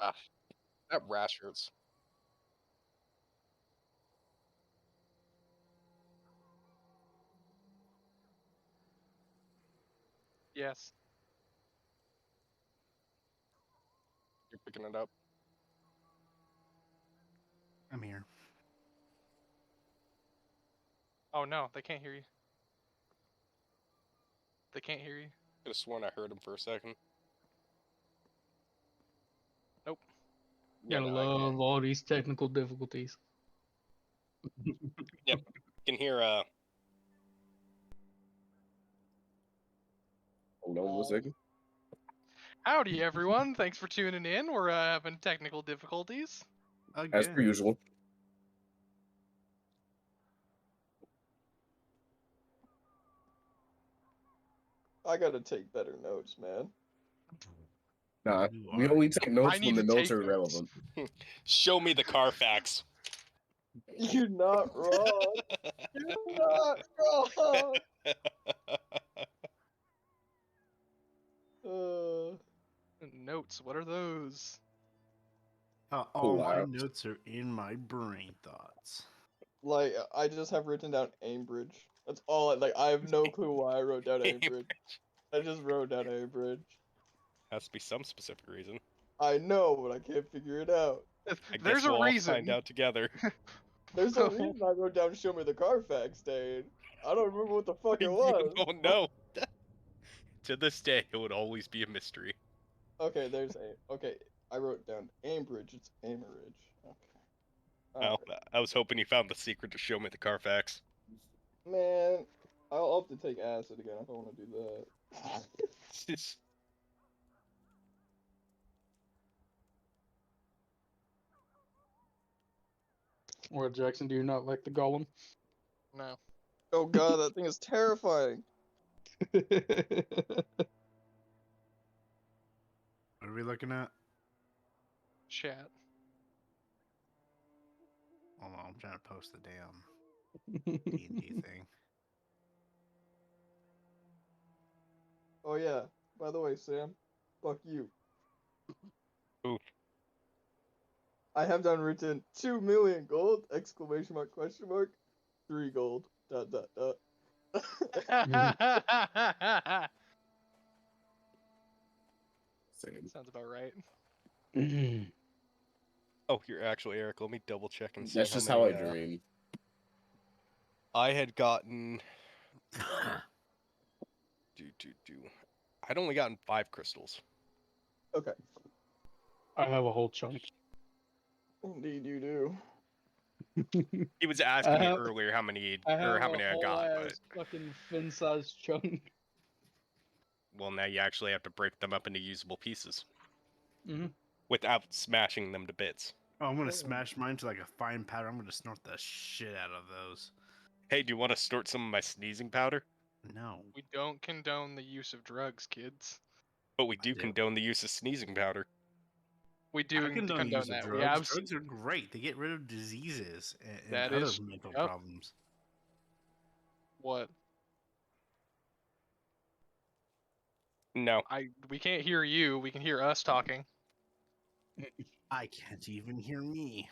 Ah, that rash hurts. Yes. You're picking it up. I'm here. Oh no, they can't hear you. They can't hear you. Could have sworn I heard him for a second. Nope. Yeah, Gotta no, I love all these technical difficulties. can hear. Hold on 1 second. Howdy, everyone. Thanks for tuning in. We're having technical difficulties. As per Again. usual. I gotta take better notes, man. Nah, You we are. only take notes I when need the to notes take are notes. relevant. Show me the Carfax. You're not wrong. You're not wrong. Notes. What are those? All my Wow. notes are in my brain thoughts. Like I just have written down Aimbridge. That's all. I have no clue why I wrote down Aimbridge. I just wrote down Aimbridge. Has to be some specific reason. I know, but I can't figure it out. I There's guess a we'll all reason. find out together. There's a reason I wrote down "Show me the Carfax," Dane. I don't remember what the fuck it You was. don't know. To this day, it would always be a mystery. Okay, okay. I wrote down Aimbridge. It's Aimeridge. Okay. Well, Alright. I was hoping you found the secret to show me the Carfax. Man, I'll have to take acid again if I want to do that. What, Jackson, do you not like the golem? No. Oh god, that thing is terrifying. What are we looking at? Chat. Hold on, I'm trying to post the damn D&D thing. Oh yeah. By the way, Sam, fuck you. Ooh. I have down written 2 million gold! Exclamation mark, question mark, 3 gold. ... Same. Sounds about right. Oh, you're actually Eric. Let me double check and see. That's just how I dream. I had gotten. I'd only gotten 5 crystals. Okay. I have a whole chunk. Indeed you do. He was asking me earlier how many I have how many a I whole got, ass fucking fin-sized chunk. well, now you actually have to break them up into usable pieces Mhm. without smashing them to bits. Oh, I'm gonna smash mine to like a fine powder. I'm gonna snort the shit out of those. Hey, do you want to snort some of my sneezing powder? No. We don't condone the use of drugs, kids. But we do do. condone the use of sneezing powder. We do I condone the condone use of that. drugs. We have Drugs are great. They get rid of diseases and That other is- mental yep. problems. what? No. We can't hear you. We can hear us talking. I can't even hear me.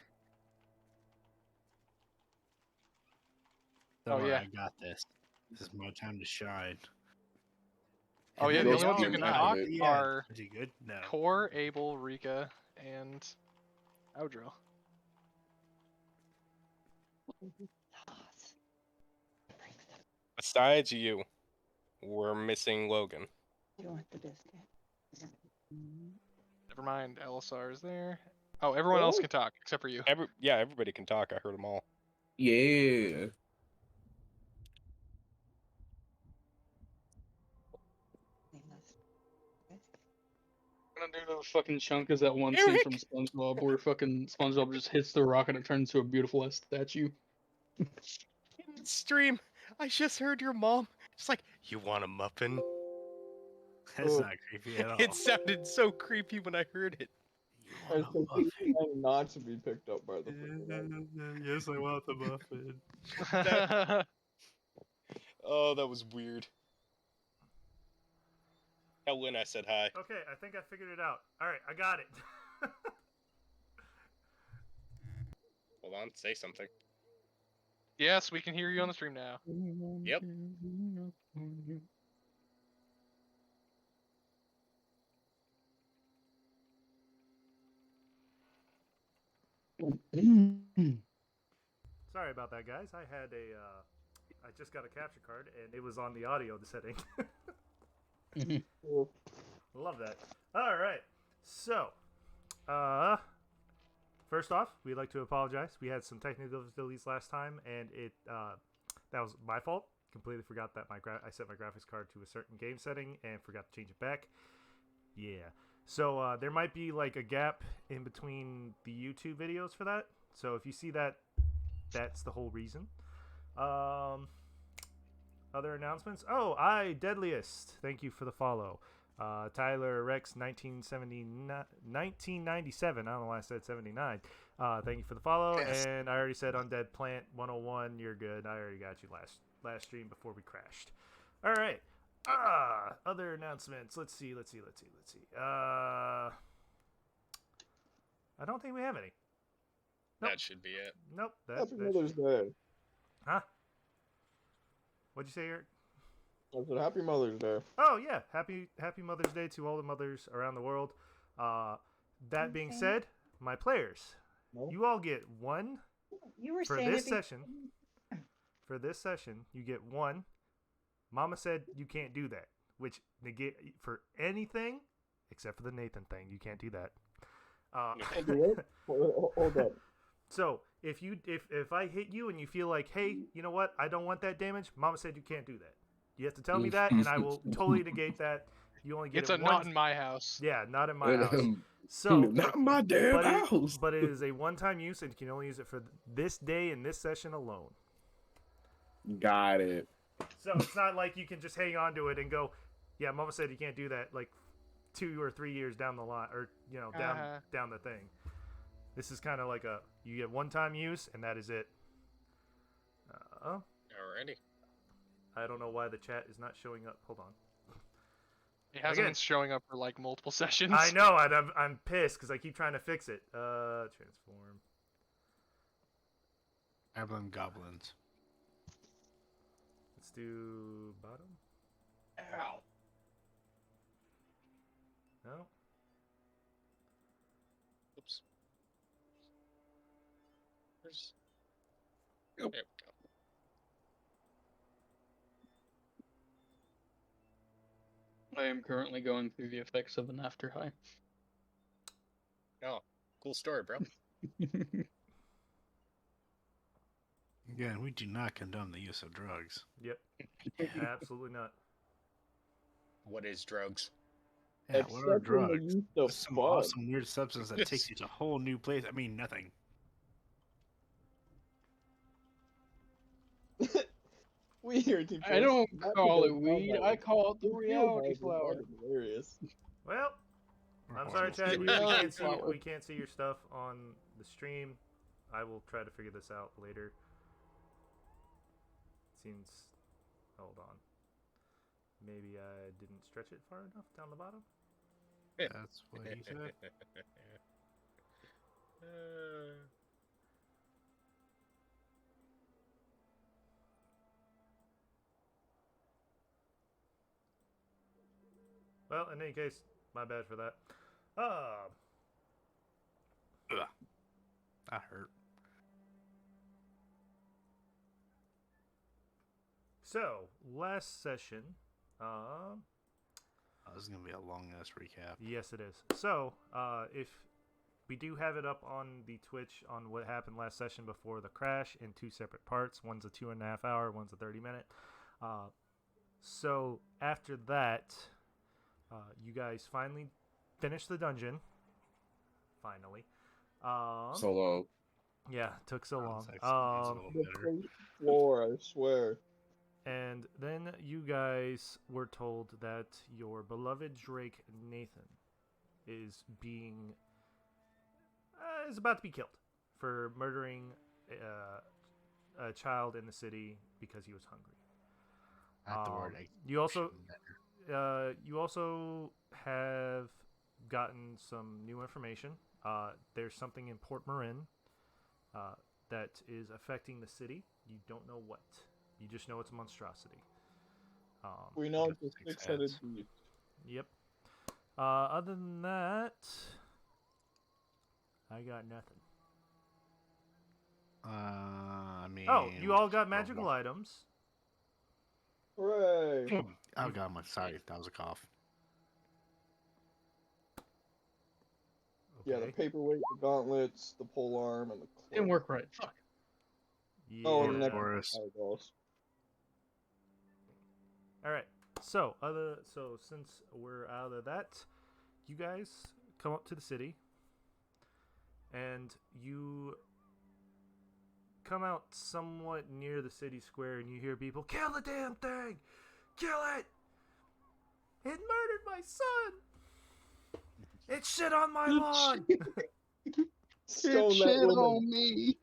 Don't worry, yeah. I got this. This is my time to shine. Oh And yeah, then the Those only ones who are can not talk good. Yeah. are Is he good? No. Core, Abel, Rika, and Audril. Besides you, we're missing Logan. You want the biscuit? Never mind, LSR is there. Oh, everyone else can talk except for you. Everybody can talk. I heard them all. Yeah. I'm gonna do the fucking chunk is that one scene Eric! from SpongeBob where fucking SpongeBob just hits the rock and it turns into a beautiful ass statue. In the stream, I just heard your mom. It's like, you want a muffin? That's not creepy at all. It sounded so creepy when I heard it. You I want a muffin? trying not to be picked up by the fucking Yes, I want the muffin. Oh, that was weird. Tell Lynn I said hi. Okay, I think I figured it out. All right, I got it. Hold on, say something. Yes, we can hear you on the stream now. Yep. Sorry about that, guys. I had I just got a capture card and it was on the audio setting. Love that. All right. So, first off, we'd like to apologize. We had some technical difficulties last time, and that was my fault. Completely forgot that I set my graphics card to a certain game setting and forgot to change it back. Yeah. So there might be like a gap in between the YouTube videos for that. So if you see that, that's the whole reason. Other announcements. Oh, Deadliest. Thank you for the follow. Tyler Rex 1997. I don't know why I said 79. Thank you for the follow. Yes. And I already said Undead Plant 101. You're good. I already got you last stream before we crashed. All right. Other announcements. Let's see. I don't think we have any. Nope. That should be it. Nope. Happy Mother's Day. Huh? What'd you say, Eric? I said Happy Mother's Day. Oh yeah, happy Mother's Day to all the mothers around the world. That being said, my players, No? you all get one You were for saying this it session. For this session, you get one. Mama said you can't do that, which negate for anything except for the Nathan thing. You can't do that. Hold up. So if I hit you and you feel like, hey, you know what, I don't want that damage, Mama said you can't do that. You have to tell me that, and I will totally negate that. You only get It's it a once. not in my house. Yeah, not in my house. So, Not my damn but house. but it is a one-time use, and you can only use it for this day and this session alone. Got it. So it's not like you can just hang on to it and go, yeah, Mama said you can't do that like 2 or 3 years down the line, or down the thing. This is kind of like you get one-time use, and that is it. Alrighty. I don't know why the chat is not showing up. Hold on. It hasn't Again. been showing up for like multiple sessions. I know, and I'm pissed because I keep trying to fix it. Transform. I blame goblins. Let's do bottom. Ow. No. Oops. Where's... Yep. There we go. I am currently going through the effects of an after high. Oh, cool story, bro. Again, we do not condone the use of drugs. Yep. Absolutely not. What is drugs? Yeah, what are Except in the drugs? use of Some fun. awesome weird substance that takes you to a whole new place. I mean, nothing. We here at Team I don't Fortress, call Happy it Day weed. Flower. I call it the Field reality House is flower. fucking hilarious. Well, I'm Or sorry, awesome. Chad. We Yeah, can't see flower. we can't see your stuff on the stream. I will try to figure this out later. Seems. Hold on. Maybe I didn't stretch it far enough down the bottom. That's what he said. Well, in any case, my bad for that. Ugh. That hurt. So last session, Oh, this is gonna be a long ass recap. yes, it is. So if we do have it up on the Twitch on what happened last session before the crash in two separate parts. One's a 2.5 hour, one's a 30-minute. So after that, you guys finally finished the dungeon. Finally. So long. Yeah, it took so long. Sounds like something's a little The better. first floor, I swear. And then you guys were told that your beloved Drake Nathan is about to be killed for murdering a child in the city because he was hungry. Not the word. You also better. you also have gotten some new information. There's something in Port Marin that is affecting the city. You don't know what. You just know it's a monstrosity. We know got it's a 6 6-headed heads. beast. Yep. Other than that, I got nothing. I mean. Oh, you all got magical items. Hooray! Oh god, my sorry, that was a cough. Yeah, the Okay. paperweight, the gauntlets, the pole arm, and the cloak. Didn't work right. Fuck. Yeah. Oh, and the Taurus. eyeballs. All right. So since we're out of that, you guys come up to the city, and you come out somewhat near the city square, and you hear people, "Kill the damn thing! Kill it! It murdered my son! It shit on my lawn!" Stone that woman. me.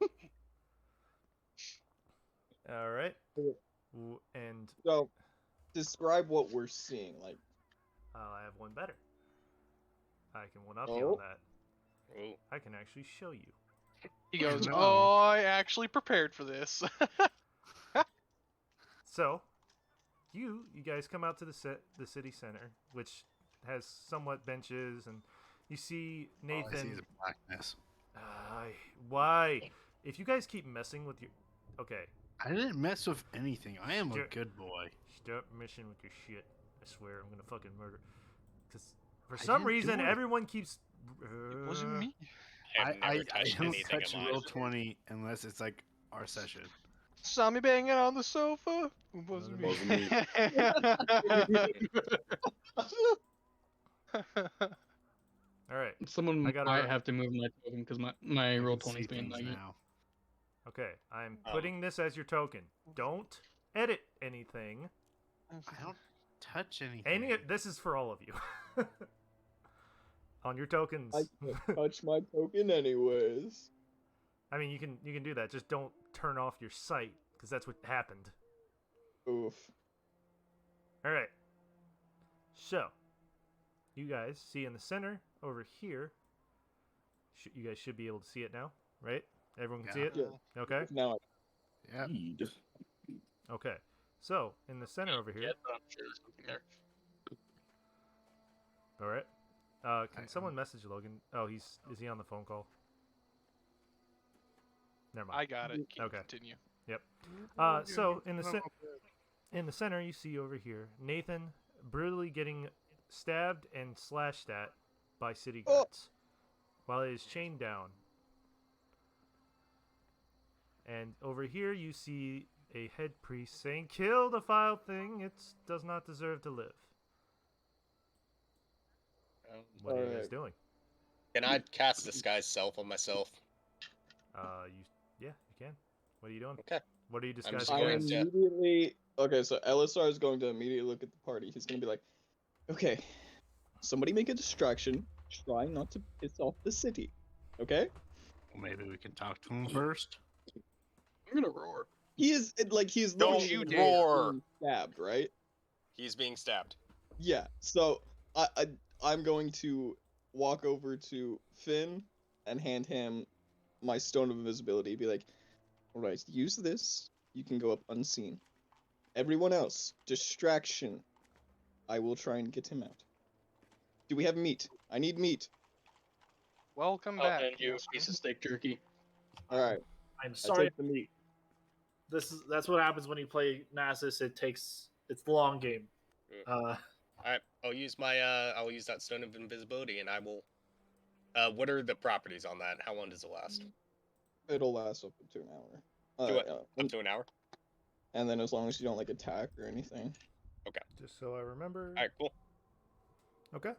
All right. Okay. And So, describe what we're seeing. Like, I have one better. I can one up you Oh. on that. Oh, I can actually show you. He goes, No. "Oh, I actually prepared for this." So, you guys come out to the city center, which has somewhat benches, and you see All I see Nathan. is blackness. Why? If you guys keep messing with your, okay, I didn't mess with anything. I am a Sure. good boy. stop messing with your shit. I swear, I'm gonna fucking murder. Because for I some didn't do reason, it. everyone keeps. It wasn't me. I've never touched don't anything touch of roll mine. 20 unless it's like our session. Saw me banging on the sofa. It wasn't me. Wasn't me. All right. Someone I gotta might run. have to move my token because my I roll can 20 see is being things laggy. now. Okay, I'm putting this as your token. Don't edit anything. I don't touch anything. This is for all of you. On your tokens. I can't touch my token anyways. I mean, you can do that. Just don't turn off your sight, because that's what happened. Oof. All right. So, you guys see in the center over here. You guys should be able to see it now, right? Everyone can see it. Yeah. Okay. Now, Yeah. Indeed. Okay. So in the center over here. Yeah, but I'm sure there's something there. All right. Can someone message Logan? Oh, is he on the phone call? Never mind. I got it. Keep Okay. Continue. So in the center, you see over here Nathan brutally getting stabbed and slashed at by city guards while he is chained down. And over here, you see a head priest saying, "Kill the foul thing. It does not deserve to live." What are you guys doing? Can I cast disguise self on myself? You can. What are you doing? Okay. What are you just disguising I going as? to- immediately. Okay, so Elisar is going to immediately look at the party. He's going to be like, okay, somebody make a distraction, trying not to piss off the city. Okay? Well, maybe we can talk to him first. I'm gonna roar. He is like he's Don't literally you being roar. stabbed, right? He's being stabbed. Yeah. So I'm going to walk over to Finn and hand him my stone of invisibility. Be like, all right, use this. You can go up unseen. Everyone else, distraction. I will try and get him out. Do we have meat? I need meat. Welcome I'll back. hand you a Wilson. piece of steak jerky. All right. I'm I sorry. take the meat. That's what happens when you play Nasus. It's the long game. Alright, I'll use that stone of invisibility and I will what are the properties on that? How long does it last? It'll last up to an hour. To what? Up to an hour? And then as long as you don't like attack or anything. Just so I remember. Alright, cool. Okay.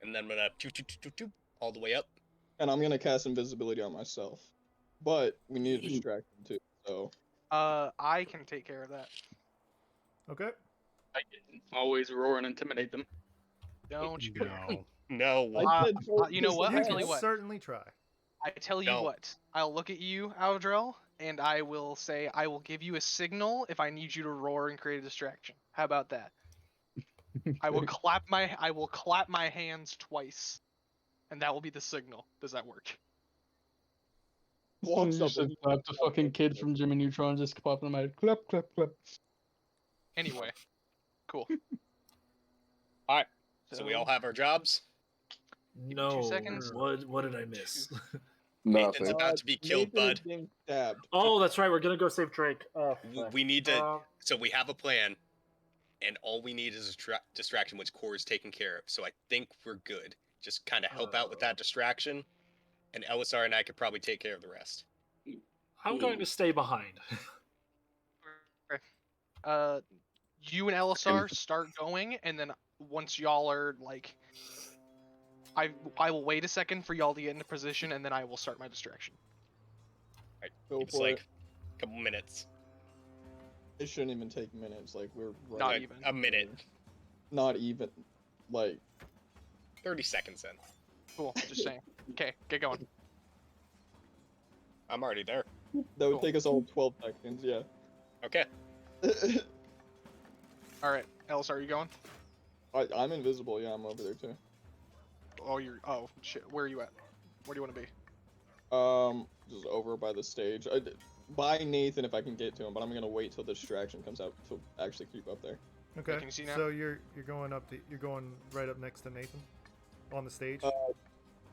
And then I'm gonna choo all the way up. And I'm gonna cast invisibility on myself. But we need a distraction too. So I can take care of that. Okay. I can always roar and intimidate them. Don't you? No. No. I said You know what? You I tell can you what. certainly try. I tell you No. what. I'll look at you, Aldrel, and I will say I will give you a signal if I need you to roar and create a distraction. How about that? I will clap my hands twice, and that will be the signal. Does that work? Walks up Just and clap the fucking kid from Jimmy Neutron just popping in my head. Clap, clap, clap. Anyway, cool. All right. So we all have our jobs. me 2 No. seconds. What did I miss? Nathan's Nothing. about to be killed, Nathan is bud. being stabbed. Oh, that's right. We're gonna go save Drake. Oh, fuck. We need to. So we have a plan, and all we need is a distraction, which Core is taking care of. So I think we're good. Just kind of help out with that distraction, and LSR and I could probably take care of the rest. I'm going to stay behind. You and LSR start going, and then once y'all are like, I will wait a second for y'all to get into position, and then I will start my distraction. Right. Go It's for like it. a couple minutes. It shouldn't even take minutes. Like we're right. Not Like, even. a minute. Not even. Like 30 seconds in. Cool. Just saying. Okay, get going. I'm already there. that would Cool. take us all 12 seconds. Yeah. Okay. All right, LSR, are you going? I'm invisible. Yeah, I'm over there too. Oh shit. Where are you at? Where do you want to be? Just over by the stage. By Nathan if I can get to him, but I'm gonna wait till the distraction comes out to actually creep up there. Okay. Can you see now? So you're going up to you're going right up next to Nathan on the stage.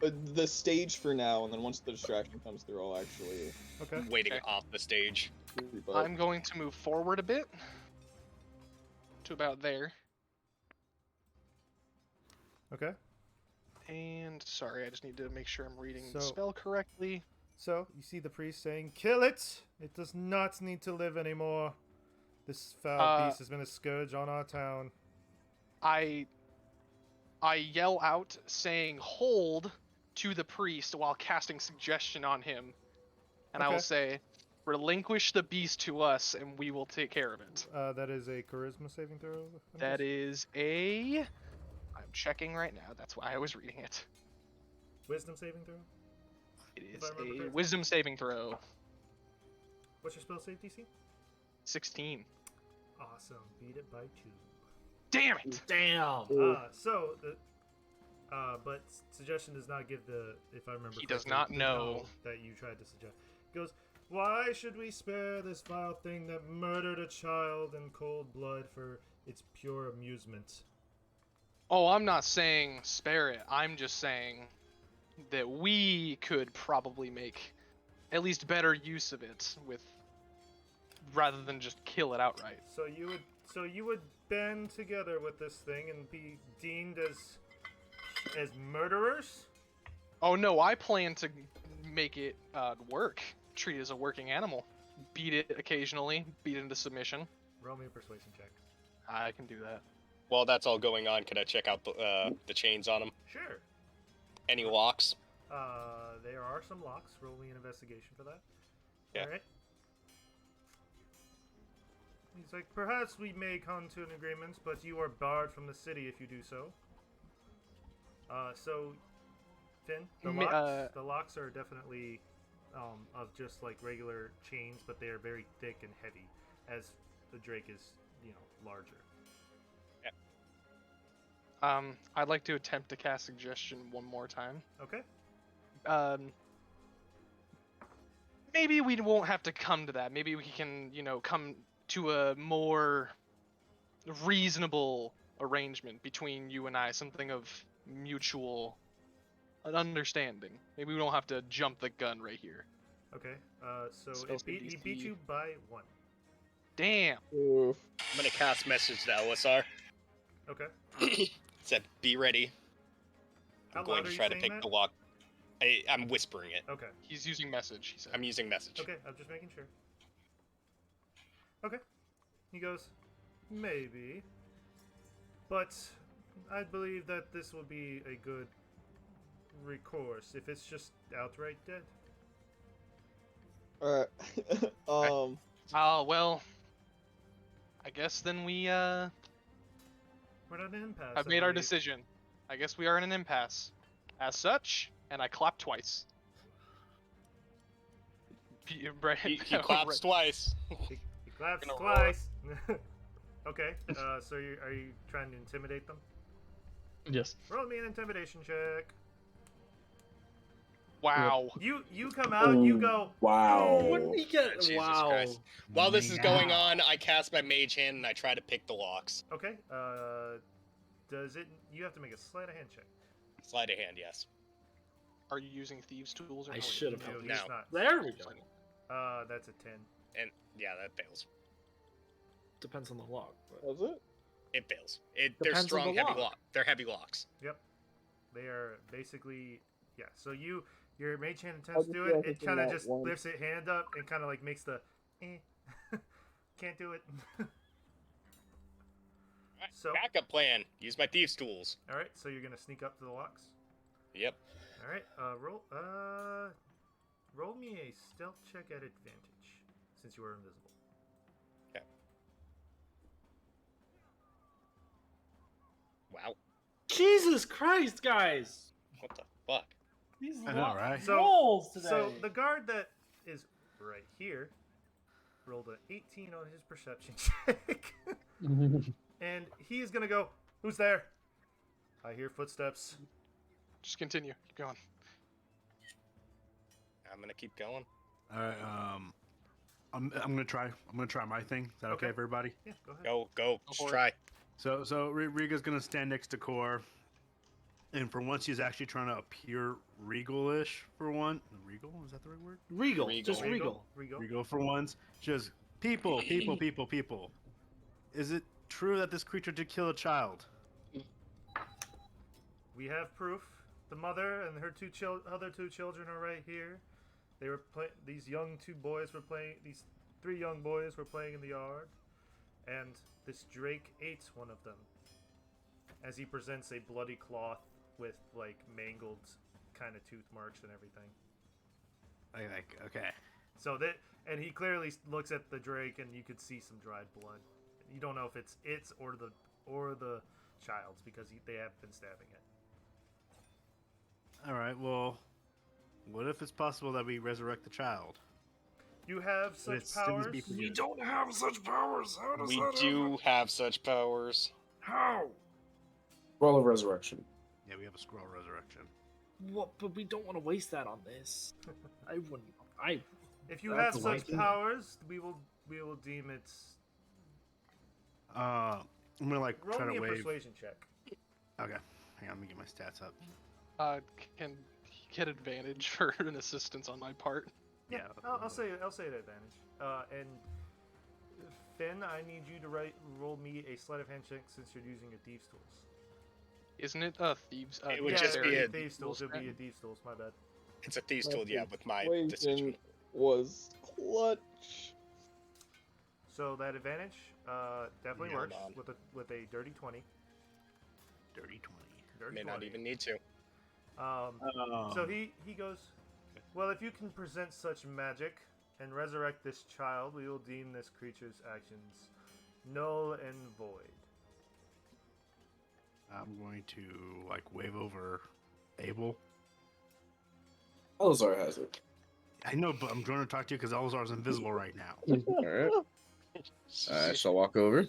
The stage for now, and then once the distraction comes through, I'll actually Okay. Waiting Okay. off the stage. creep up. I'm going to move forward a bit to about there. Okay. And sorry, I just need to make sure I'm reading the So- spell correctly. So you see the priest saying, "Kill it! It does not need to live anymore. This foul beast has been a scourge on our town." I yell out saying hold to the priest while casting suggestion on him. And I will Okay. say, relinquish the beast to us and we will take care of it. That is a charisma saving throw. I'm That guessing? is a... I'm checking right now. That's why I was reading it. Wisdom saving throw. It If is I remember a correctly. wisdom saving throw. What's your spell save DC? 16. Awesome. Beat it by 2. Damn it! Damn. So the but suggestion does not give the, if I remember He does correctly, not the know. no that you tried to suggest. He goes, "Why should we spare this vile thing that murdered a child in cold blood for its pure amusement?" Oh, I'm not saying spare it. I'm just saying that we could probably make at least better use of it with rather than just kill it outright. So you would band together with this thing and be deemed as murderers? Oh no, I plan to make it work. Treat it as a working animal. Beat it occasionally. Beat it into submission. Roll me a persuasion check. I can do that. While that's all going on, can I check out the chains on him? Sure. Any locks? There are some locks. Roll me an investigation for that. Yeah. All right. He's like, "Perhaps we may come to an agreement, but you are barred from the city if you do so." So, Finn, the locks are definitely of just like regular chains, but they are very thick and heavy, as the Drake is, larger. I'd like to attempt to cast suggestion one more time. Okay. Maybe we won't have to come to that. Maybe we can, come to a more reasonable arrangement between you and I, something of mutual understanding. Maybe we don't have to jump the gun right here. Okay. So Spell save he beat DC. you by 1. Damn. Oof. I'm gonna cast message to LSR. Okay. Said, "Be ready. How I'm going loud to are you try to saying take that? the walk." I'm whispering it. Okay. He's using message, he said. I'm using message. Okay, I'm just making sure. Okay. He goes, "Maybe. But I believe that this will be a good recourse if it's just outright dead." Alright. Oh, well. I guess then we, We're not in an impasse. have I made our believe. decision. I guess we are in an impasse. As such, and I clap twice. He claps twice. He claps Gonna roar. twice. Okay. So are you trying to intimidate them? Yes. Roll me an intimidation check. Wow. You come out. You go. Wow. What did we get? Jesus Wow. Christ. While this is going Meow. on, I cast my mage hand and I try to pick the locks. Okay. Does it? You have to make a sleight of hand check. Sleight of hand, yes. Are you using thieves' tools? Or I no? should have No, helped. he's No. not. There we go. That's a 10. And yeah, that fails. Depends on the lock. But... Was it? It fails. They're Depends on strong, the heavy lock. lock. They're heavy locks. Yep. They are basically So your mage hand I'll attempts to just do do it. everything It kind of at just once. lifts its hand up and kind of like makes the can't do it. So Backup plan. Use my thieves' tools. all right. So you're gonna sneak up to the locks. Yep. All right. Roll me a stealth check at advantage since you are invisible. Wow. Jesus Christ, guys! What the fuck? These I know, right? So- rolls today. So the guard that is right here rolled an 18 on his perception check, and he is gonna go. Who's there? I hear footsteps. Just continue. Keep going. I'm gonna keep going. All right. I'm gonna try. I'm gonna try my thing. Is that okay, Okay. for everybody? Yeah, go ahead. Go. Go Just for it. try. So Riga's gonna stand next to Core, and for once he's actually trying to appear regal-ish. For one, regal is that the right word? Regal. Regal. Just Regal. Regal for once. Just people. Is it true that this creature did kill a child? We have proof. The mother and her other two children are right here. They were these three young boys were playing in the yard, and this Drake ate one of them. As he presents a bloody cloth with like mangled kind of tooth marks and everything. Okay. So and he clearly looks at the Drake, and you could see some dried blood. You don't know if it's or the child's because they have been stabbing it. All right. Well, what if it's possible that we resurrect the child? You have But such it still needs to powers. be We don't have such powers. How does We that do happen? have such powers. How? Roll of resurrection. Yeah, we have a scroll resurrection. What? But we don't want to waste that on this. I wouldn't. If you That's have a such waste. powers, we will deem it. I'm gonna like Roll try me to a wave. persuasion check. Okay. Hang on, let me get my stats up. Can he get advantage for an assistance on my part? Yeah, I'll say it advantage. And Finn, I need you to roll me a sleight of hand check since you're using your thieves tools. Isn't it thieves? It would yeah, just be it's a- thieves tools. It'd be a thieves tools. My bad. It's a thieves My tool, yeah, with my persuasion decision. was clutch. So that advantage definitely Hold works on. with a dirty 20. Dirty 20. Dirty May 20. not even need to. So he goes, well, if you can present such magic and resurrect this child, we will deem this creature's actions null and void. I'm going to like wave over Abel. Elzar has it. I know, but I'm trying to talk to you because Elzar's invisible right now. Alright. I shall walk over.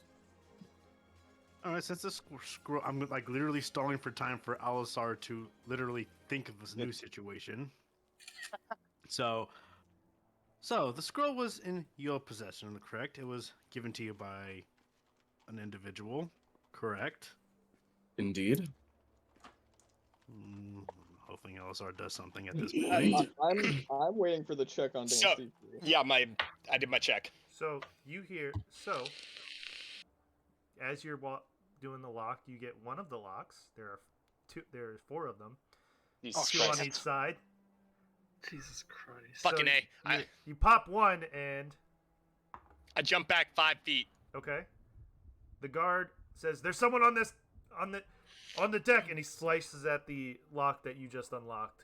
All right, since this scroll, I'm like literally stalling for time for Alisar to literally think of this new situation. So the scroll was in your possession, correct? It was given to you by an individual, correct? Indeed. Hopefully Alisar does something at this Indeed. point. I'm waiting for the check on So- Dance. Yeah, I did my check. So you hear as you're doing the lock, you get one of the locks. There's four of them, Jesus two on Christ. each side. Jesus Christ. Fucking So A. you pop one and I jump back 5 feet. okay. The guard says, "There's someone on the deck," and he slices at the lock that you just unlocked.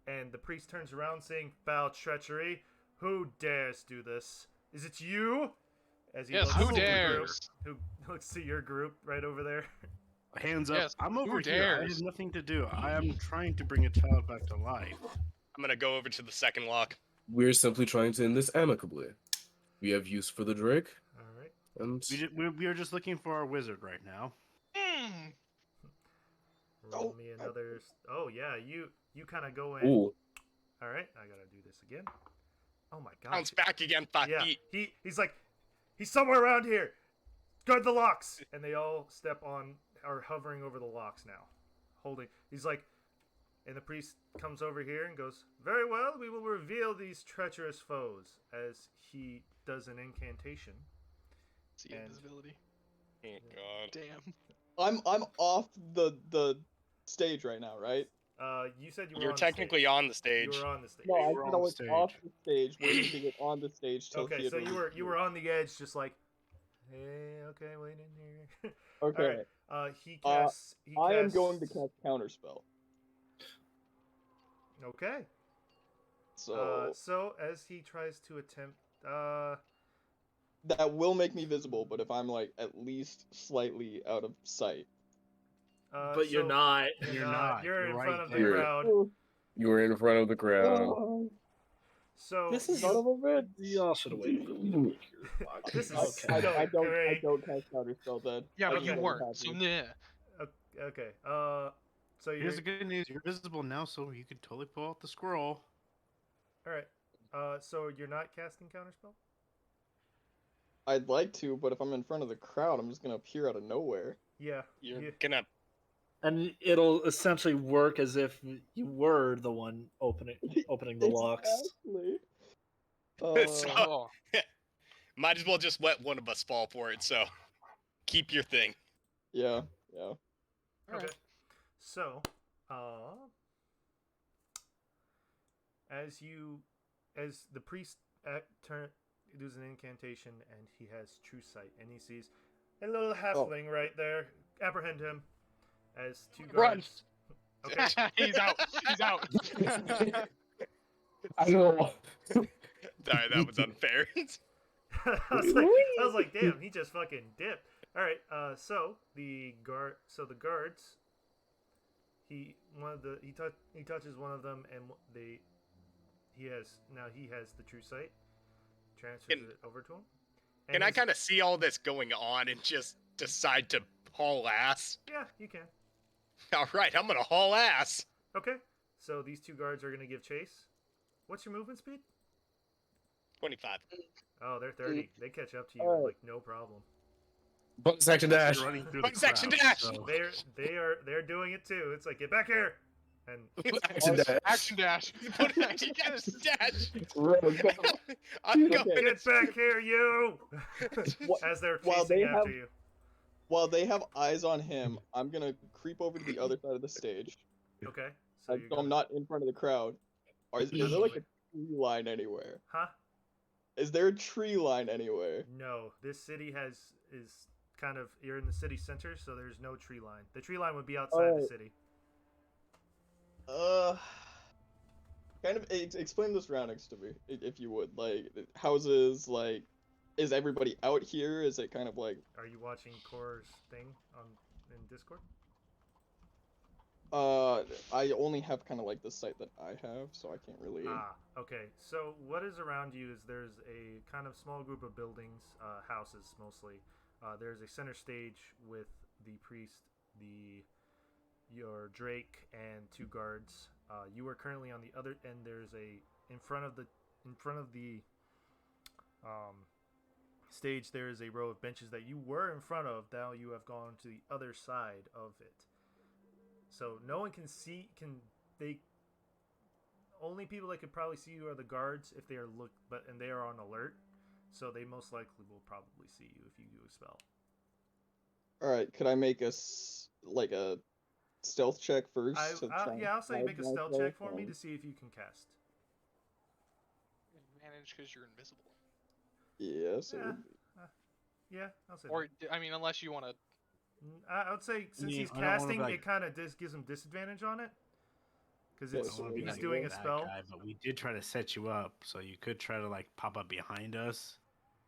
And the priest turns around, saying, "Foul treachery! Who dares do this? Is it you?" As he Yes, looks who to the group, dares? who looks to your group right over there. Hands up! Yes, I'm who over here. I dares? have nothing to do. I am trying to bring a child back to life. I'm gonna go over to the second lock. We're simply trying to end this amicably. We have use for the Drake, All right. and We are just looking for our wizard right now. Mm. Roll Oh, me another. Oh yeah, you kind of go in. ooh, All right, I gotta do this again. Oh my god. Bounce back again, 5 Yeah, feet. he's like, he's somewhere around here. Guard the locks, and they all step on, are hovering over the locks now, holding. He's like, and the priest comes over here and goes, "Very well, we will reveal these treacherous foes," as he does an incantation. See And- invisibility. Oh god. Damn. I'm off the stage right now, right? You said you were You're on technically the stage. on the stage. You were on the stage. No, I were said on I the was stage. off the stage, waiting to get on the stage till he Okay, had so you released were me. on the edge, just like, hey, okay, wait in here. Okay. He casts. I am going to cast Counterspell. Okay. So So as he tries to attempt, that will make me visible, but if I'm like at least slightly out of sight. But you're so not. You're You're not. not. You're You're in right front of the there. crowd. You were in front of the crowd. Oh, So This is- son of a bitch. Y'all should have waited for me to make your podcast. This is Okay. I so don't great. cast Counterspell then. Yeah, I but just you don't weren't. have So to. nah. Okay. So you're Here's the good news: you're visible now, so you can totally pull out the scroll. all right. So you're not casting counterspell. I'd like to, but if I'm in front of the crowd, I'm just gonna appear out of nowhere. Yeah. You're you- gonna. And it'll essentially work as if you were the one opening the locks. Exactly. So- Oh, Might as well just let one of us fall for it. So, keep your thing. Yeah. all Okay. right. So, as the priest does an incantation and he has true sight and he sees a little halfling right there. Apprehend him. As two Run. guards. Okay. He's out. He's out. I don't know. Sorry, that was unfair. I was like, damn, he just fucking dipped. All right. So the guards. He touches one of them and he has the true sight. Transfers Can- it over to him. And Can I his- kind of see all this going on and just decide to haul ass? Yeah, you can. All right, I'm gonna haul ass. Okay. So these two guards are gonna give chase. What's your movement speed? 25. Oh, they're 30. They catch up to you Alright. like no problem. Button section dash. You're running through One the section crowd, dash! so- They're doing it too. It's like, get back here. And Action dash. Action dash. Put an action dash. Run, go. I'm going. Okay. get back here, you! As they're While chasing they after have- you. While they have eyes on him, I'm gonna creep over to the other side of the stage. Okay. So you're I'm not in front of the crowd. Is there like a tree line anywhere? Huh? Is there a tree line anywhere? No. This city is kind of, you're in the city center, so there's no tree line. The tree line would be outside the Alright. city. Kind of explain the surroundings to me, if you would. Like houses, like, is everybody out here? Is it kind of like, Are you watching Core's thing in Discord? I only have kind of like the site that I have, so I can't really. Ah, okay. So what is around you is there's a kind of small group of buildings, houses mostly. There's a center stage with the priest, your Drake, and two guards. You are currently on the other end. There's in front of the stage. There is a row of benches that you were in front of. Now you have gone to the other side of it. So no one can see. Only people that could probably see you are the guards if they are and they are on alert. So they most likely will probably see you if you do a spell. All right, could I make a stealth check first? I'll say make a stealth check for me to see if you can cast. Advantage because you're invisible. Yes. Yeah. It would be. Yeah, I'll say. Or I mean, unless you want to. I would say since Yeah, he's I don't wanna, casting, like- it kind of gives him disadvantage on it. Because Yeah, it's so Wanna be he's like doing a that spell. guy, but we did try to set you up, so you could try to like pop up behind us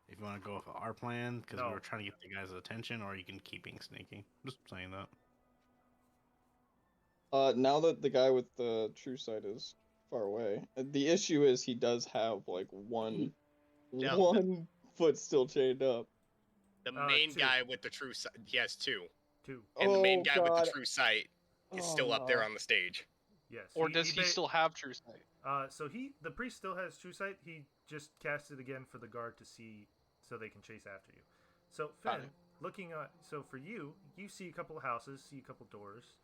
if you want to go with our plan, because No. we were trying to get the guys' attention, or you can keep being sneaky. Just saying that. Now that the guy with the true sight is far away, the issue is he does have like one Yeah. foot still chained up. The main two. guy with the true sight. He has two. 2. And the main Oh, guy with God. the true sight is Oh, still up there no. on the stage. Yes. Or does he still have true sight? So the priest still has true sight. He just cast it again for the guard to see, so they can chase after you. So Got Finn, it. looking at, so for you, you see a couple of houses, see a couple doors.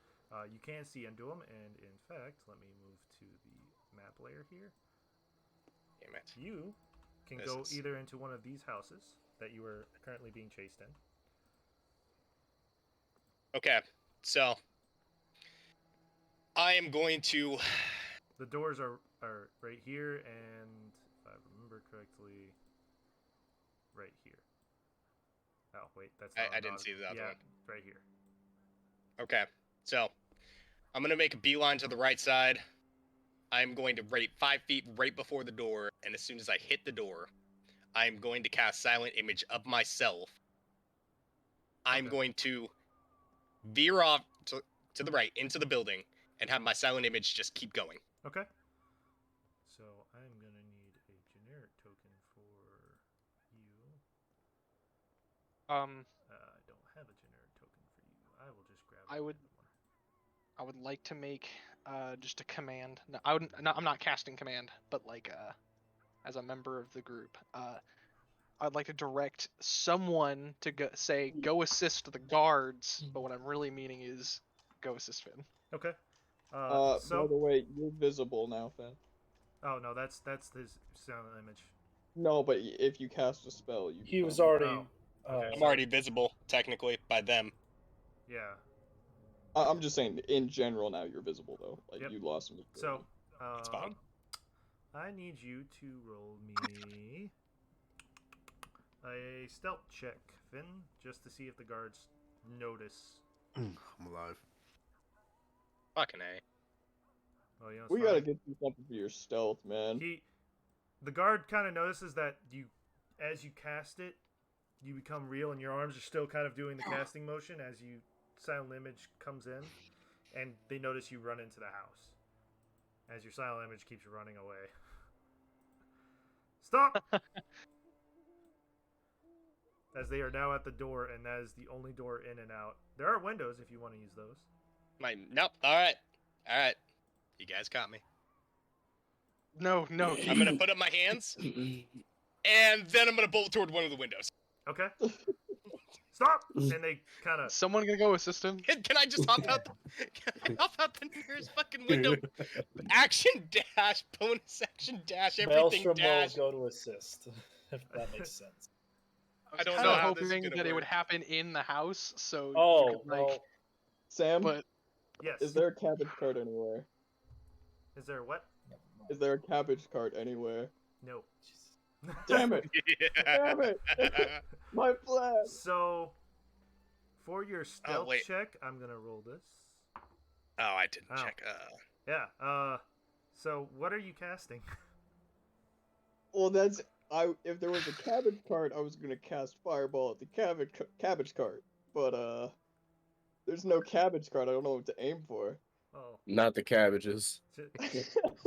You can see into them, and in fact, let me move to the map layer here. Damn it. You can This go is- either into one of these houses that you are currently being chased in. Okay, so I am going to. The doors are right here, and if I remember correctly, right here. Oh wait, that's not. I didn't see the other yeah, one. right here. Okay, so I'm gonna make a beeline to the right side. I'm going to rate 5 feet right before the door, and as soon as I hit the door, I'm going to cast Silent Image of myself. I'm Okay. going to veer off to the right into the building and have my Silent Image just keep going. Okay. So I'm gonna need a generic token for you. I don't have a generic token for you. I will just grab. I a would- random one. I would like to make just a command. No, I'm not casting command, but like as a member of the group, I'd like to direct someone to go assist the guards. But what I'm really meaning is go assist Finn. Okay. By So. the way, you're visible now, Finn. Oh no, that's his silent image. No, but if you cast a spell, you. He was become- already. Oh, okay. I'm already visible, technically, by them. Yeah. I'm just saying, in general, now you're visible though. Like Yep. you lost some. So. It's fine. I need you to roll me a stealth check, Finn, just to see if the guards notice. I'm alive. Fucking A. Oh, you know, it's We fine. gotta get you something for your stealth, man. The guard kind of notices that as you cast it, you become real, and your arms are still kind of doing the casting motion as you silent image comes in, and they notice you run into the house as your silent image keeps running away. Stop! As they are now at the door, and that is the only door in and out. There are windows if you want to use those. Nope. All right. You guys caught me. No. I'm gonna put up my hands, and then I'm gonna bolt toward one of the windows. Okay. Stop! And they kind of. Someone gonna go assist him. Can I just hop out? Can I hop out the nearest fucking window? Action dash, bonus action dash, everything Maelstrom dash. will go to assist, if that makes sense. I don't Kinda know how this is hoping gonna that it would work. happen in the house, so you Oh, could, like, well, Sam, but Yes. is there a cabbage cart anywhere? Is there what? Is there a cabbage cart anywhere? No. Damn it! Damn it! My plan. So, for your stealth wait. check, I'm gonna roll this. Oh, I didn't Oh. check. Yeah. So what are you casting? Well, that's if there was a cabbage cart, I was gonna cast fireball at the cabbage cart, but there's no cabbage cart. I don't know what to aim for. Oh. Not the cabbages.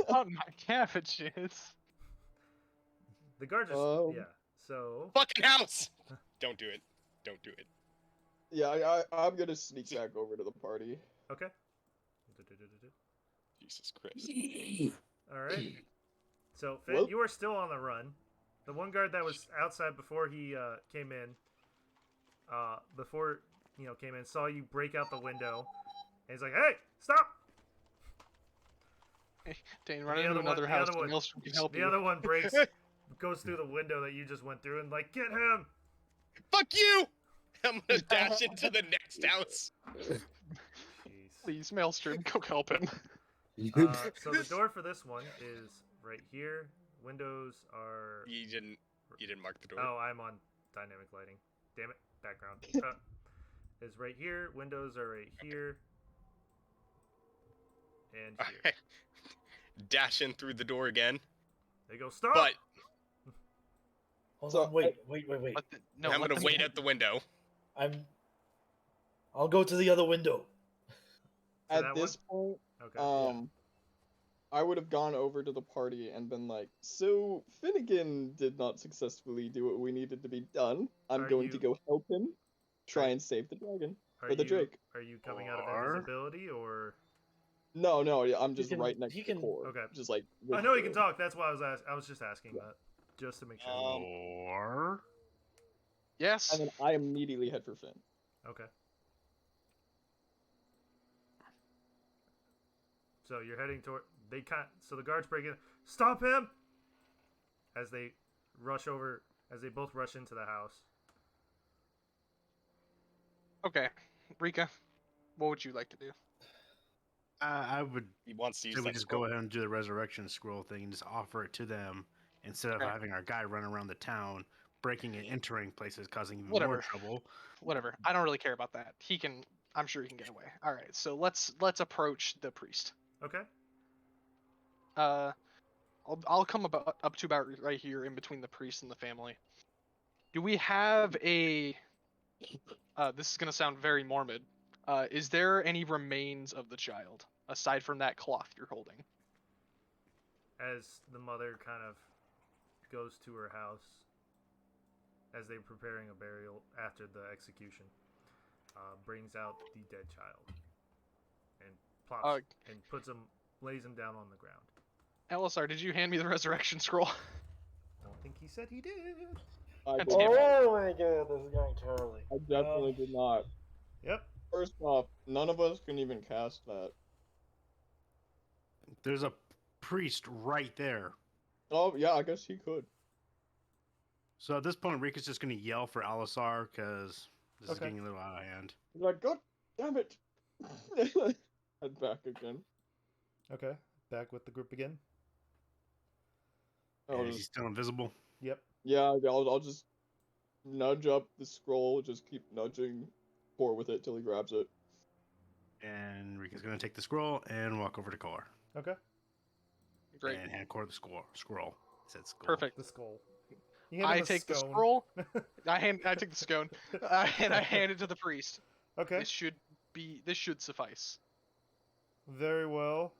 not my cabbages. The guard just yeah. So Fucking house! Don't do it. Don't do it. Yeah, I'm gonna sneak back over to the party. okay. Jesus Christ. All right. So Finn, Well- you are still on the run. The one guard that was outside before he came in, came in, saw you break out the window, and he's like, "Hey, stop!" Dane, run The into other one- another the house. other one- Maelstrom can help The you. other one breaks, goes through the window that you just went through, and like, get him! Fuck you! I'm gonna dash into the next house. Jeez. Please, Maelstrom, go help him. So the door for this one is right here. Windows are. You didn't mark the door. Oh, I'm on dynamic lighting. Damn it, background. Is right here. Windows are right here. And here. Alright. Dash in through the door again. They go, stop! But hold So, on, wait. No, I'm let gonna them- wait at the window. I'll go to the other window. So At that this point, Okay. I would have gone over to the party and been like, "So Finnegan did not successfully do what we needed to be done. I'm Are going you- to go help him, try and save the dragon Are or the you, Drake." Are you coming out of Or- invisibility or? No, no, yeah, I'm just can- right next he to can- Core. Okay. Just like. I with know he can the- talk. That's why I was just asking Yeah. that, just to make sure. Or Yes. And then I immediately head for Finn. Okay. So you're heading toward. So the guards break in. Stop him! As they rush over, as they both rush into the house. Okay, Rika, what would you like to do? I would He wants to use say we that just scroll. go ahead and do the resurrection scroll thing and just offer it to them instead of Okay. having our guy run around the town, breaking and entering places, causing even Whatever. more trouble. Whatever. I don't really care about that. He can. I'm sure he can get away. All right. So let's approach the priest. Okay. I'll come up to about right here in between the priest and the family. Do we have a? This is gonna sound very morbid. Is there any remains of the child aside from that cloth you're holding? As the mother kind of goes to her house, as they're preparing a burial after the execution, brings out the dead child and plops and lays him down on the ground. LSR, did you hand me the resurrection scroll? I don't think he said he did. I, God did damn not. it. Oh my god, this is going terribly. I definitely did not. Yep. First off, none of us can even cast that. There's a priest right there. Oh yeah, I guess he could. So at this point, Rika's just going to yell for Alisar because this is Okay. getting a little out of hand. He's like, God damn it! Head back again. Okay. Back with the group again. I'll And is he just, still invisible? Yep. yeah, I'll just nudge up the scroll. Just keep nudging Core with it till he grabs it. And Rika's going to take the scroll and walk over to Core. Okay. Great. And hand Core the scroll. It said scroll. Perfect. The skull. You hand I him a take the scone. scroll. I take the scone, and I hand it to the priest. Okay. This should suffice. Very well.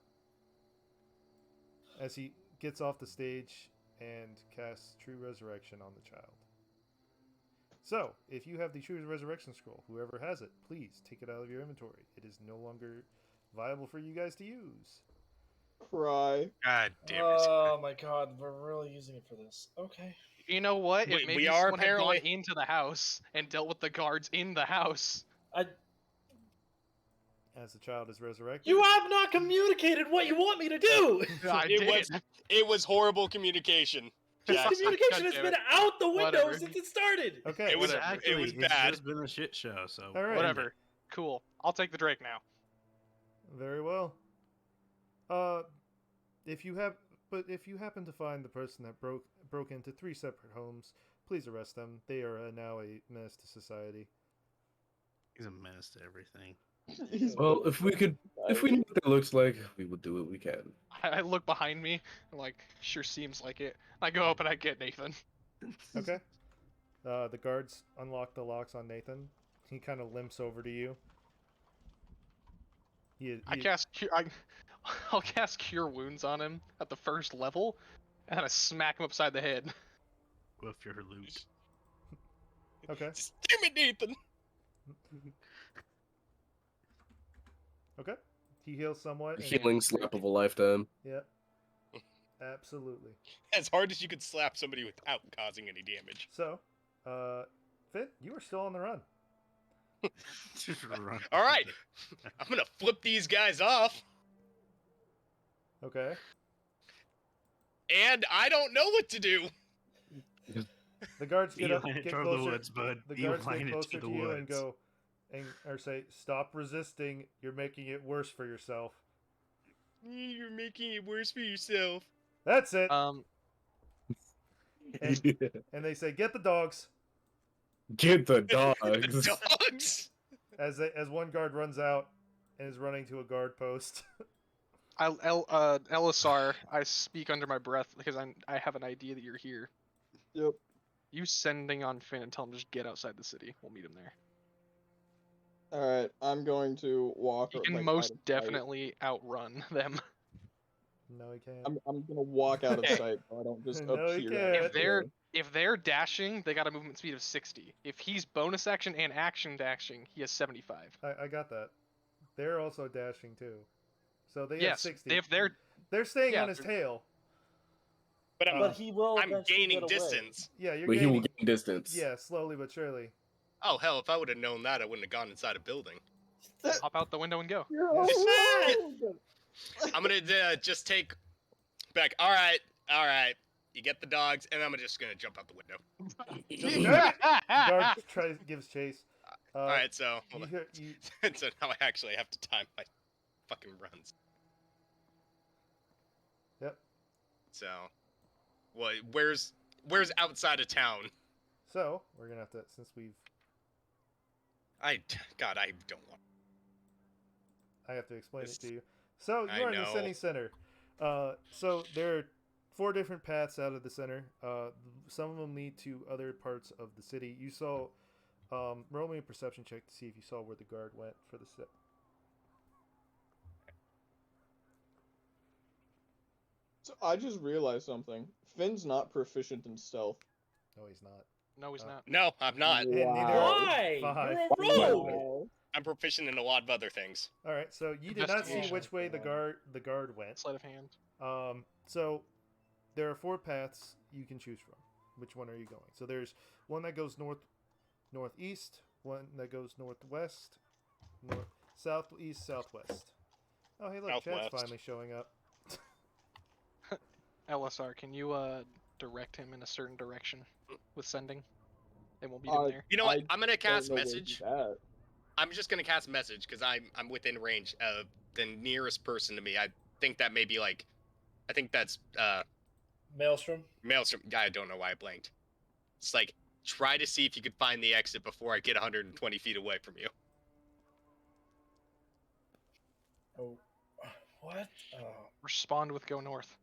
As he gets off the stage and casts True Resurrection on the child. So, if you have the True Resurrection scroll, whoever has it, please take it out of your inventory. It is no longer viable for you guys to use. Cry. God damn it. Oh my god, we're really using it for this. Okay. You know what? Wait, If maybe we are someone had gone apparently- into the house and dealt with the guards in the house. As the child is resurrected. You have not communicated what you want me to do! I It did. was it was horrible communication. This Jackson. communication has God damn been it. out the window Whatever. since it started! Okay. It was- Exactly. it was It's bad. just been a shit show. So All right. Whatever. Cool. I'll take the Drake now. Very well. If you happen to find the person that broke into 3 separate homes, please arrest them. They are now a menace to society. He's a menace to everything. Well, if we knew what that looks like, we would do what we can. I look behind me. I'm like, sure seems like it. I go up and I get Nathan. Okay. The guards unlock the locks on Nathan. He kind of limps over to you. I'll cast Cure Wounds on him at the first level, and then I smack him upside the head. With your loot. Okay. Just damn it, Nathan. Okay. He heals somewhat. The and- healing slap of a lifetime. Yep. Absolutely. As hard as you could slap somebody without causing any damage. So, Finn, you are still on the run. Just run. All right. I'm gonna flip these guys off, Okay. and I don't know what to do. The guards You get line it get toward closer. the woods, bud. The You guards line get it closer to to the you and woods. go, or say, "Stop resisting. You're making it worse for yourself." You're making it worse for yourself. That's it. Um, And they say, "Get the dogs." Get the dogs. Dogs. As one guard runs out and is running to a guard post. Elisar, I speak under my breath because I have an idea that you're here. Yep. You sending on Finn and tell him just get outside the city. We'll meet him there. Alright, I'm going to walk. You can like, out most of sight. definitely outrun them. No, he can't. I'm gonna walk out of Okay. sight so I don't just No, you appear. can't. If they're dashing, they got a movement speed of 60. If he's bonus action and action dashing, he has 75. I got that. They're also dashing too. So they have Yes, 60. if they're They're staying yeah, on his tail. But I'm Yeah. They're staying Yeah, on his tail. But he will I'm eventually gaining get away. distance. Yeah, you're But he will gaining. gain distance. Yeah, slowly but surely. Oh hell, if I would have known that, I wouldn't have gone inside a building. hop out the window and go. I'm gonna just take back. All right. You get the dogs, and I'm just gonna jump out the window. Guard gives chase. All right, so You hold hear, you, on. So now I actually have to time my fucking runs. yep. So, well, where's outside of town? So we're gonna have to, since we've, God, I don't want. I have to explain This- it to you. So I you are in the know. city center. So there are 4 different paths out of the center. Some of them lead to other parts of the city. You saw. Roll me a perception check to see if you saw where the guard went for the set. So I just realized something. Finn's not proficient in stealth. No, he's not. No, he's Uh, not. No, I'm not. And neither Why? Five. You're a rogue. Wow. I'm proficient in a lot of other things. All right, so you did not see Investigation. which way the guard went. Sleight of hand. So there are 4 paths you can choose from. Which one are you going? So there's one that goes northeast, one that goes northwest, southeast, southwest. Oh, hey, look, Chad's Southwest. finally showing up. LSR, can you direct him in a certain direction with sending? And we'll meet him there. You know what? I I'm gonna cast Don't know where message. he's at. I'm just gonna cast message because I'm within range of the nearest person to me. I think that may be like, I think that's Maelstrom. Maelstrom. I don't know why I blanked. It's like try to see if you could find the exit before I get 120 feet away from you. Oh, what? Oh, Respond with go north.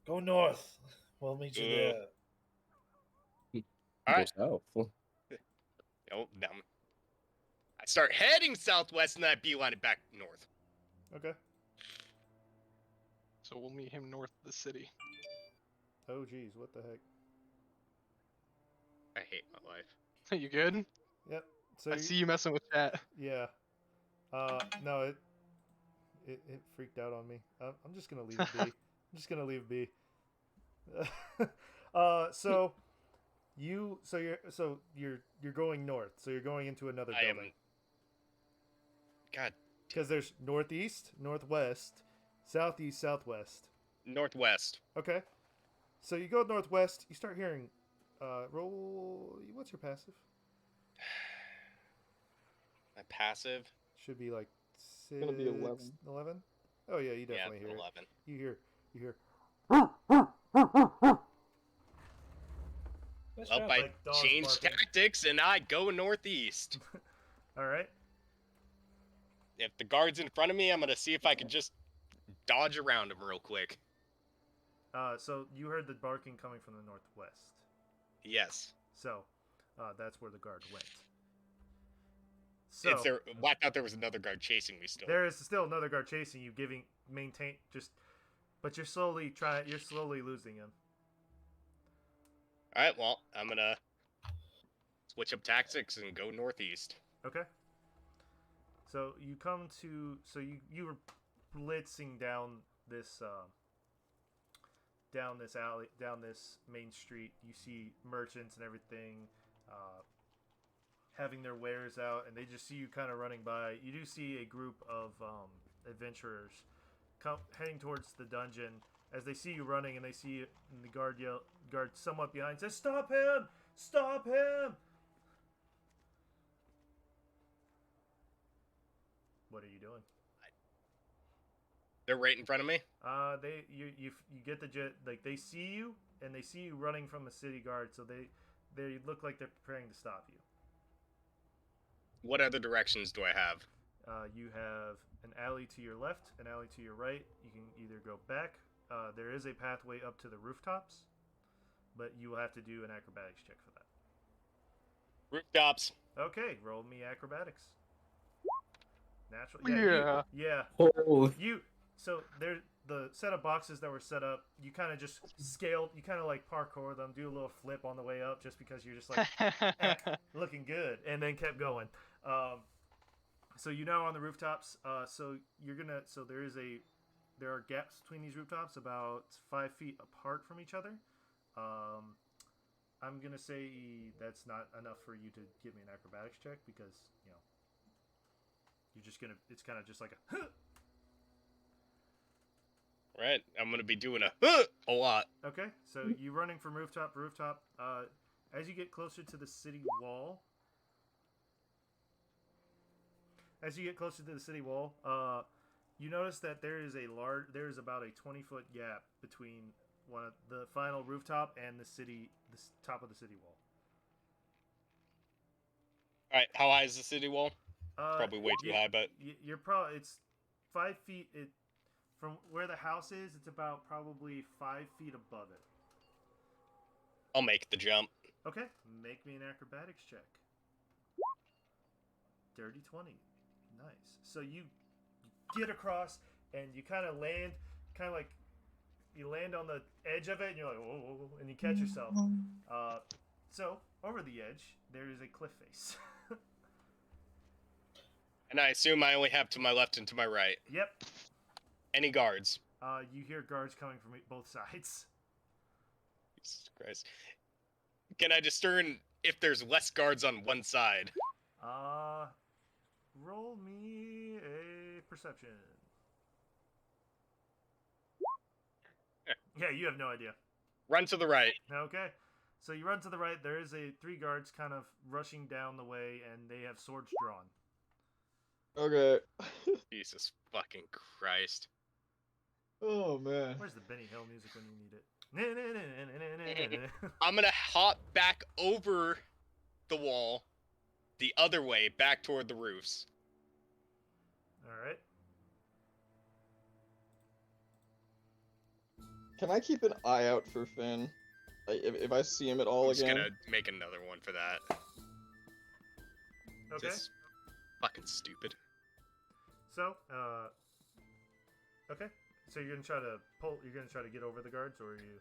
go north. We'll meet you there. All right. Go south. Oh, damn. I start heading southwest and then I beeline it back north. Okay. So we'll meet him north of the city. Oh, geez, what the heck? I hate my life. You good? Yep. So I see you messing with chat. Yeah. No, it freaked out on me. I'm just gonna leave it be. I'm just gonna leave it be. So you're going north. So you're going into another I am. building. God, Because there's northeast, northwest, southeast, southwest. northwest. Okay. So you go northwest. You start hearing. Roll. What's your passive? My passive. Should be like It's gonna be 11. 11? Oh yeah, you definitely Yeah, hear. 11. You hear. Nice Well, job. I Like dogs changed barking. tactics and I go northeast. All right. If the guard's in front of me, I'm gonna see if I can just dodge around him real quick. So you heard the barking coming from the northwest. Yes. So, that's where the guard went. So Is there? Well, I thought there was another guard chasing me still. there is still another guard chasing you, but you're slowly losing him. All right. Well, I'm gonna switch up tactics and go northeast. Okay. So you come to you were blitzing down this alley, down this main street. You see merchants and everything having their wares out, and they just see you kind of running by. You do see a group of adventurers heading towards the dungeon. As they see you running, and they see you, and the guard somewhat behind says, "Stop him! Stop him!" What are you doing? They're right in front of me. You get the jet, like they see you, and they see you running from a city guard, so they look like they're preparing to stop you. What other directions do I have? You have an alley to your left, an alley to your right. You can either go back. There is a pathway up to the rooftops, but you will have to do an acrobatics check for that. Rooftops. Okay, roll me acrobatics. Natural. Yeah. Yeah. Oh, So there, the set of boxes that were set up, you kind of just scaled. You kind of like parkour them, do a little flip on the way up, just because you're just like looking good, and then kept going. So you're now on the rooftops. So there is a there are gaps between these rooftops about 5 feet apart from each other. I'm gonna say that's not enough for you to give me an acrobatics check because you're just gonna. It's kind of just like a. Right, I'm gonna be doing a lot. Okay, so you running from rooftop to rooftop. As you get closer to the city wall, you notice that there is about a 20-foot gap between one of the final rooftop and the top of the city wall. All right, how high is the city wall? Probably way too high, but you're probably it's 5 feet. From where the house is, it's about probably 5 feet above it. I'll make the jump. Okay, make me an acrobatics check. Dirty 20. Nice. So you get across and you kind of land, you land on the edge of it, and you're like, whoa, and you catch yourself. So over the edge, there is a cliff face. And I assume I only have to my left and to my right. Yep. Any guards? You hear guards coming from both sides. Jesus Christ. Can I discern if there's less guards on one side? Roll me a perception. Yeah, you have no idea. Run to the right. Okay. So you run to the right. There is 3 guards kind of rushing down the way, and they have swords drawn. Okay. Jesus fucking Christ. Oh man. Where's the Benny Hill music when you need it? I'm gonna hop back over the wall, the other way, back toward the roofs. Alright. Can I keep an eye out for Finn? Like, if I see him at all I'm again? just gonna make another one for that. Okay. Just fucking stupid. So, okay. So you're gonna try to get over the guards, or are you?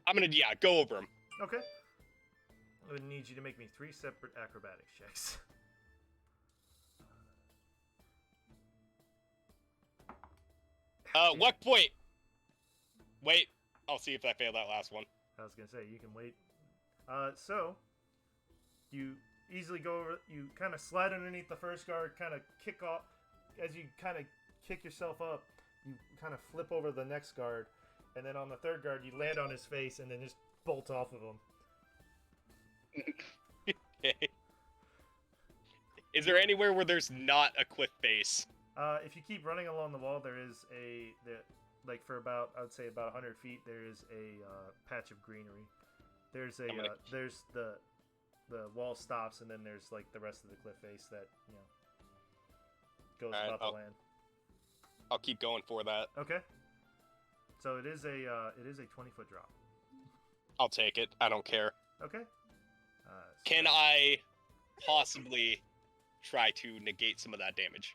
I'm gonna, go over them. Okay. I would need you to make me 3 separate acrobatics checks. Luck point. Wait, I'll see if I fail that last one. I was gonna say you can wait. So you easily go over. You kind of slide underneath the first guard, kind of kick off. As you kind of kick yourself up, you kind of flip over the next guard, and then on the third guard, you land on his face, and then just bolt off of him. Okay. Is there anywhere where there's not a cliff face? If you keep running along the wall, there is for about, I would say about 100 feet, there is a patch of greenery. There's there's the wall stops, and then there's like the rest of the cliff face that goes about the land. I'll keep going for that. Okay. So it is a 20-foot drop. I'll take it. I don't care. Okay. Can I possibly try to negate some of that damage?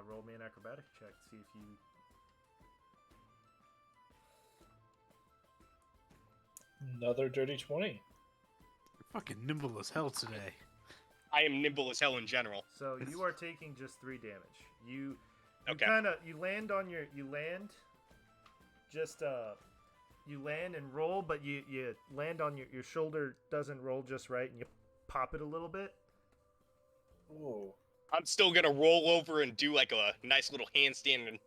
Roll me an acrobatics check to see if you. Another dirty 20. You're fucking nimble as hell today. I am nimble as hell in general. So you are taking just 3 damage. You Okay. you land and roll, but you land on your shoulder doesn't roll just right, and you pop it a little bit. Oh. I'm still gonna roll over and do like a nice little handstand and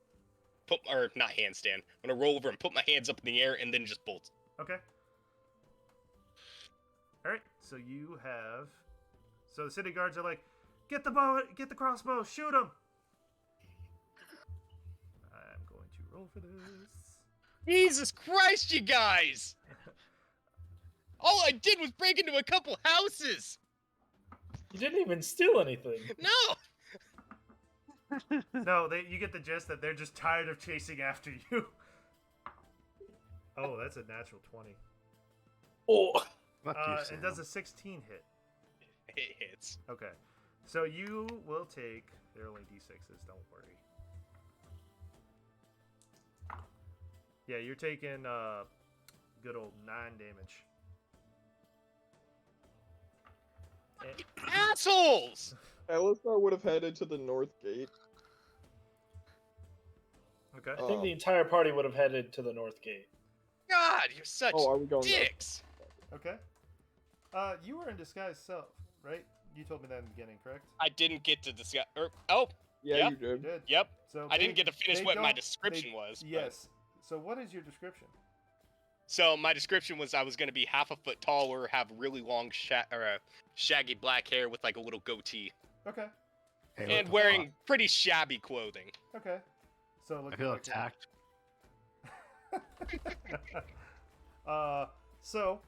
not handstand. I'm gonna roll over and put my hands up in the air and then just bolt. Okay. All right. So the city guards are like, get the bow, get the crossbow, shoot him. I'm going to roll for this. Jesus Christ, you guys! All I did was break into a couple houses! You didn't even steal anything. No! No, you get the gist that they're just tired of chasing after you. Oh, that's a natural 20. Oh. Fuck you, It Sam. does a 16 hit. It hits. Okay. So you will take... They're only d6s, don't worry. Yeah, you're taking good old 9 damage. Assholes! Alistar would have headed to the north gate. I think the Um, entire party would have headed to the north gate. God, you're such Oh, are we going there? dicks. Okay. You were in disguise self, right? You told me that in the beginning, correct? I didn't get to discuss. Oh, Yeah, Yep. you You did. did. yep. So I didn't get to finish they what my don't- description was. but- Yes. So what is your description? So my description was I was going to be half a foot taller, have really long shaggy black hair with like a little goatee, Okay. Hey, what and the wearing pretty shabby clothing. Okay. So fuck? I looking feel like attacked. So,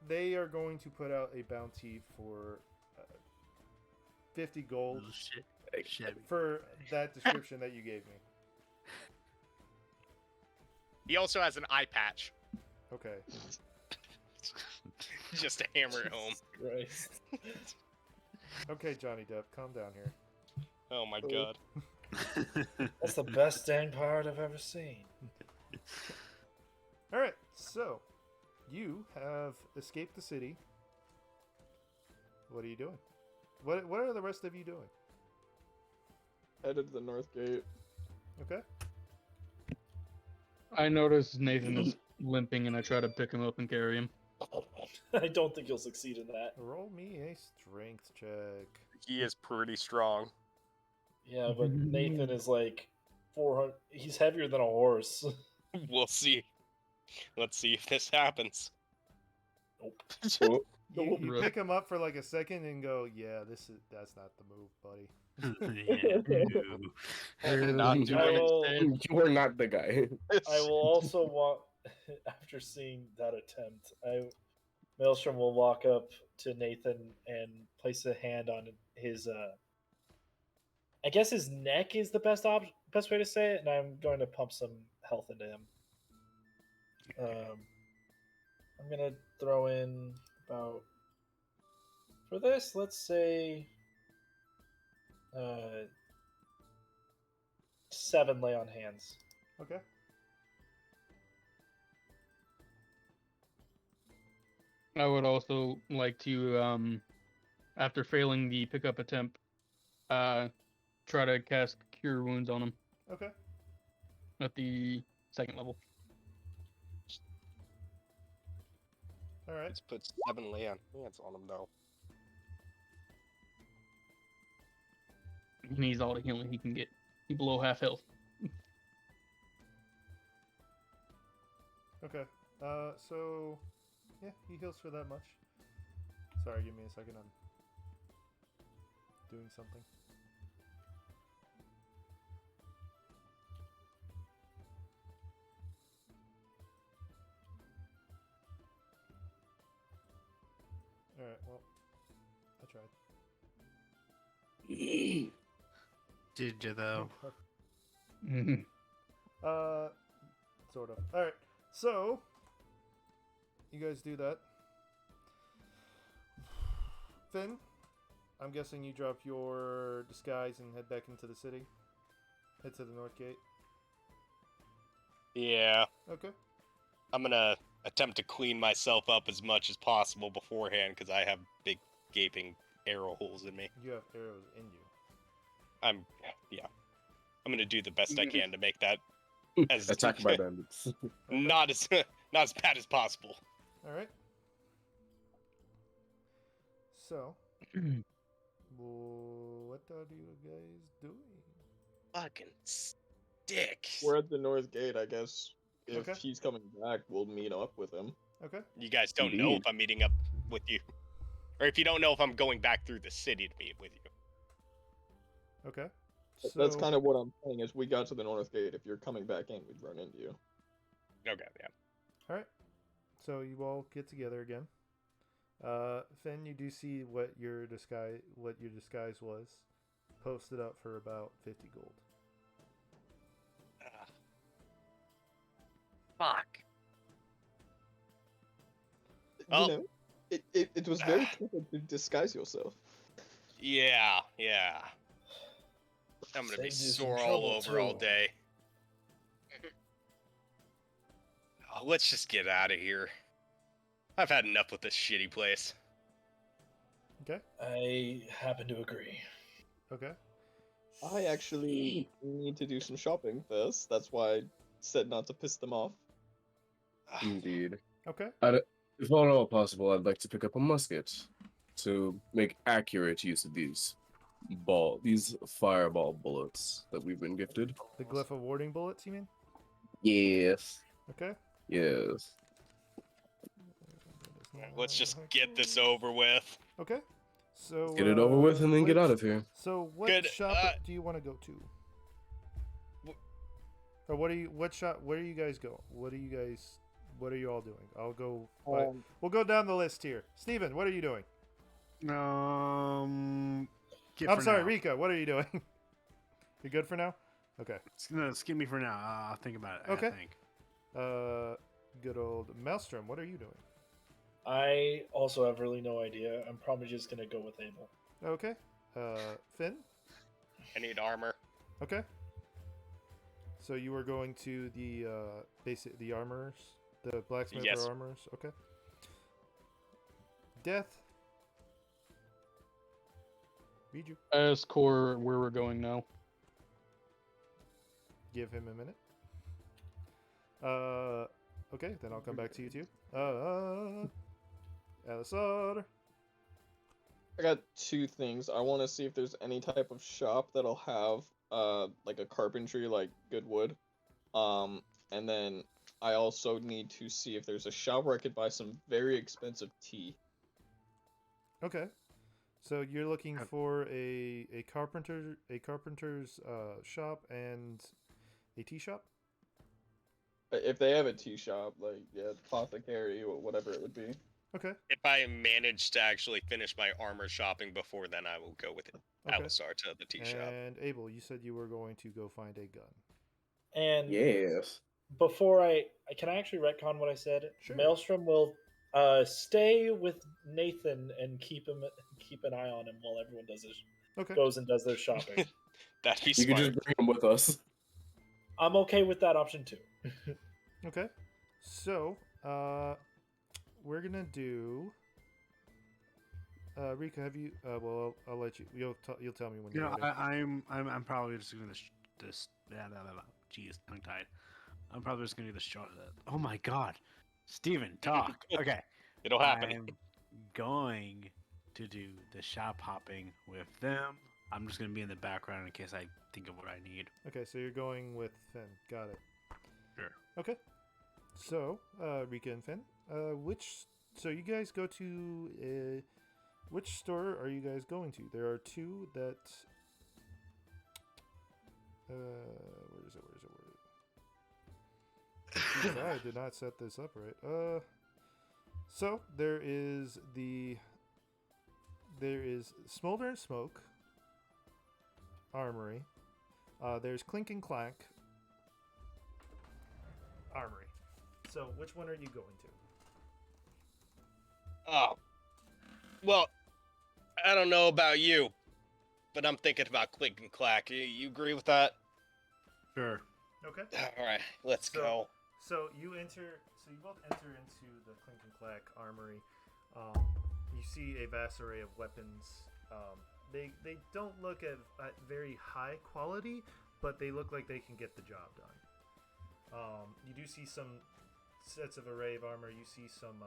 they are going to put out a bounty for 50 gold Oh, shit. Shabby. for that description that you gave me. He also has an eye patch, Okay. just to hammer it home. Right. Okay, Johnny Depp, calm down here. Oh my Oh. god. That's the best dang pirate I've ever seen. All right. So, you have escaped the city. What are you doing? What are the rest of you doing? Headed to the north gate. Okay. I notice Nathan is limping, and I try to pick him up and carry him. I don't think you'll succeed in that. Roll me a strength check. He is pretty strong. Yeah, but Nathan is like 400. He's heavier than a horse. We'll see. Let's see if this happens. Oh, You Right. pick him up for like a second and go, "Yeah, that's not the move, buddy." Yeah. Not Ooh. doing I it. will, You are not the guy. I will also want, after seeing that attempt, Maelstrom will walk up to Nathan and place a hand on his. I guess his neck is the best way to say it, and I'm going to pump some health into him. I'm gonna throw in about for this. Let's say 7 lay on hands. Okay. I would also like to, after failing the pickup attempt, try to cast Cure Wounds on him Okay. at the 2nd level. All right. Let's put 7 lay on hands on him though. He needs all the healing he can get. He's below half health. Okay. So yeah, he heals for that much. Sorry, give me a second. I'm doing something. All right. Well, I tried. Did you though? Sort of. All right. So, you guys do that. Finn, I'm guessing you drop your disguise and head back into the city. Head to the north gate. Yeah. Okay. I'm gonna attempt to clean myself up as much as possible beforehand because I have big gaping arrow holes in me. You have arrows in you. I'm gonna do the best I can to make that as Attacked by bandits. not as bad as possible. All right. So, what are you guys doing? Fucking sticks. we're at the north gate, I guess. If Okay. he's coming back, we'll meet up with him. Okay. You guys don't know Indeed. if I'm meeting up with you, or if you don't know if I'm going back through the city to meet with you. Okay. That's kind of what I'm saying. Is we got to the north gate. If you're coming back in, we'd run into you. Okay, yeah. All right. So you all get together again. Finn, you do see what your disguise was, posted up for about 50 gold. Fuck. You Oh. know, it was very clever to disguise yourself. Yeah. I'm gonna be Saved you some sore all trouble, over all too. day. Oh, let's just get out of here. I've had enough with this shitty place. Okay. I happen to agree. Okay. I actually need to do some shopping first. That's why I said not to piss them off. Indeed. Okay. If at all possible, I'd like to pick up a musket to make accurate use of these fireball bullets that we've been gifted. The glyph of warding bullets, you mean? Yes. Okay. Yes. Let's just get this over with. Okay. So Get it over with and then get out of here. So what Good, shop do you want to go to? Or what are you? What shop? Where do you guys go? What are you all doing? I'll go. We'll go down the list here. Steven, what are you doing? I'm sorry, now. Rika. What are you doing? You good for now? Okay. Skip me for now. I'll think about it. Okay. I think. Good old Maelstrom. What are you doing? I also have really no idea. I'm probably just gonna go with Abel. Okay. Finn. I need armor. Okay. So you were going to the the armorers, the blacksmith Yes. or armorers. Okay. Death. Read you. Ask Core where we're going now. Give him a minute. Okay, then I'll come back to you too. Alisar. I got two things. I want to see if there's any type of shop that'll have like a carpentry, like good wood. And then I also need to see if there's a shop where I could buy some very expensive tea. Okay. So you're looking for a carpenter's shop and a tea shop? If they have a tea shop, like apothecary or whatever it would be. Okay. If I manage to actually finish my armor shopping before then, I will go with it. Okay. Alisar to the tea shop. And Abel, you said you were going to go find a gun. And Yes. before can I actually retcon what I said? Sure. Maelstrom will stay with Nathan and keep an eye on him while everyone Okay. goes and does their shopping. That'd be You smart. could just bring him with us. I'm okay with that option too. Okay. So, we're gonna do. Rika, have you? Well, I'll let you. You'll tell me when You you're know, ready. I'm probably just gonna Jeez, tongue tied. I'm probably just gonna do the shot. Oh my God, Steven, talk. Okay. It'll happen. I'm going to do the shop hopping with them. I'm just gonna be in the background in case I think of what I need. Okay, so you're going with Finn. Got it. Sure. Okay. So, Rika and Finn, so you guys go to which store are you guys going to? There are two that. Where is it? Jeez, I did not set this up right. So there is Smolder and Smoke Armory. There's Clink and Clank Armory. So which one are you going to? Oh. Well, I don't know about you, but I'm thinking about Click and Clack. You agree with that? Sure. Okay. All right, let's go. So you both enter into the Clink and Clack Armory. You see a vast array of weapons. They don't look at very high quality, but they look like they can get the job done. You do see some sets of array of armor. You see some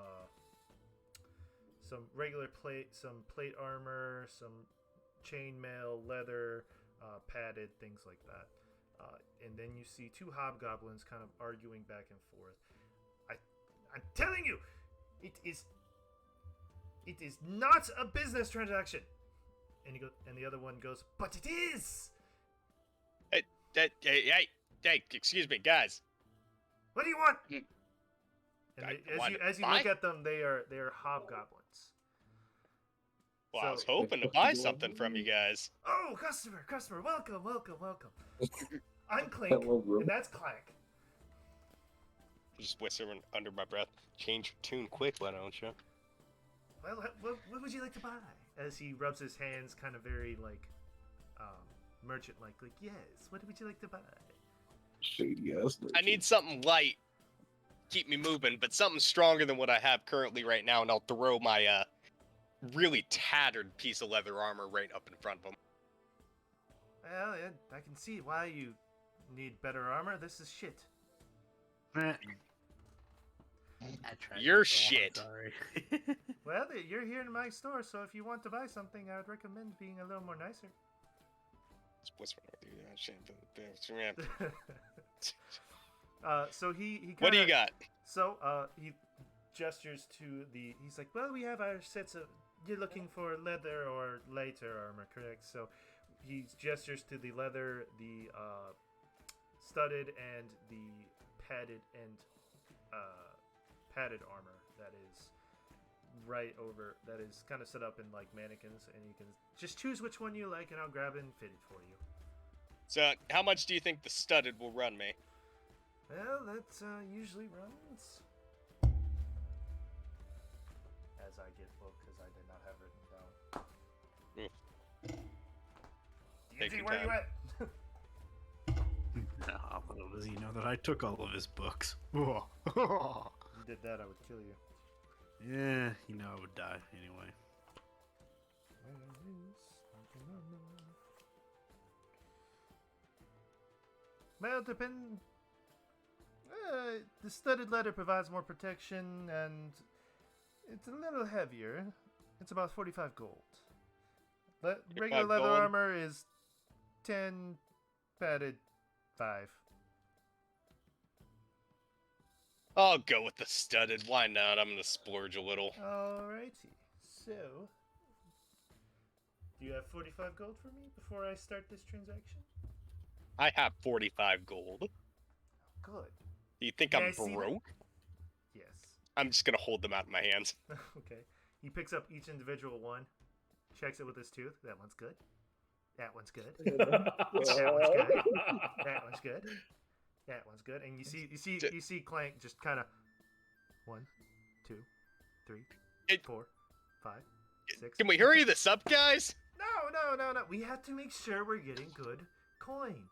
regular plate, some plate armor, some chainmail, leather, padded, things like that. And then you see two hobgoblins kind of arguing back and forth. I'm telling you, it is not a business transaction. And the other one goes, but it is. Hey, excuse me, guys. What do you want? Mm. And as you look at them, they are hobgoblins. Well, I was So- hoping to buy something from you guys. Oh, customer, welcome. I'm Clink, and that's Clank. Just whispering under my breath. Change your tune quick, why don't you? Well, what would you like to buy? As he rubs his hands, kind of very merchant-like. Like, yes. What would you like to buy? Shady ass. I need something light, keep me moving, but something stronger than what I have currently right now, and I'll throw my really tattered piece of leather armor right up in front of him. Well, I can see why you need better armor. This is shit. Eh. You're shit. Sorry. Well, you're here in my store, so if you want to buy something, I would recommend being a little more nicer. What's wrong with you? So he kinda, What do you got? So he gestures to the. He's like, well, we have our sets of. You're looking for leather or lighter armor, correct? So he gestures to the leather, the studded, and the padded padded armor that is right over. That is kind of set up in like mannequins, and you can just choose which one you like, and I'll grab it and fit it for you. So, how much do you think the studded will run me? Well, that usually runs. As I get booked, because I did not have written down. Take DNG, your where you time. at? Nah, little does he know that I took all of his books. You did that, I would kill you. Yeah, you know I would die anyway. Well, depend. The studded leather provides more protection, and it's a little heavier. It's about 45 gold. Regular 45 leather gold? armor is 10, padded 5. I'll go with the studded. Why not? I'm gonna splurge a little. Alrighty. So, do you have 45 gold for me before I start this transaction? I have 45 gold. Good. Do you think May I I'm see that? broke? Yes. I'm just gonna hold them out in my hands. Okay. He picks up each individual one, checks it with his tooth. That one's good. That one's good. That one's good. That one's good. That one's good. And you see Clank just kind of 1, 2, 3, It- 4, 5, 6. Can we hurry this up, guys? No. We have to make sure we're getting good coin.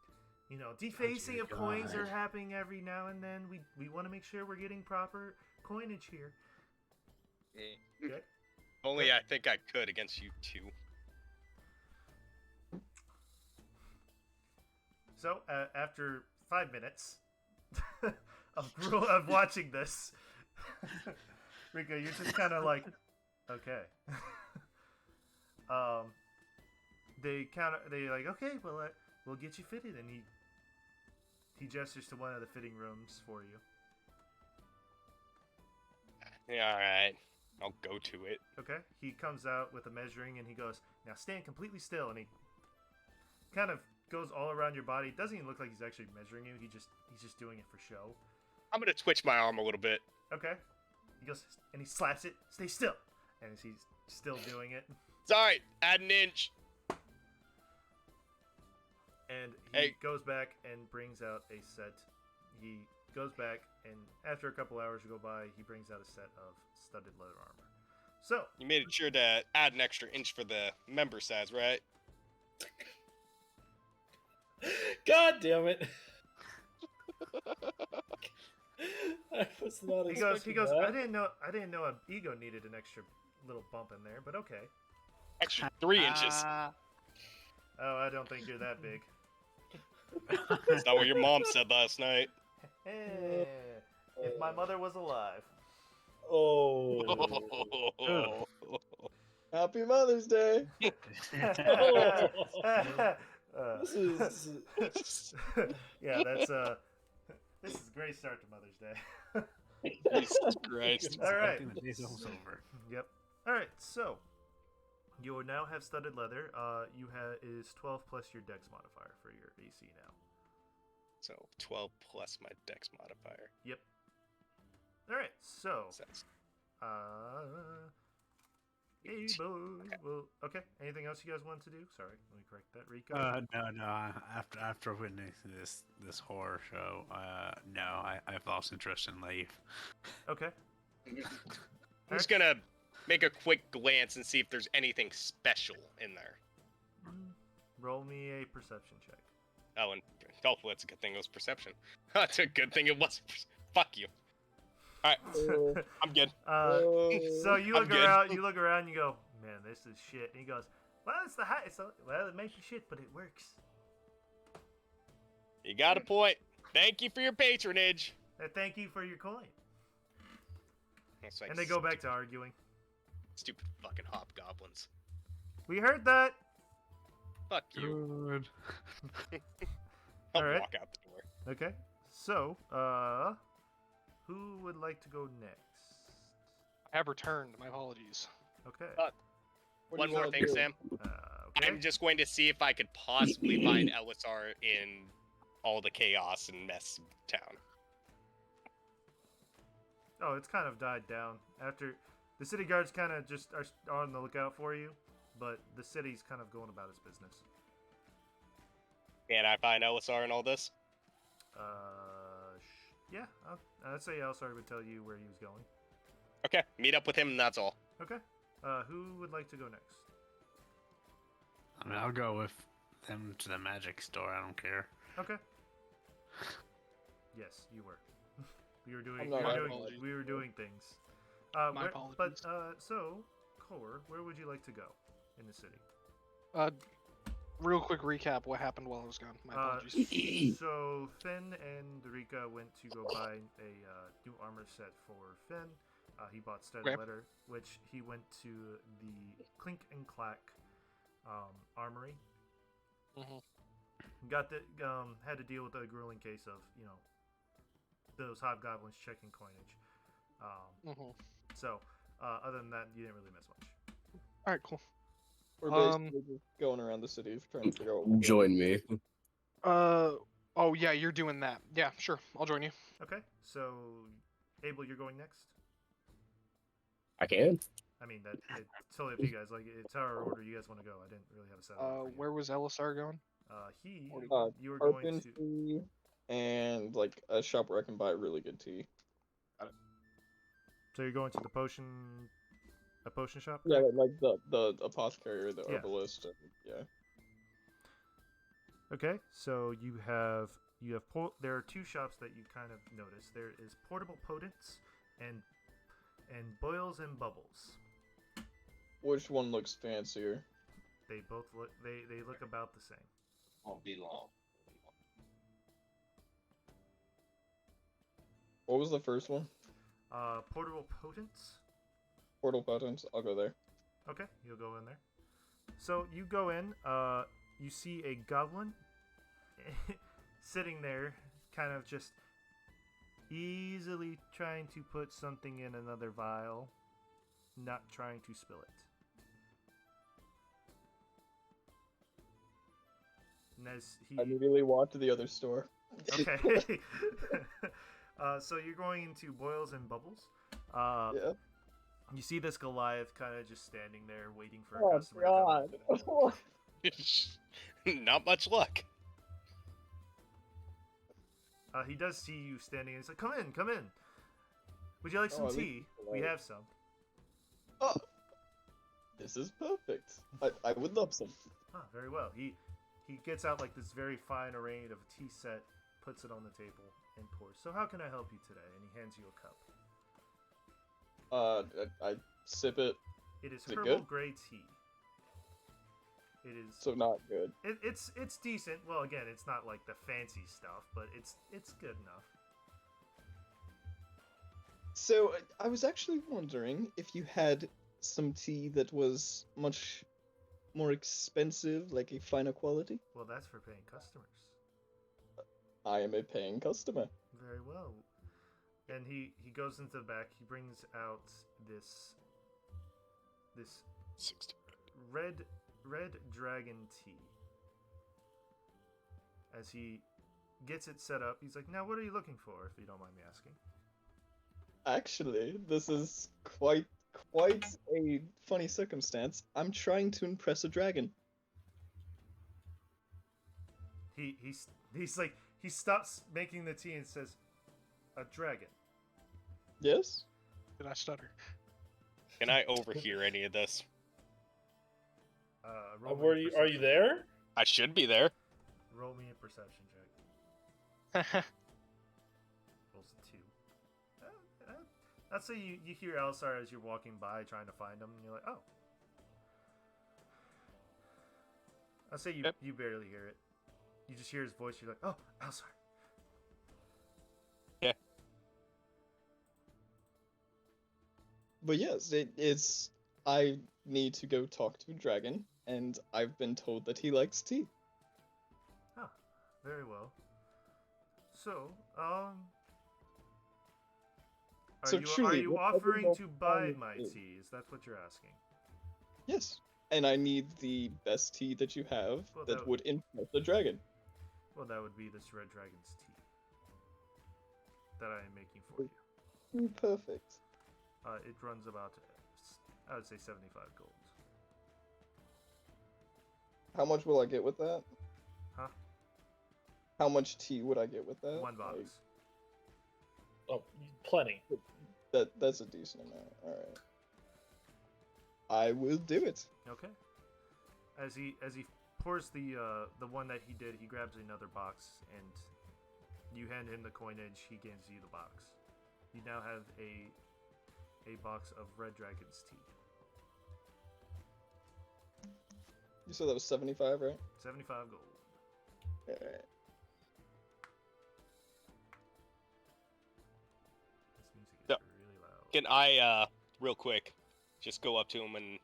You know, defacing of coins are happening every now and then. We want to make sure we're getting proper coinage here. Good. Only I think I could against you two. So, after 5 minutes of watching this, Rico, you're just kind of like, okay. They like, okay, well, we'll get you fitted, and he gestures to one of the fitting rooms for you. Yeah, all right. I'll go to it. Okay. He comes out with a measuring, and he goes, now stand completely still, and he kind of goes all around your body. It doesn't even look like he's actually measuring you. He's just doing it for show. I'm gonna twitch my arm a little bit. Okay. He goes and he slaps it. Stay still. And as he's still doing it, It's all right. Add an inch. and he Hey. goes back and brings out a set. He goes back, and after a couple hours go by, he brings out a set of studded leather armor. So, You made it sure to add an extra inch for the member size, right? God damn it! I was not he goes. expecting I that. didn't know an ego needed an extra little bump in there, but okay. Extra 3 inches. Oh, I don't think you're that big. That's not what your mom said last night. Hey, if my mother was alive. Oh. Happy Mother's Day. This is Yeah, that's this is a great start to Mother's Day. Jesus Christ. All right. I think the day's almost over. Yep. All right. So you now have studded leather. You have is 12 plus your Dex modifier for your AC now. So 12 plus my dex modifier. Yep. All right. So So that's hey, boys. Well, okay. Anything else you guys want to do? Sorry, let me correct that. Rico. No. After witnessing this horror show, no, I've lost interest in leave. Okay. I'm just gonna make a quick glance and see if there's anything special in there. Roll me a perception check. Oh, and hopefully that's a good thing it was perception. That's a good thing it was. Fuck you. All right, I'm good. So you I'm look good. around. You look around. You go, man, this is shit. And he goes, well, it's the high. Well, it may be shit, but it works. You got a point. Thank you for your patronage. Thank you for your coin. It's like And they go back to arguing. stupid fucking hobgoblins. We heard that. Fuck you. Good. I'll Alright. walk out the door. Okay. So, who would like to go next? I have returned. My apologies. Okay. What do One you more wanna thing, do? Sam. Okay. I'm just going to see if I could possibly find Elisar in all the chaos and mess of town. Oh, it's kind of died down after the city guards kind of just are on the lookout for you, but the city's kind of going about its business. Can I find Elisar in all this? Yeah, I'd say Elsar would tell you where he was going. Okay, meet up with him and that's all. Okay. Who would like to go next? I mean, I'll go with them to the magic store. I don't care. Okay. Yes, you were. We were doing. I'm not My having apologies. We were doing things. My apologies. But so, Core, where would you like to go in the city? Real quick recap what happened while I was gone. My apologies. So Finn and Rika went to go buy a new armor set for Finn. He bought Steady Okay. Letter, which he went to the Clink and Clack armory. Mhm. Got the had to deal with a grueling case of those hobgoblins checking coinage. Mhm. So other than that, you didn't really miss much. All right, cool. We're basically just going around the city trying to figure out what we're doing. Join me. Oh yeah, you're doing that. Yeah, sure. I'll join you. Okay, so Abel, you're going next. I can. I mean, it's totally up to you guys. Like, it's however order you guys want to go. I didn't really have a set. order for you. Where was Elisar going? You were going to. Carpentry and like a shop where I can buy really good tea. So you're going to a potion shop? Yeah, like the apothecary or the Yeah. herbalist. And, yeah. Okay, so there are two shops that you kind of notice. There is Portable Potents and Boils and Bubbles. Which one looks fancier? They both look they look about the same. Won't be long. What was the first one? Portable Potents. Portal buttons. I'll go there. Okay, you'll go in there. So you go in, you see a goblin sitting there, kind of just easily trying to put something in another vial, not trying to spill it. And as he... I immediately walk to the other store. Okay. So you're going into Boils and Bubbles. Yeah. You see this Goliath kind of just standing there waiting for a Oh customer to come in. God. Not much luck. He does see you standing and he's like, come in. Would you like some Oh, at least tea? it's We polite. have some. Oh, this is perfect. I would love some. Ah, very well. He gets out like this very fine array of a tea set, puts it on the table, and pours. So how can I help you today? And he hands you a cup. I sip it. It is Is it herbal good? grey tea. It is. So not good. It's decent. Well, again, it's not like the fancy stuff, but it's good enough. So I was actually wondering if you had some tea that was much more expensive, like a finer quality. Well, that's for paying customers. I am a paying customer. Very well. And he goes into the back. He brings out this 60. red dragon tea. As he gets it set up, he's like, "Now, what are you looking for, if you don't mind me asking?" Actually, this is quite a funny circumstance. I'm trying to impress a dragon. He's like, he stops making the tea and says, "A dragon." Yes? Did I stutter? Can I overhear any of this? Roll me Where a are you perception- there? I should be there. Roll me a perception check. Rolls a 2. I'd say you hear Elisar as you're walking by trying to find him, and you're like, "Oh." I'd say Yep. you barely hear it. You just hear his voice. You're like, oh, Alzar. But yes, it's. I need to go talk to a dragon, and I've been told that he likes tea. Huh. Very well. So, So are truly, you whatever offering your to buy plan my is- tea? Is that what you're asking? Yes, and I need the best tea that you have Well, that that- would impress the dragon. Well, that would be this red dragon's tea that I am making for you. Perfect. It runs about, I would say, 75 gold. How much will I get with that? Huh? How much tea would I get with that? One box. Like, Oh, plenty. that's a decent amount. All right. I will do it. Okay. As he pours the one that he did, he grabs another box and you hand him the coinage. He gives you the box. You now have a box of Red Dragon's tea. You said that was 75, right? 75 gold. All right. This music is Yep. really loud. Can I, real quick, just go up to him and...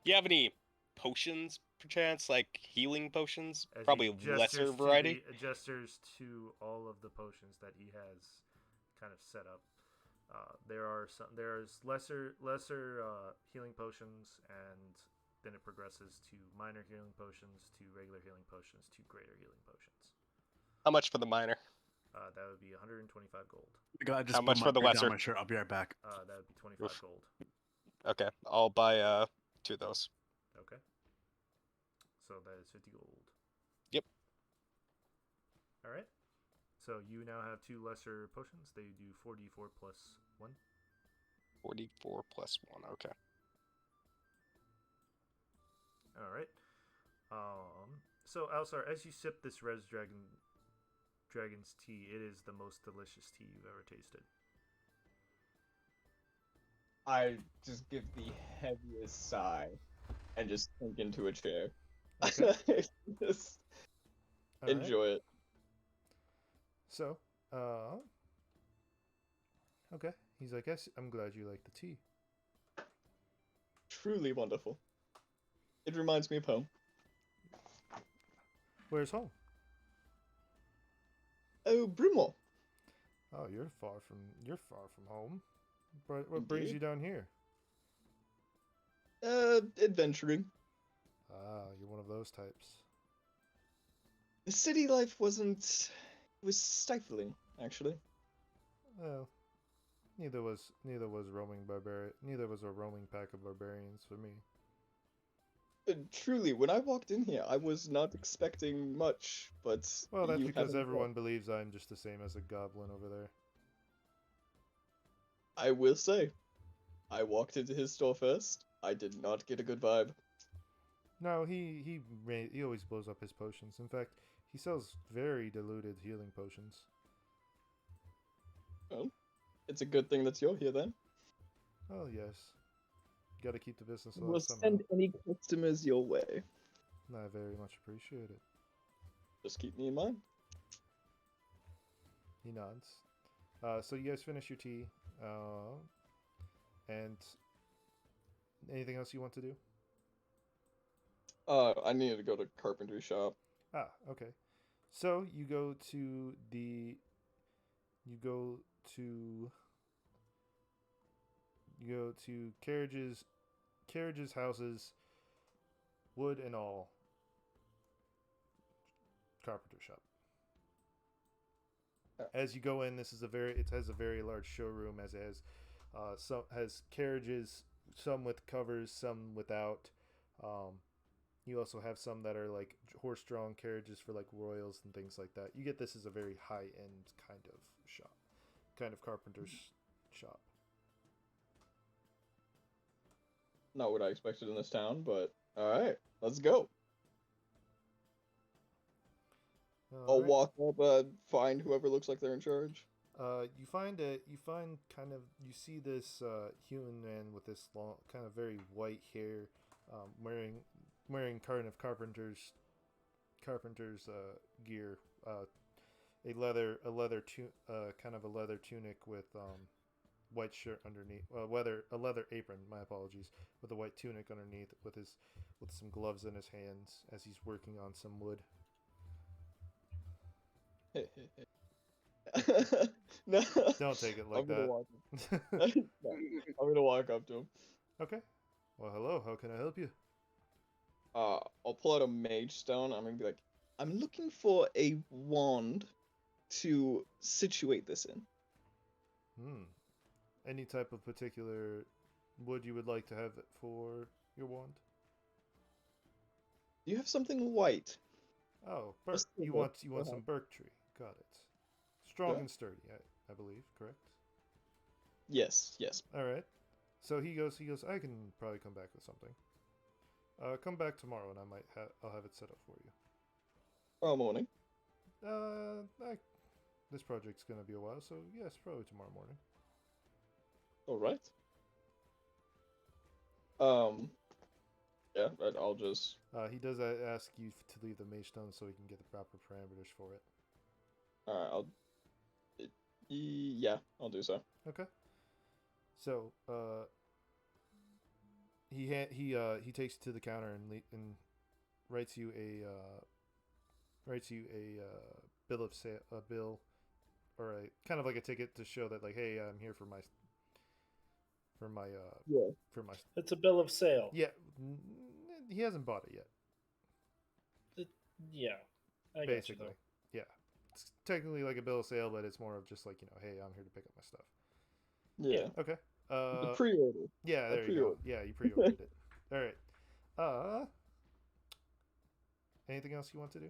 You have any potions, perchance? Like healing potions? As he Probably gestures lesser to variety? gestures to all of the potions that he has kind of set up. There's lesser healing potions, and then it progresses to minor healing potions, to regular healing potions, to greater healing potions. How much for the minor? That would be 125 gold. God, just How much pull for the my, down lesser? my shirt. I'll be right back. That would be 25 Oof. gold. Okay, I'll buy, 2 of those. Okay. So that is 50 gold. Yep. All right. So you now have 2 lesser potions. They do 4d4 plus 1. 44 plus 1, okay. All right. So Alsar, as you sip this dragon's tea, it is the most delicious tea you've ever tasted. I just give the heaviest sigh and just sink into a chair. Okay. Just All right. enjoy it. So, okay. He's like, yes, I'm glad you like the tea. Truly wonderful. It reminds me of home. Where's home? Oh, Brimwell. Oh, you're far from home. But what brings Indeed. you down here? Adventuring. Ah, you're one of those types. The city life wasn't... It was stifling, actually. Well, neither was a roaming pack of barbarians for me. Truly, when I walked in here, I was not expecting much, but Well, that's you because haven't everyone believes I'm just the same as a goblin over there. I will say, I walked into his store first. I did not get a good vibe. No, he always blows up his potions. In fact, he sells very diluted healing potions. Well, it's a good thing that you're here then. Oh yes, got to keep the business We'll alive somehow. send any customers your way. I very much appreciate it. Just keep me in mind. He nods. So you guys finish your tea, and anything else you want to do? I needed to go to carpentry shop. Ah, okay. So you go to carriages, houses, wood and all. Carpenter shop. As you go in, it has a very large showroom, as it has carriages, some with covers, some without. You also have some that are like horse-drawn carriages for like royals and things like that. You get this as a very high-end kind of shop, kind of carpenter's shop. Not what I expected in this town, but alright, let's go. I'll Alright. walk up, find whoever looks like they're in charge. You see this human man with this long, kind of very white hair, wearing kind of carpenter's gear, a kind of a leather tunic with white shirt underneath, a leather apron. My apologies, with a white tunic underneath, with some gloves in his hands as he's working on some wood. No, Don't take it like I'm gonna that. walk. No, I'm gonna walk up to him. Okay. Well, hello. How can I help you? I'll pull out a mage stone. I'm gonna be like, I'm looking for a wand to situate this in. Any type of particular wood you would like to have for your wand? Do you have something white? Oh, Let's see you what- want some birk tree. Got it. Strong Yeah. and sturdy, I believe, correct? Yes, yes. All right. So he goes, I can probably come back with something. Come back tomorrow and I'll have it set up for you. Tomorrow morning. This project's gonna be a while, so yes, probably tomorrow morning. All right. Yeah, I'll just. He does ask you to leave the mage stone so he can get the proper parameters for it. Yeah, I'll do so. Okay. So, he takes you to the counter and writes you a bill of sale, a bill, or a kind of like a ticket to show that, like, hey, I'm here for my It's a bill of sale. yeah. He hasn't bought it yet. Yeah, I got you Basically, though. yeah. It's technically like a bill of sale, but it's more of just like, hey, I'm here to pick up my stuff. Yeah. Okay. The pre-order. Yeah, I there you go. pre-ordered. Yeah, you pre-ordered it. All right. Anything else you want to do?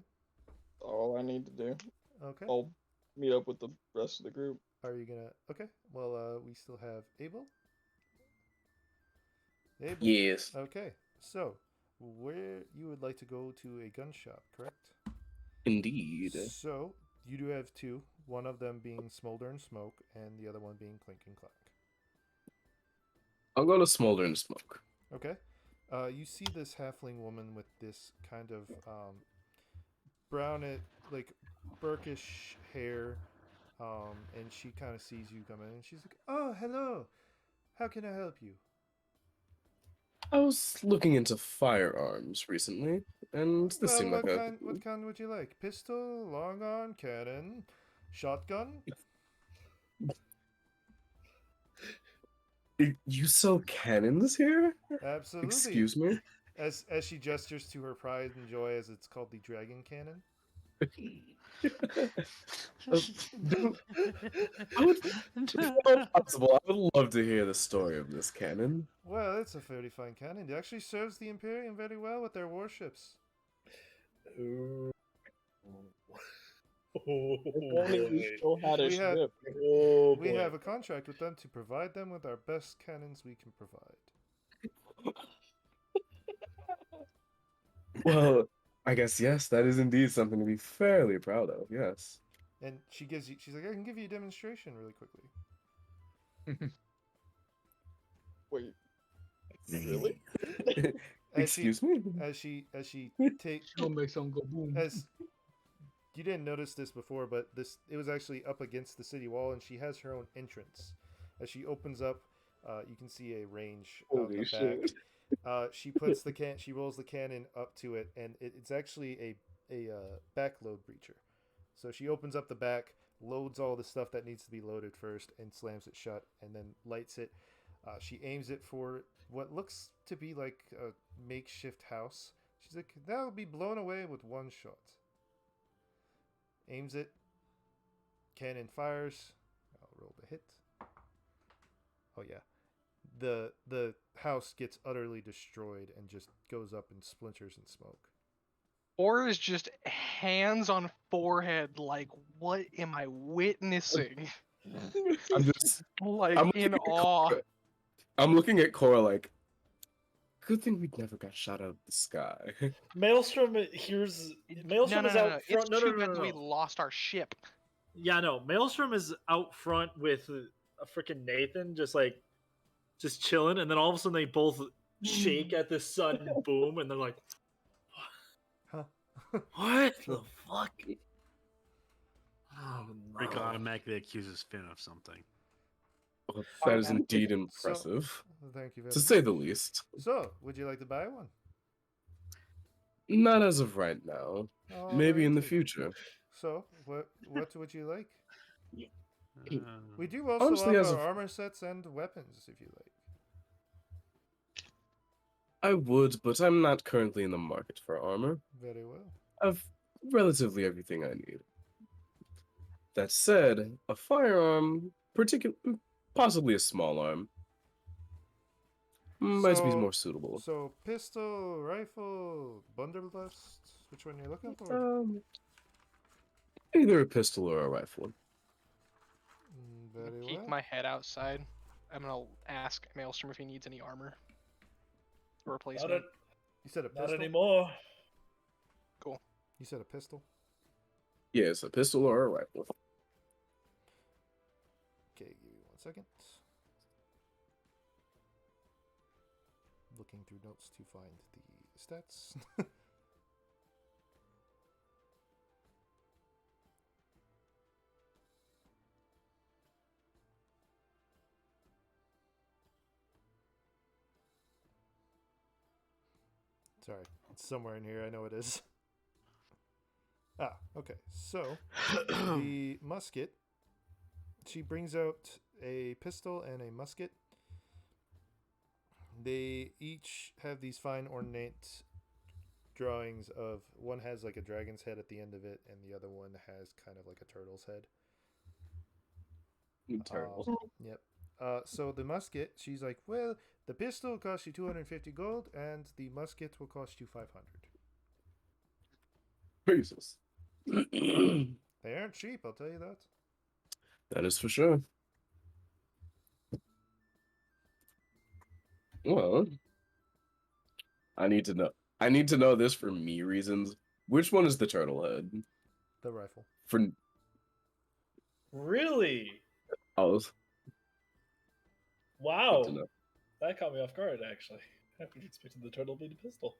All I need to do. Okay. I'll meet up with the rest of the group. Are you gonna? Okay. Well, we still have Abel. Abel. Yes. Okay. So, where you would like to go to a gun shop, correct? Indeed. So you do have two. One of them being Smolder and Smoke, and the other one being Clink and Clack. I'll go to Smolder and Smoke. Okay. You see this halfling woman with this kind of brown, like Burkish hair, and she kind of sees you come in, and she's like, "Oh, hello. How can I help you?" I was looking into firearms recently, and this Well, seemed like what kind would you like? Pistol, long arm, cannon, shotgun? You sell cannons here? Absolutely. Excuse me? As she gestures to her pride and joy, as it's called the dragon cannon. Possible. I would love to hear the story of this cannon. Well, it's a fairly fine cannon. It actually serves the Imperium very well with their warships. Ooh. If only we still had a We have- ship. Oh, We boy. have a contract with them to provide them with our best cannons we can provide. Well, I guess yes, that is indeed something to be fairly proud of, yes. And she's like, I can give you a demonstration really quickly. Wait. Really? Excuse me? As she takes Don't make something go boom. as you didn't notice this before, but it was actually up against the city wall, and she has her own entrance. As she opens up, you can see a range out Holy the shit. back. She puts she rolls the cannon up to it, and it's actually a backload breacher. So she opens up the back, loads all the stuff that needs to be loaded first, and slams it shut, and then lights it. She aims it for what looks to be like a makeshift house. She's like, that'll be blown away with one shot. Aims it. Cannon fires. I'll roll the hit. Oh yeah. The house gets utterly destroyed and just goes up in splinters and smoke. Or is just hands on forehead, like, what am I witnessing? I'm just Like, I'm in looking at awe. Cora- I'm looking at Cora like, good thing we never got shot out of the sky. Maelstrom here's Maelstrom is out It's front. No, too no, bad no, that we no. lost our ship. Yeah, no. Maelstrom is out front with a freaking Nathan, just chilling, and then all of a sudden they both shake at this sudden boom, and they're like, Huh? What the fuck? Oh, Rick no. automatically accuses Finn of something. Well, that is indeed So- impressive, Thank you very to much. say the least. So, would you like to buy one? Not as of right now. Maybe in the Alrighty. future. So, what would you like? Uh, We do also Honestly, as offer of- armor sets and weapons if you like. I would, but I'm not currently in the market for armor. Very well. I've relatively everything I need. That said, a firearm, possibly a small arm, might be more suitable. So, pistol, rifle, blunderbuss. Which one are you looking for? Either a pistol or a rifle. I'm Very gonna peek well. my head outside. I'm gonna ask Maelstrom if he needs any armor. Or Not, replacement. You said a not pistol. anymore. You said a pistol. Yes, a pistol or a rifle. Okay, give me 1 second. Looking through notes to find the stats. Sorry, it's somewhere in here. I know it is. Ah, okay. So, the musket. She brings out a pistol and a musket. They each have these fine ornate drawings of one has like a dragon's head at the end of it, and the other one has kind of like a turtle's head. Terrible. Yep. So the musket, she's like, well, the pistol costs you 250 gold, and the musket will cost you 500. Jesus. They aren't cheap, I'll tell you that. That is for sure. Well, I need to know. I need to know this for me reasons. Which one is the turtle head? The rifle. For Really? I was good Wow. to know. That caught me off guard, actually. I would have expected the turtle to be the pistol.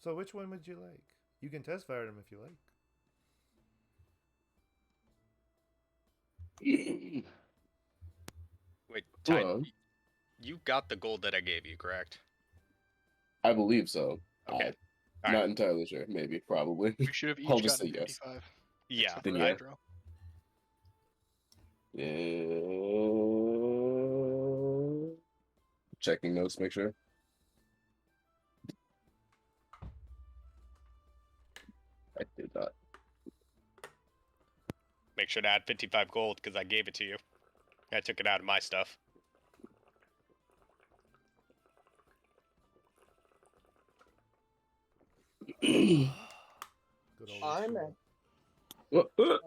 So which one would you like? You can test fire them if you like. Wait, Ty, Well, you got the gold that I gave you, correct? I believe so. Okay. I'm All not right. entirely sure. Maybe, probably. We should have I'll each just gotten say yes. 55. Yeah. Except Then for yeah. Hydro. Checking notes, make sure. I did not. Make sure to add 55 gold because I gave it to you. I took it out of my stuff. Good old I'm school. Well,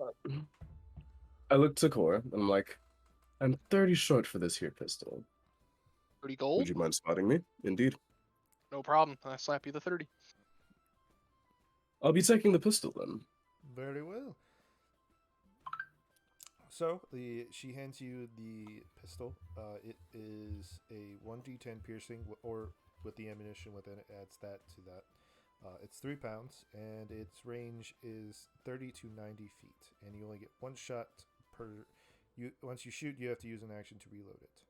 I looked to Core and I'm like, I'm 30 short for this here pistol. 30 Would gold? you mind spotting me? Indeed. No problem. I slap you the 30. I'll be taking the pistol then. Very well. So she hands you the pistol. It is a 1d10 piercing, or with the ammunition within it adds that to that. It's 3 pounds, and its range is 30 to 90 feet, and you only get one shot per. Once you shoot, you have to use an action to reload it.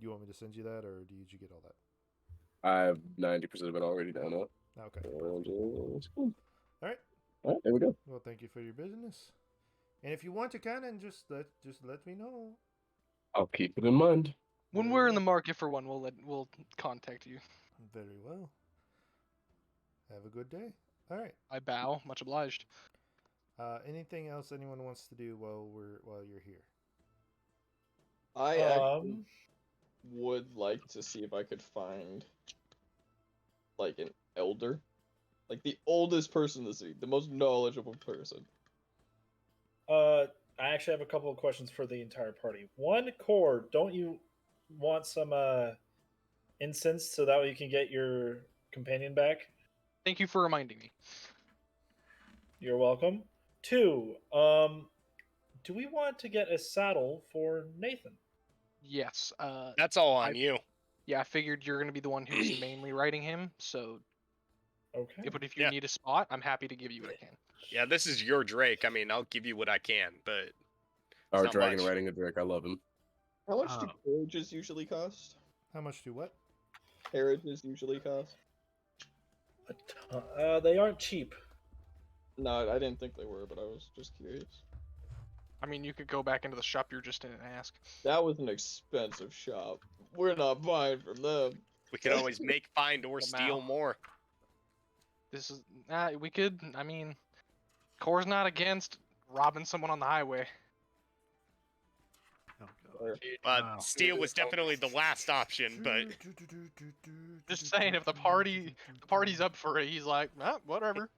You want me to send you that, or did you get all that? I have 90% of it already down up. Okay. All right. All right, there we go. Well, thank you for your business. And if you want a cannon, just let me know. I'll keep it in mind. When we're in the market for one, we'll contact you. Very well. Have a good day. All right. I bow. Much obliged. Anything else anyone wants to do while you're here? I actually would like to see if I could find like an elder, like the oldest person in the city, the most knowledgeable person. I actually have a couple of questions for the entire party. One, Core, don't you want some incense so that way you can get your companion back? Thank you for reminding me. You're welcome. Two, do we want to get a saddle for Nathan? Yes. That's all on you. Yeah, I figured you're gonna be the one who's mainly riding him. So, Okay. but if you Yeah. need a spot, I'm happy to give you what I can. Yeah, this is your Drake. I mean, I'll give you what I can, but Our not dragon much. riding a Drake. I love him. How much do Oh. carriages usually cost? How much do what? Carriages usually cost? They aren't cheap. No, I didn't think they were, but I was just curious. I mean, you could go back into the shop you're just in and ask. That was an expensive shop. We're not buying from them. we can always make, find, or Well, steal now. more. This is we could. I mean, Core's not against robbing someone on the highway. Oh, Or- God. But Wow. steal was definitely the last option. But Just saying, if the party's up for it, he's like, whatever.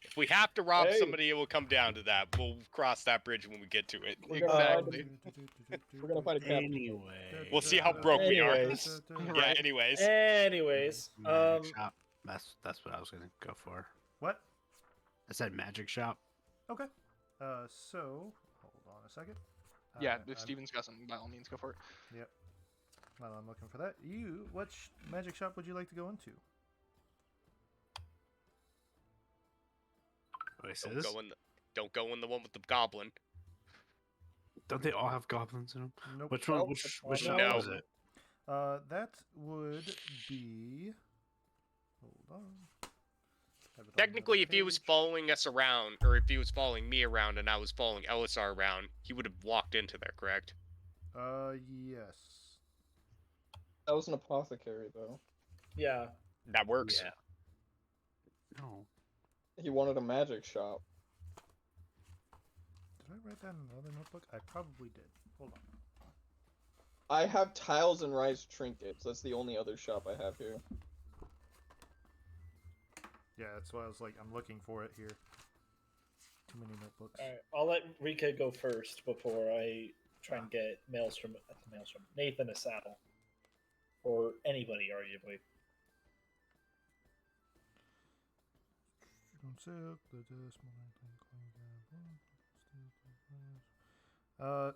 if we have to rob Hey. somebody, it will come down to that. We'll cross that bridge when we get to it. We're gonna find Exactly. We're gonna find a captain. Anyway. We'll see how broke we are. Anyways. Yeah. Right. Anyways, Anyways, Magic shop. That's what I was gonna go for. What? I said magic shop. Okay. So hold on a second. Yeah, I'm- if Steven's got something, by all means, go for it. Yep. While I'm looking for that, what magic shop would you like to go into? Wait, don't go in the one with the goblin. Don't they all have goblins in them? Nope. Which one? Nope. Which No. one was it? That would be. Hold on. Have it on the Technically, if he was page. following us around, or if he was following me around and I was following Elisar around, he would have walked into there, correct? Yes. That was an apothecary, though. yeah. That works. Yeah. No. He wanted a magic shop. Did I write that in another notebook? I probably did. Hold on. I have tiles and rice trinkets. That's the only other shop I have here. Yeah, that's why I was like, I'm looking for it here. Too many notebooks. All right. I'll let Rika go first before I try and get Nathan a saddle, or anybody, arguably.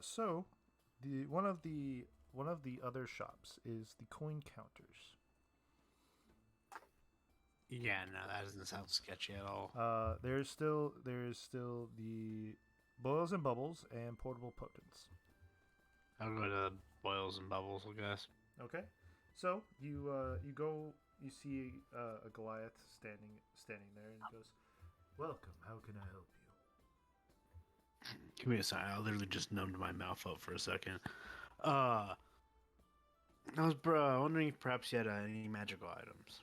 So the one of the other shops is the coin counters. Yeah, no, that doesn't sound sketchy at all. There is still the boils and bubbles and portable potents. I'll go to boils and bubbles, I guess. Okay, so you you see a Goliath standing there, and he goes, "Welcome. How can I help you?" Give me a second. I literally just numbed my mouth up for a second. I was wondering if perhaps you had any magical items.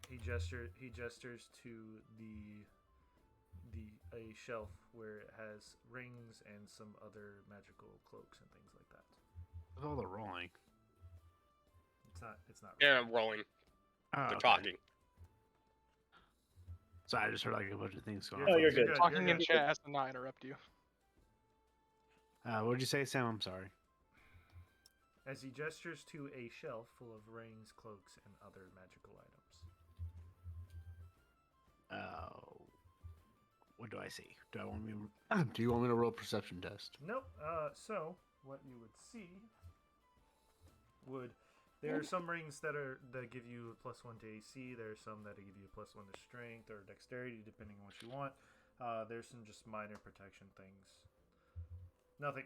He gestures to a shelf where it has rings and some other magical cloaks and things like that. With all the rolling. It's not Yeah, I'm rolling. Oh, They're okay. talking. So I just heard like a bunch of things going You're on. Oh, you're good. Talking in chat has to not interrupt you. What did you say, Sam? I'm sorry. As he gestures to a shelf full of rings, cloaks, and other magical items. What do I see? Do you want me to roll a perception test? Nope. So what you would see there are some rings that give you +1 to AC. There are some that give you +1 to strength or dexterity, depending on what you want. There's some just minor protection things.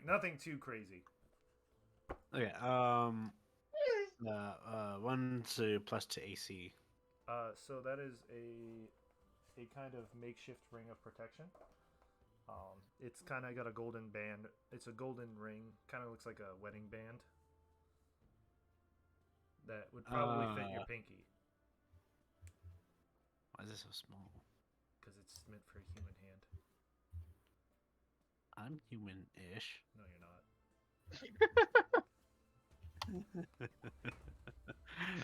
Nothing too crazy. Okay. 1 to +2 to AC. So that is a kind of makeshift ring of protection. It's kind of got a golden band. It's a golden ring. Kind of looks like a wedding band. That would probably fit your pinky. Why is this so small? Because it's meant for a human hand. I'm human-ish. No, you're not.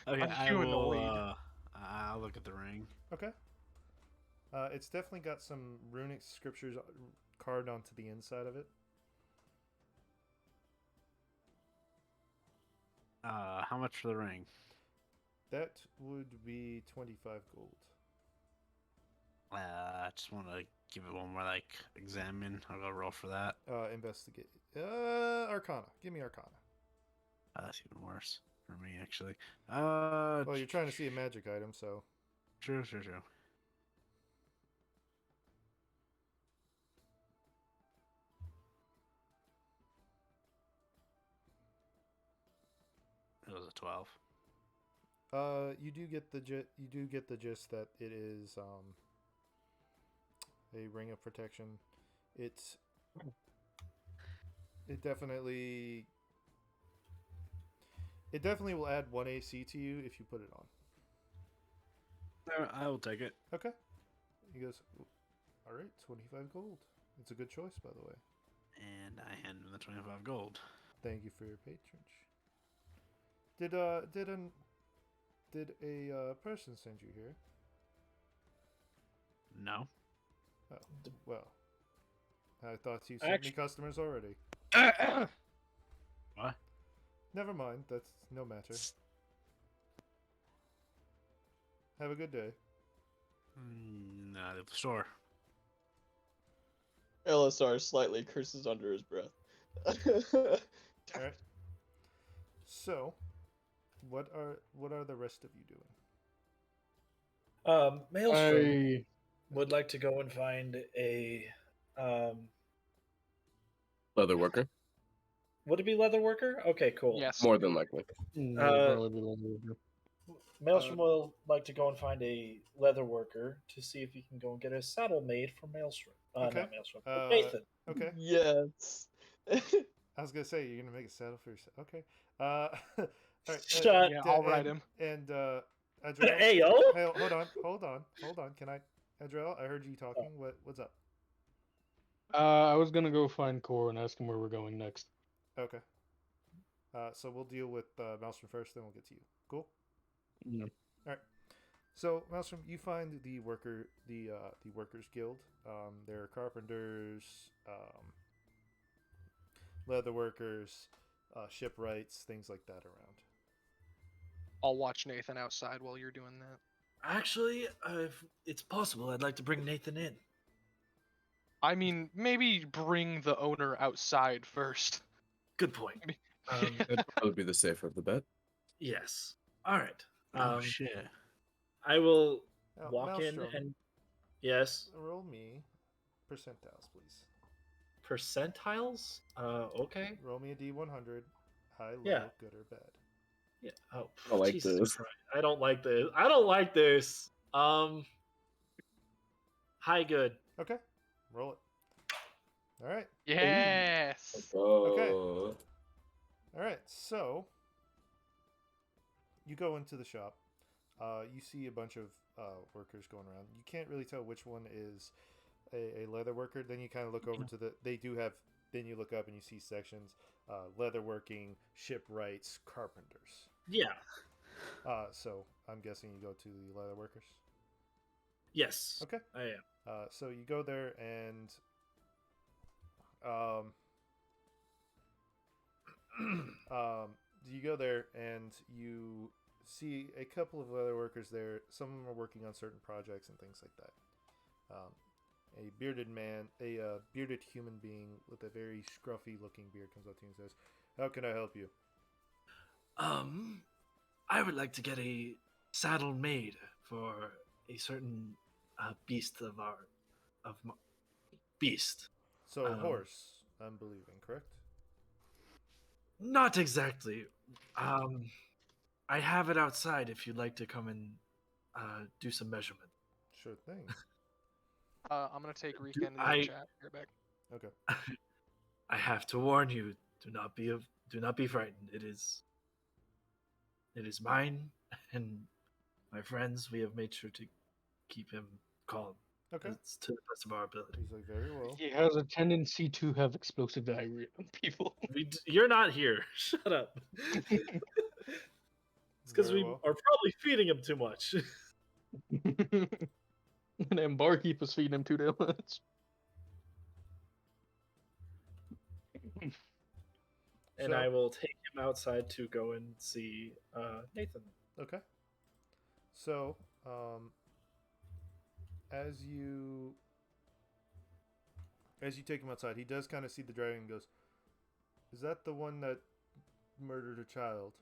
Okay, I'm I will. humanoid. I'll look at the ring. Okay. It's definitely got some runic scriptures carved onto the inside of it. How much for the ring? That would be 25 gold. I just want to give it one more examine. I'll go roll for that. Investigate. Arcana. Give me Arcana. That's even worse for me, actually. Well, you're trying to see a magic item, so. True. It was a 12. You do get the gist that it is a ring of protection. It definitely will add 1 AC to you if you put it on. I will take it. Okay. He goes, all right, 25 gold. It's a good choice, by the way. And I hand him the 25 gold. Thank you for your patronage. Did a person send you here? No. Oh, well. I thought you sent me customers already. What? Never mind. That's no matter. Have a good day. No, sure. LSR slightly curses under his breath. All right. So, what are the rest of you doing? Maelstrom would like to go and find a Leather worker. would it be leather worker? Okay, cool. Yes. More than likely. Probably be leather worker. Maelstrom will like to go and find a leather worker to see if he can go and get a saddle made for Maelstrom. Okay. Not Maelstrom. Nathan. Okay. Yes. I was gonna say you're gonna make a saddle for yourself. Okay. All right. Shut. Yeah, I'll ride him. And Adriel, Hey yo. hey, hold on. Can I, Adriel? I heard you talking. What's up? I was gonna go find Core and ask him where we're going next. Okay. So we'll deal with Maelstrom first, then we'll get to you. Cool. No. All right. So Maelstrom, you find the workers guild. There are carpenters, leather workers, shipwrights, things like that around. I'll watch Nathan outside while you're doing that. Actually, if it's possible, I'd like to bring Nathan in. I mean, maybe bring the owner outside first. Good point. That'd probably be the safer of the bet. Yes. All right. Oh shit. I will Now, walk in Maelstrom, and yes. roll me percentiles, please. Percentiles? Okay. Roll me a D100, high, low, Yeah. good or bad. Yeah. Oh, I like Jesus this. Christ. I don't like this. I don't like this. High good. Okay, roll it. All right. Yes. Oh. All right, so you go into the shop. You see a bunch of workers going around. You can't really tell which one is a leather worker. Then you kind of look over to the. They do have. Then you look up and you see sections: leather working, shipwrights, carpenters. Yeah. So I'm guessing you go to the leather workers. Yes. Okay. I am. So you go there and you go there and you see a couple of other workers there. Some of them are working on certain projects and things like that. A bearded man, a bearded human being with a very scruffy looking beard comes up to you and says, "How can I help you?" I would like to get a saddle made for a certain beast beast. So a horse, I'm believing, correct? Not exactly. I have it outside if you'd like to come and do some measurement. Sure thing. I'm gonna take Rika into the I- chat. Right back. Okay. I have to warn you, do not be frightened. It is mine and my friends. We have made sure to keep him calm. Okay. It's to the best of our ability. He's like, very well. He has a tendency to have explosive diarrhea on people. You're not here. Shut up. It's because Very we well. are probably feeding him too much. And then Barkeep was feeding him too damn much. And I will take him outside to go and see Nathan. Okay. So, as you take him outside, he does kind of see the dragon and goes, "Is that the one that murdered a child?"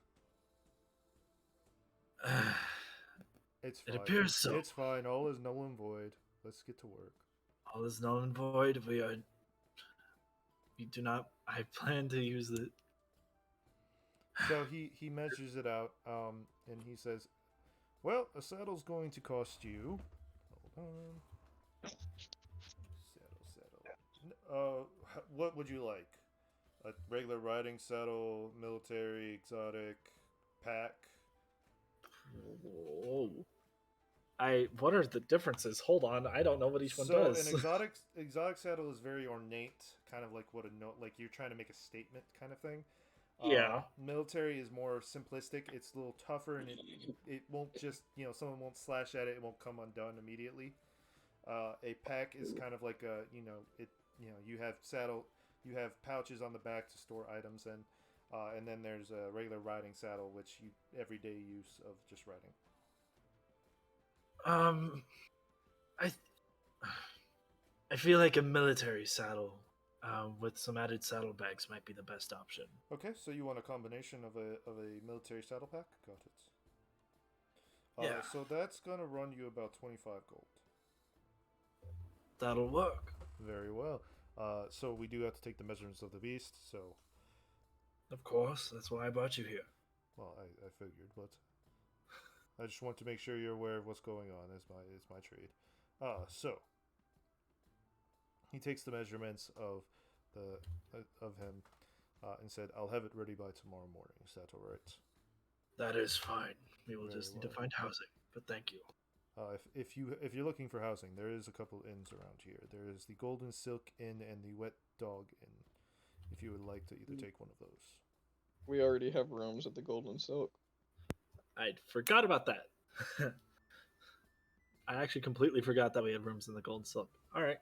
It's It fine. appears so. It's fine. All is null and void. Let's get to work. All is null and void. We do not. I plan to use it. So he measures it out, and he says, "Well, a saddle's going to cost you. Hold on. Saddle. What would you like? A regular riding saddle, military, exotic, pack?" Whoa. What are the differences? Hold on, I don't know what each one So does. an exotic saddle is very ornate, kind of like what a note, like you're trying to make a statement kind of thing. Yeah. Military is more simplistic. It's a little tougher, and it won't just someone won't slash at it. It won't come undone immediately. A pack is kind of like a you have pouches on the back to store items, and then there's a regular riding saddle, which you everyday use of just riding. I feel like a military saddle with some added saddlebags might be the best option. Okay, so you want a combination of a military saddle pack? Got it. Yeah. So that's gonna run you about 25 gold. That'll work. Very well. So we do have to take the measurements of the beast. So, Of course, that's why I brought you here. well, I figured, but I just want to make sure you're aware of what's going on. Is my trade. So he takes the measurements of him and said, "I'll have it ready by tomorrow morning." Is that all right? That is fine. We will Very just need to well. find housing. But thank you. If you're looking for housing, there is a couple inns around here. There is the Golden Silk Inn and the Wet Dog Inn. If you would like to either take one of those. We already have rooms at the Golden Silk. I forgot about that. I actually completely forgot that we had rooms in the Golden Silk. All right.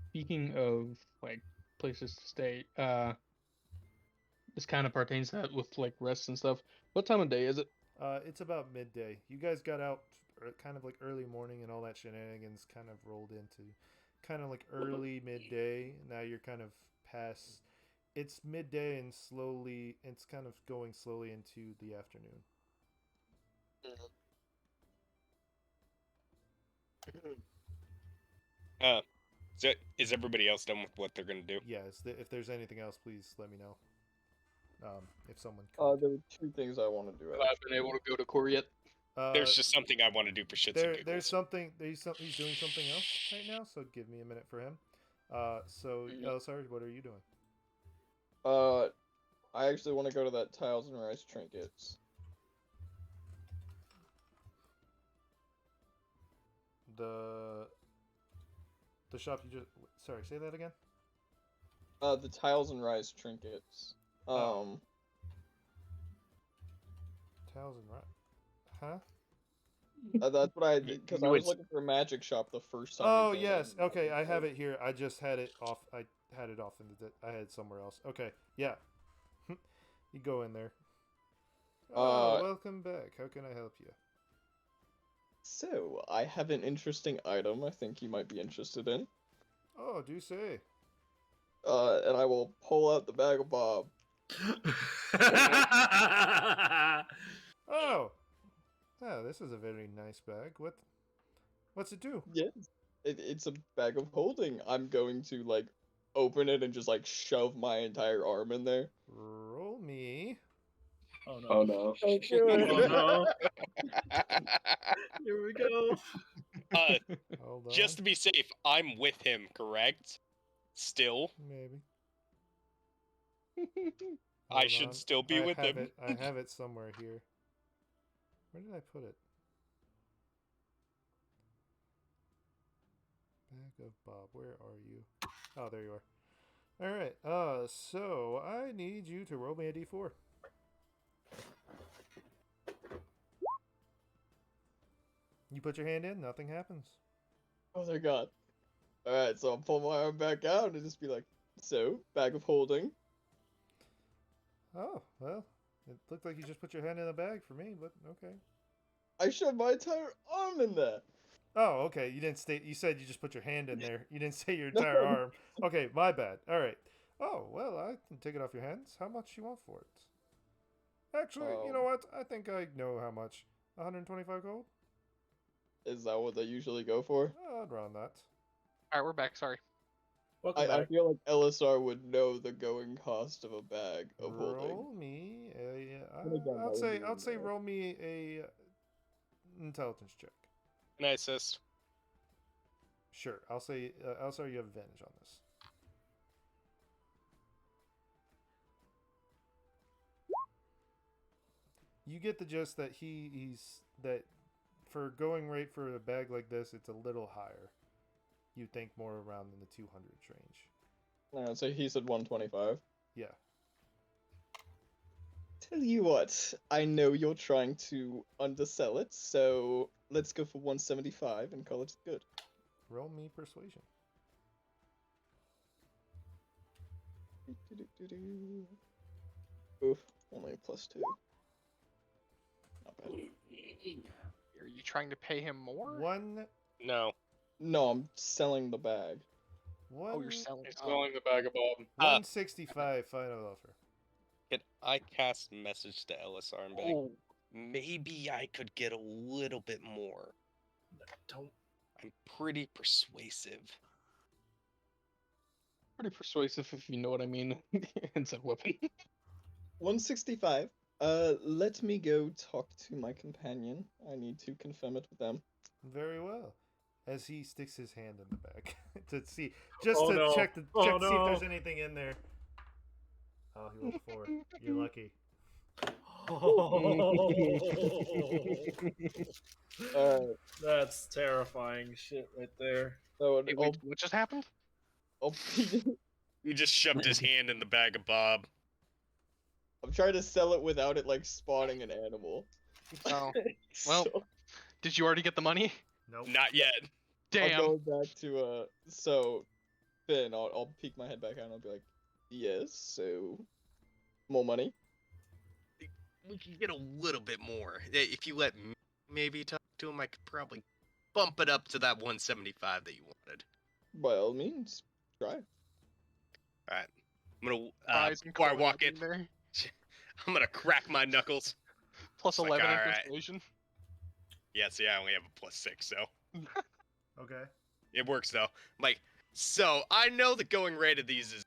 Speaking of like places to stay, this kind of pertains to that with like rests and stuff. What time of day is it? It's about midday. You guys got out kind of like early morning, and all that shenanigans kind of rolled into kind of like early midday. Now you're kind of past. It's midday, and it's kind of going slowly into the afternoon. So is everybody else done with what they're gonna do? Yes. If there's anything else, please let me know. If someone. There were two things I want to do. Have I been able to go to court yet? There's just something I want to do for shits and giggles. There's something. He's doing something else right now. So give me a minute for him. So Elisar, what are you doing? I actually want to go to that Tiles and Rice Trinkets. The shop you just. Sorry, say that again. The Tiles and Rice Trinkets. Towels and right. Huh? That's what I did, because I was looking for a magic shop the first time. Oh yes. Okay, I have it here. I just had it off. I had it off I had it somewhere else. Okay. Yeah. You go in there. Welcome back. How can I help you? So, I have an interesting item I think you might be interested in. Oh, do say. And I will pull out the bag of Bob. Oh. Oh, this is a very nice bag. What's it do? Yes. It's a bag of holding. I'm going to, like, open it and just, like, shove my entire arm in there. Roll me. Oh no. Oh no. Oh, good. Oh no. Here we go. Hold on. Just to be safe, I'm with him, correct? Still, Maybe. I Hold should on. still be with him. I have it somewhere here. Where did I put it? Bag of Bob, where are you? Oh, there you are. All right. So I need you to roll me a d4. You put your hand in, nothing happens. Oh, dear God. Alright, so I'll pull my arm back out and just be like, so, bag of holding. Oh, well, it looked like you just put your hand in the bag for me, but okay. I shoved my entire arm in there. Oh, okay. You didn't state. You said you just put your hand in there. You didn't say your No. entire arm. Okay, my bad. All right. Oh well, I can take it off your hands. How much you want for it? Actually, you know what? I think I know how much. 125 gold. Is that what they usually go for? I'd round that. All right, we're back. Sorry. Welcome I back. feel like LSR would know the going cost of a bag of holding. Roll me a. Then again, that I'll would say. be I'll say. bad. Roll me a intelligence check. Can I assist? Sure. I'll say. Elsar, you have advantage on this. You get the gist that he's that for going rate for a bag like this, it's a little higher. You think more around in the 200 range. No, so he said 125. Yeah. Tell you what, I know you're trying to undersell it, so let's go for 175 and call it good. Roll me persuasion. Oof, only a +2. Not bad. Are you trying to pay him more? One. No. No, I'm selling the bag. One. Oh, you're selling. He's Oh. selling the bag of Bob. 165 final offer. Can I cast message to LSR and be like, Oh, maybe I could get a little bit more. Don't. I'm pretty persuasive. Pretty persuasive, if you know what I mean. It's a weapon. 165. Let me go talk to my companion. I need to confirm it with them. Very well. As he sticks his hand in the bag to see, just Oh, to no. check Oh, see if no. there's anything in there. Oh, he rolled 4. You're lucky. That's terrifying shit right there. So wait, wait, what just happened? I'll He just shoved his hand in the bag of Bob. I'm trying to sell it without it like spawning an animal. Oh, well, So, did you already get the money? Nope. Not yet. Damn. I'll go back to so Finn, I'll peek my head back out and I'll be like, yes, so more money. We could get a little bit more. If you let me maybe talk to him, I could probably bump it up to that 175 that you wanted. By all means, try. Alright. I'm gonna Fries and before I corn walk up in, in there. I'm gonna crack my knuckles. Plus Like, 11 in alright. persuasion. Yeah, see, I only have a +6, so Okay. it works though. Like, so I know the going rate of these is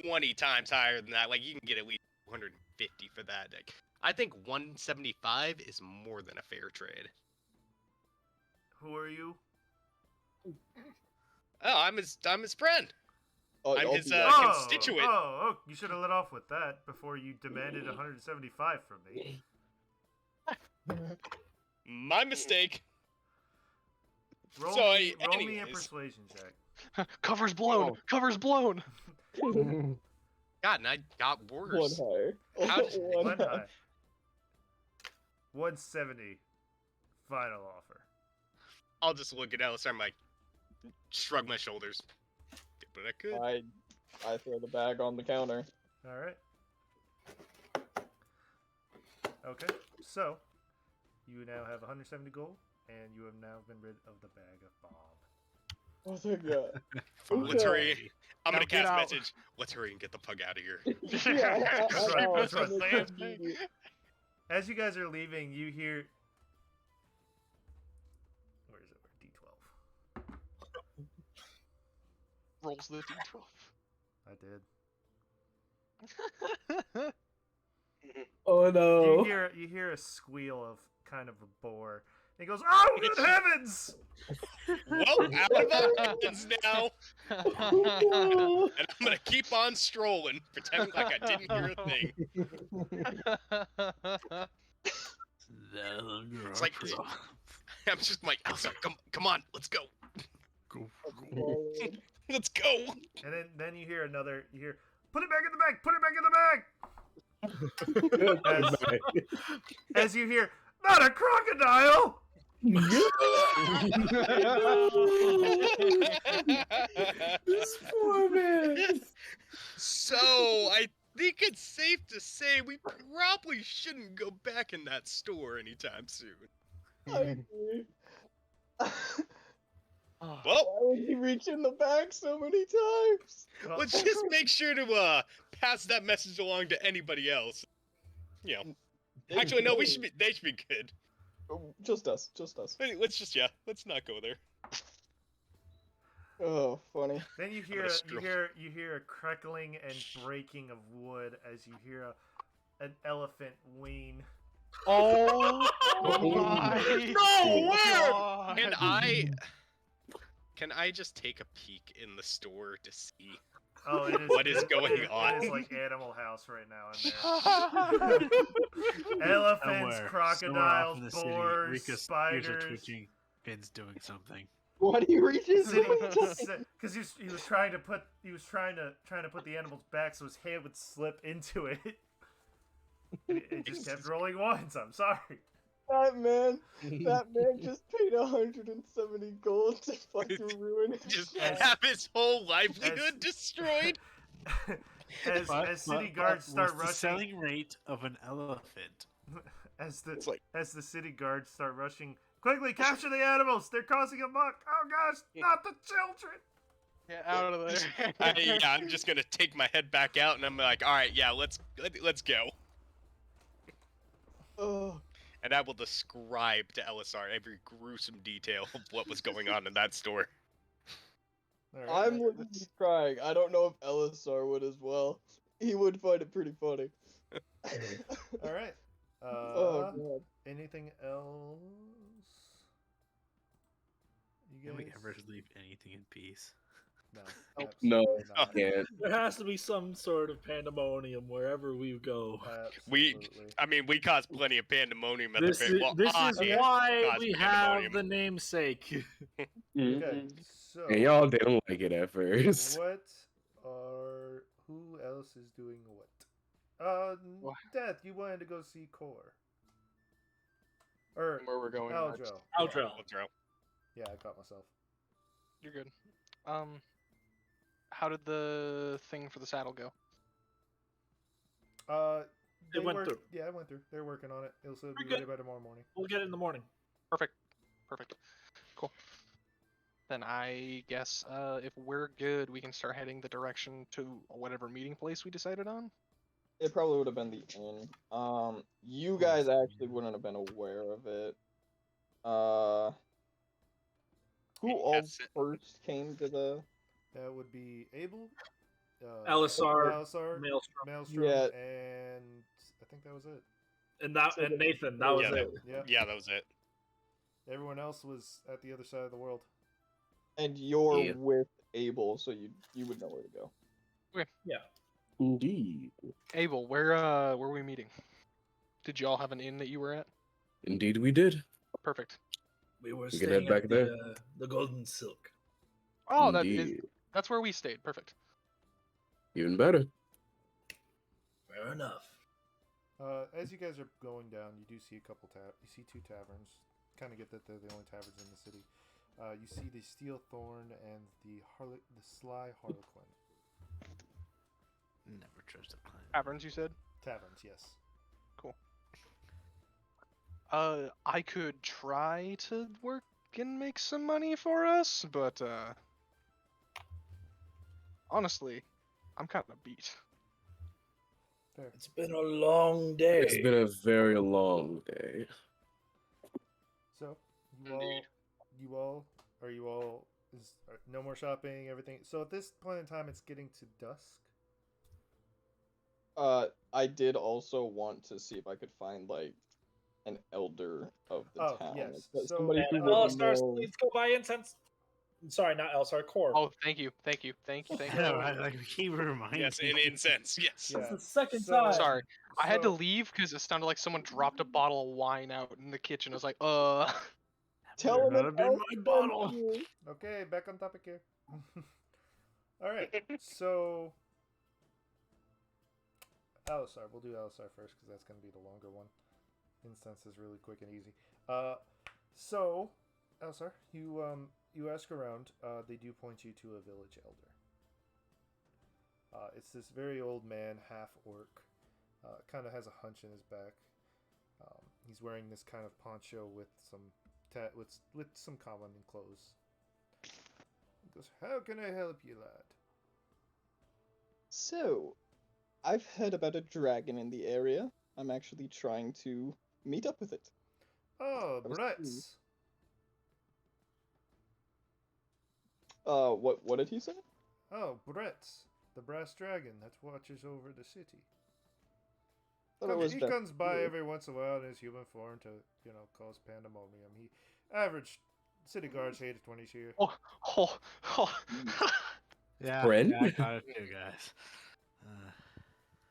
20 times higher than that. Like, you can get at least 250 for that. Like, I think 175 is more than a fair trade. Who are you? Oh, I'm his friend. Oh, I'm I'll his be back. constituent. Oh, you should have let off with that before you demanded 175 from me. My mistake. Roll, So, me, roll me a anyways. persuasion check. Cover's blown. Oh. Cover's blown. God, and I got One worse. higher. How did- One high. 170 final offer. I'll just look at Alistair. I'm like, shrug my shoulders. Did what I could. I throw the bag on the counter. All right. Okay, so you now have 170 gold, and you have now been rid of the bag of Bob. Oh thank God. Let's Okay. hurry. I'm Now gonna get cast out. message. Let's hurry and get the pug out of here. Yeah, That's right, that's right. I'm gonna be- As you guys are leaving, you hear. Where is it? D12. Rolls the d12. I did. Oh no. You hear a squeal of kind of a boar. He goes, "Oh, good heavens!" Well, out of our hands now, and I'm gonna keep on strolling, pretending like I didn't hear a thing. It's like I'm just like, Elsa, come on, let's go, let's go. And then you hear another. You hear, "Put it back in the bag! Put it back in the bag!" As you hear, "Not a crocodile!" This poor man. So I think it's safe to say we probably shouldn't go back in that store anytime soon. I agree. Oh, Well, Why would he reach in the back so many times? Well, let's just make sure to pass that message along to anybody else. You know, actually, no, we should be. They should be good. Just us. Just us. Hey, let's not go there. Oh, funny. then you gonna scroll. hear a crackling and breaking of wood as you hear an elephant wean. oh my No, where? God. Can I just take a peek in the store to see? Oh, it is. What is it- going it- on? It is like Animal House right now in there. Elephants, Somewhere off crocodiles, in the city, boars, Rika's ears are spiders. twitching. Finn's doing something. What do you reach his Because he was trying to put the animals back so his hand would slip into it. It just kept rolling ones. I'm sorry. That man just paid 170 gold to fucking ruin his Just life. have his whole livelihood destroyed? As city guards start what's the rushing, selling rate of an elephant? as It's like- the city guards start rushing, quickly capture the animals! They're causing a muck! Oh gosh, not the children! Get out of there. I'm just gonna take my head back out, and I'm like, all right, yeah, let's go. Oh, And I will describe to LSR every gruesome detail of what was going on in that store. Alright. I'm literally crying. I don't know if LSR would as well. He would find it pretty funny. Alright. Oh god. Anything else? You Can we guys? ever leave anything in peace? No. No, absolutely not. can't. There has to be some sort of pandemonium wherever we go. Absolutely. I mean, we caused plenty of pandemonium at This the is, pit. Well, this I is did why cause we pandemonium. have the namesake. Okay, so And y'all didn't like it at first. who else is doing what? What? Death, you wanted to go see Core. Or Where we're going next. Aldro. Aldro. Let's go. Yeah, I caught myself. You're good. How did the thing for the saddle go? They went worked- through. Yeah, it went through. They're working on it. It'll still be We're ready by tomorrow morning. We'll get it in the morning. Perfect. Cool. Then I guess if we're good, we can start heading the direction to whatever meeting place we decided on. It probably would have been the inn. You guys actually wouldn't have been aware of it. Who all Yes. first came to the? That would be Abel, Alisar, Maelstrom, Maelstrom, Yeah. and I think that was it. and Nathan. That was Yeah, it. Yeah. Yeah, that was it. Everyone else was at the other side of the world. And you're Yeah. with Abel, so you would know where to go. Yeah. Indeed. Abel, where were we meeting? Did you all have an inn that you were at? Indeed, we did. Perfect. We were We can head staying back at there. the Golden Silk. Oh, Indeed. that's where we stayed. Perfect. Even better. Fair enough. As you guys are going down, you do see you see two taverns. Kind of get that they're the only taverns in the city. You see the Steel Thorn and the Sly Harlequin. Never trust a plan. Taverns, you said? Taverns, yes. I could try to work and make some money for us, but honestly, I'm kind of beat. Fair. It's been a long day. It's been a very long day. So Indeed. no more shopping, everything. So at this point in time, it's getting to dusk. I did also want to see if I could find like an elder of the Oh, town. yes. Like, So- somebody And who would Alisar, know- please go buy incense. Sorry, not Alisar, Core. Oh, thank you. I keep reminding Yes, you. in incense. Yes. Yeah. That's the second So- time. Sorry, I had to So- leave because it sounded like someone dropped a bottle of wine out in the kitchen. I was like, Tell Better him not an have been elf my sent bottle. you. Okay, back on topic here. All right, so Alisar, we'll do Alisar first because that's going to be the longer one. Instance is really quick and easy. So Alisar, you ask around. They do point you to a village elder. It's this very old man, half orc. Kind of has a hunch in his back. He's wearing this kind of poncho with some with some common clothes. He goes, "How can I help you, lad?" So, I've heard about a dragon in the area. I'm actually trying to meet up with it. Oh, I was Bretts. What did he say? Oh, Bretts, the brass dragon that watches over the city. Thought it was He comes by Vestir. every once in a while in his human form to, cause pandemonium. He average city guards hate it when he's here. Oh, oh, oh. Yeah, Friend? yeah, I got it too, guys.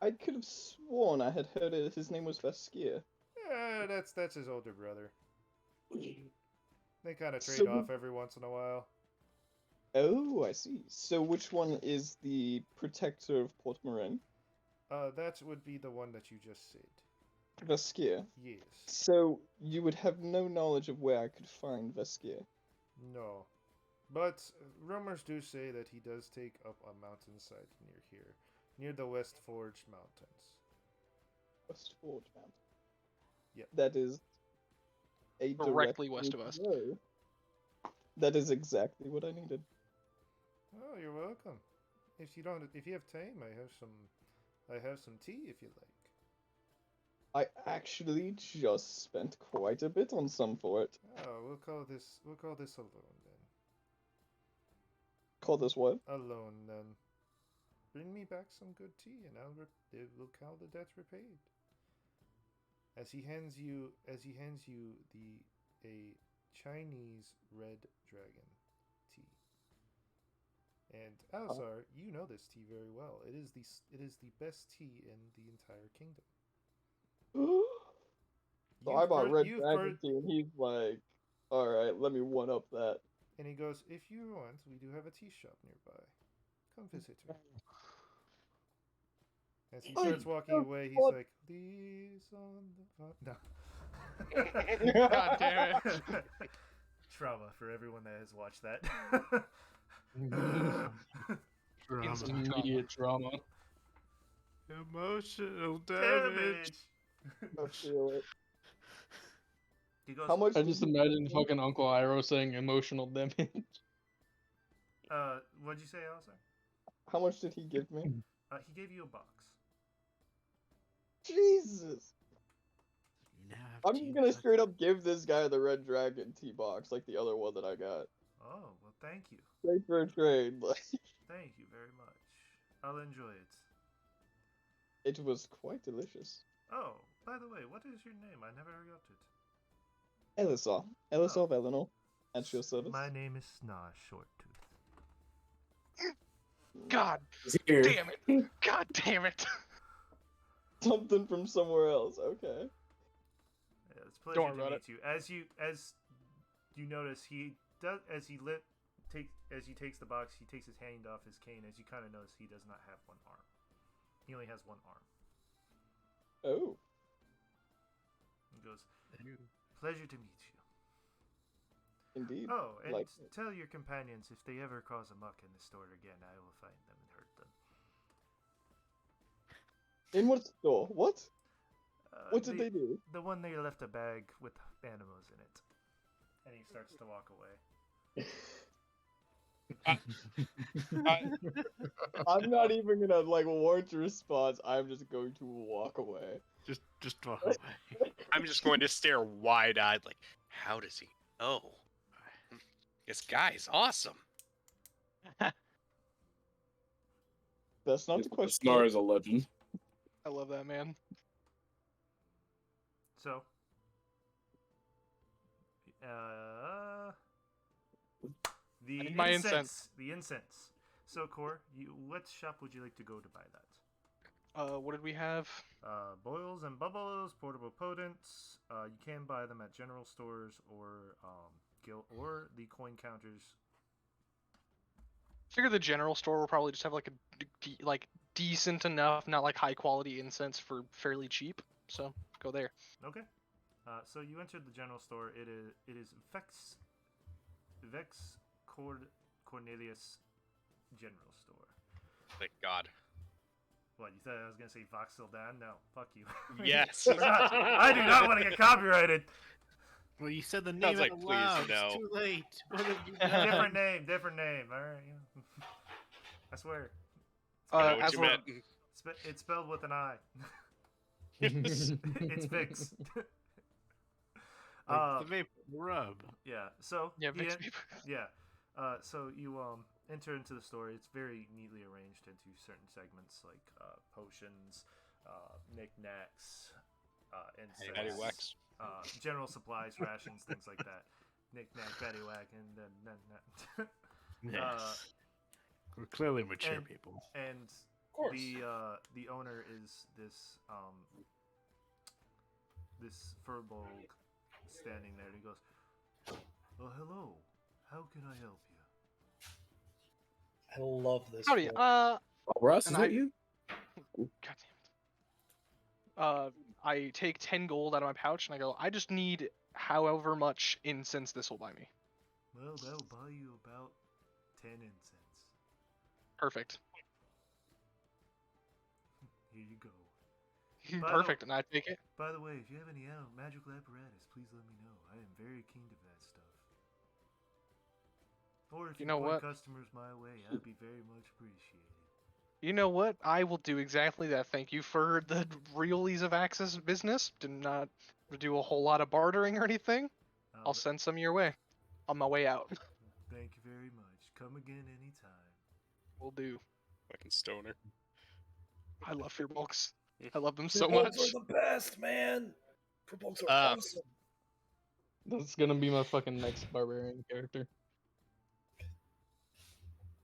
I could have sworn I had heard his name was Vestir. Yeah, that's his older brother. They kind of trade So- off every once in a while. Oh, I see. So which one is the protector of Port Marin? That would be the one that you just said. Vestir. Yes. So you would have no knowledge of where I could find Vestir. No. But rumors do say that he does take up a mountainside near here, near the West Forge Mountains. West Forge Mountain. Yep. That is a Directly direct west route of us. to go. That is exactly what I needed. Oh, you're welcome. If you have time, I have some tea if you like. I actually just spent quite a bit on some for it. Oh, we'll call this alone then. Call this what? Alone then. Bring me back some good tea, and we'll call the debt repaid. As he hands you a Chinese red dragon tea. And Alzar, you know this tea very well. It is the best tea in the entire kingdom. So I bought Red you've Dragon tea, and he's like, "Alright, let me one up that." And he goes, "If you want, we do have a tea shop nearby. Come visit me." As he starts walking away, he's what? like, "These on the no." God damn it. Trauma for everyone that has watched that. Instant Immediate drama. Emotional Damage. I feel it. He goes, How much? I did just he imagine give me? fucking Uncle Iroh saying emotional damage. what'd you say, Alistair? How much did he give me? He gave you a box. Jesus! You now have I'm tea just gonna with- straight up give this guy the Red Dragon tea box, like the other one that I got. Oh, well, thank you. Straight for a trade. Like, Thank you very much. I'll enjoy it. it was quite delicious. Oh, by the way, what is your name? I never got it. Elisar. Elisar of Eleanor. At your service. My name is Snar Shorttooth. God He's here. damn it. God damn it. Something from somewhere else. Okay. Yeah, it's a pleasure Don't worry to about meet you. As you notice, he does as he takes the box, he takes his hand off his cane. As you kind of notice, he does not have one arm. He only has one arm. Oh. He goes, "Pleasure to meet you." Indeed. Oh, and Like- tell your companions if they ever cause a muck in the store again, I will find them and hurt them. In what store? What? Uh, What did they do? The one they left a bag with animals in it. And he starts to walk away. I'm not even gonna like warrant a response. I'm just going to walk away. Just walk away. I'm just going to stare wide-eyed, like, how does he know? This guy's awesome. That's not the question. Snar is a legend. I love that, man. So, the need my incense. The incense. So, Core, what shop would you like to go to buy that? What did we have? Boils and bubbles, portable potents. You can buy them at general stores or guild or the coin counters. Figure the general store will probably just have like a decent enough, not like high quality incense for fairly cheap. So go there. Okay. So you entered the general store. It is Vex Cornelius General Store. Thank God. What, you thought I was gonna say Vox still down? No, fuck you. Yes. I do not want to get copyrighted. Well, you said the name Sounds out like, please, loud. no. It's too late. What have you done? Different name. All right, yeah. I swear. I know what as you we're- meant. It's spelled with an I. Yes. It's Vix. Like the vapor rub. Yeah. So Yeah, he Vix en- Vapor. yeah. So you enter into the story. It's very neatly arranged into certain segments like potions, knickknacks, Patty incense, wax. general supplies, rations, things like that. Knick-knack, paddywhack, and then Yes. We're clearly mature and- people. and course. the owner is this this furbolg standing there, and he goes, "Oh, hello. How can I help you?" I love this. Howdy. world. Oh, Ross, is And that I- you? God damn it. I take 10 gold out of my pouch and I go, I just need however much incense this will buy me. Well, that'll buy you about 10 incense. Perfect. Here you go. By the- Perfect, and I take it. By the way, if you have any magical apparatus, please let me know. I am very keen of that stuff. Or if You you, know point what? customers my way, I'd be very much appreciated. You know what? I will do exactly that. Thank you for the real ease of access business. Did not do a whole lot of bartering or anything. I'll send some your way. On my way out. Thank you very much. Come again anytime. Will do. Fucking stoner. I love fear bulks. I love them so Purbolgs much. are the best, man. Purbolgs are awesome. That's gonna be my fucking next barbarian character.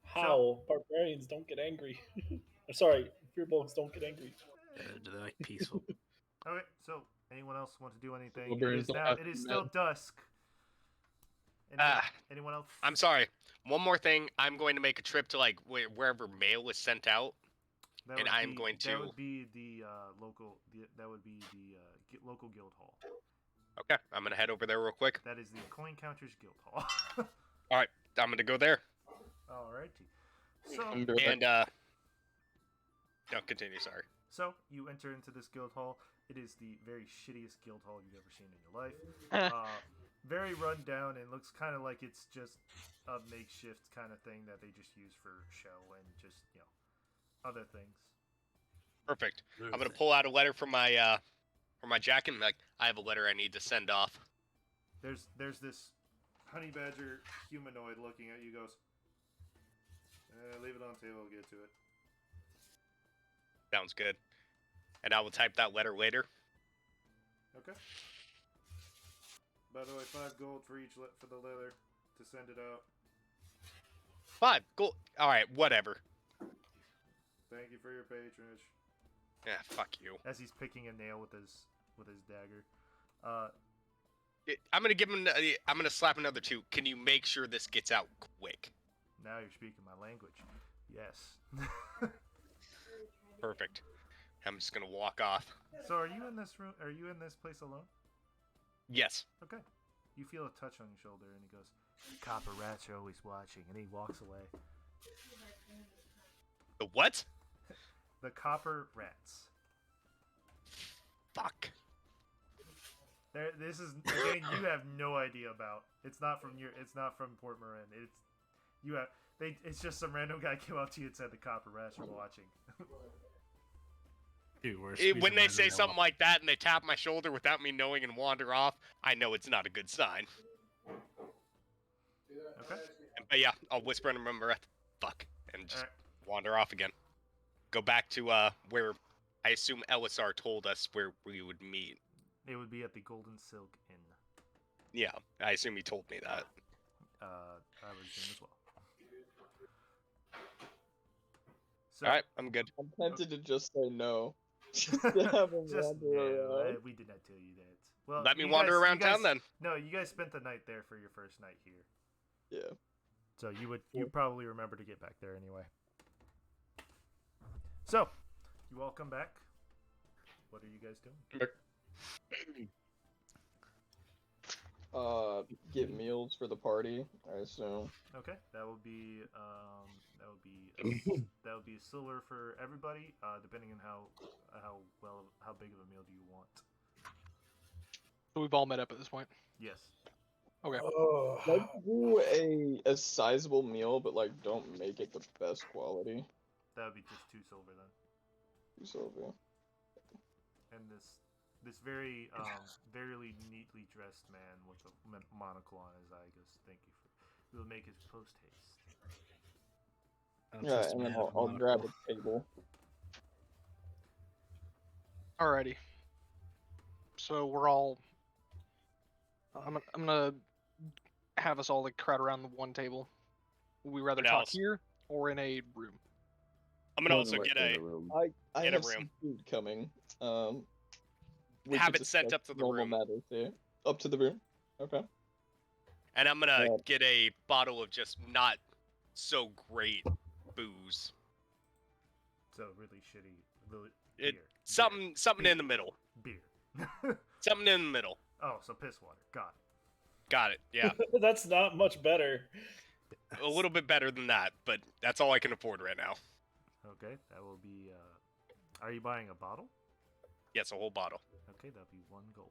How barbarians don't get angry. I'm sorry, Purbolgs don't get angry. They're like peaceful. Okay, so anyone else want to do anything? It Barbarians is don't now. have It to is be still mad. dusk. Anyone else? I'm sorry. One more thing. I'm going to make a trip to like wherever mail is sent out. That and would I'm be- going That to- would be the local. That would be the local guild hall. Okay, I'm gonna head over there real quick. That is the Coin Counters Guild Hall. I'm gonna go there Alrighty. So I'm direct. and no, continue. Sorry. So you enter into this guild hall. It is the very shittiest guild hall you've ever seen in your life. Very run down and looks kind of like it's just a makeshift kind of thing that they just use for show and just other things. Perfect. I'm gonna pull out a letter from my jacket and be like, I have a letter I need to send off. There's this honey badger humanoid looking at you. Goes, leave it on the table. We'll get to it. Sounds good. And I will type that letter later. Okay. By the way, 5 gold for each for the leather to send it out. 5 gold. All right, whatever. Thank you for your patronage. Yeah, fuck you. As he's picking a nail with his dagger. I'm gonna give him. I'm gonna slap another 2. Can you make sure this gets out quick? Now you're speaking my language. Yes. Perfect. I'm just gonna walk off. So are you in this room? Are you in this place alone? Yes. Okay. You feel a touch on your shoulder, and he goes, "Copper rats are always watching," and he walks away. The what? The copper rats. Fuck. This is a game you have no idea about. It's not from Port Marin. It's just some random guy came up to you and said the copper rats are watching. Dude, we're When squeezing they my say vanilla. something like that and they tap my shoulder without me knowing and wander off, I know it's not a good sign. Okay. But yeah, I'll whisper under my breath, "Fuck," and just Alright. wander off again. Go back to where I assume Elisar told us where we would meet. It would be at the Golden Silk Inn. Yeah, I assume he told me that. I would assume as well. So, All right, I'm good. I'm tempted to just say no. Just to have him wander around. we did not tell you that. Well, Let me you wander guys- around you guys- town then. No, you guys spent the night there for your first night here, Yeah. so you probably remember to get back there anyway. So, you all come back. What are you guys doing? get meals for the party, I assume. Okay, that would be a silver for everybody, depending on how big of a meal do you want. So we've all met up at this point. Yes. Okay. Let's do a sizable meal, but like don't make it the best quality. That would be just 2 silver then. 2 silver. And this very very neatly dressed man with a monocle on his eye goes, "Thank you for. We'll make it post haste." Yeah, and then I'll grab a table. Alrighty. So we're all. I'm gonna have us all like crowd around the one table. Would we rather What talk else? here or in a room? I'm gonna More than also get likely in a room. I In a have room. some food coming. We Have could it sent discuss up to the normal room. matters here. Up to the room. Okay. and I'm gonna Yeah. get a bottle of just not so great booze. So really shitty. It- Beer. Something in the middle. Beer. Something in the middle. Oh, so piss water. Got Got it. Yeah. That's not much better. it. A little bit better than that, but that's all I can afford right now. Okay, that will be. Are you buying a bottle? Yes, a whole bottle. Okay, that'll be 1 gold.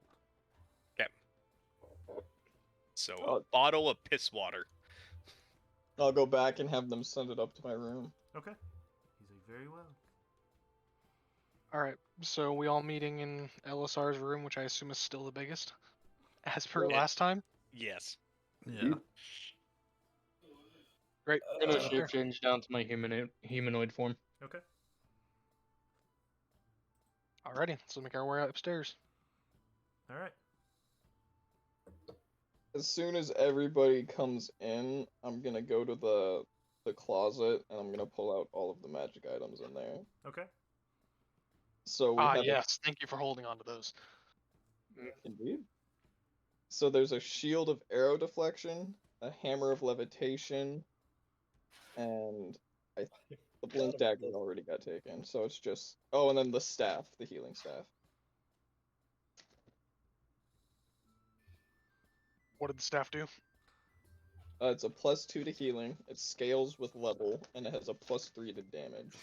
So Oh. a bottle of piss water. I'll go back and have them send it up to my room. Okay. He's like, very well. All right. So we all meeting in LSR's room, which I assume is still the biggest, as per Yeah. last time. Yes. Yeah. Great. I'm gonna Let's go there. shift change down to my humanoid form. Okay. Alrighty. So make our way upstairs. All right. As soon as everybody comes in, I'm gonna go to the closet and I'm gonna pull out all of the magic items in there. Okay. So we Ah, have yes. Thank you for holding on to those. indeed. So there's a shield of arrow deflection, a hammer of levitation, and the blink dagger already got taken. So it's just and then the staff, the healing staff. What did the staff do? It's a +2 to healing. It scales with level, and it has a +3 to damage.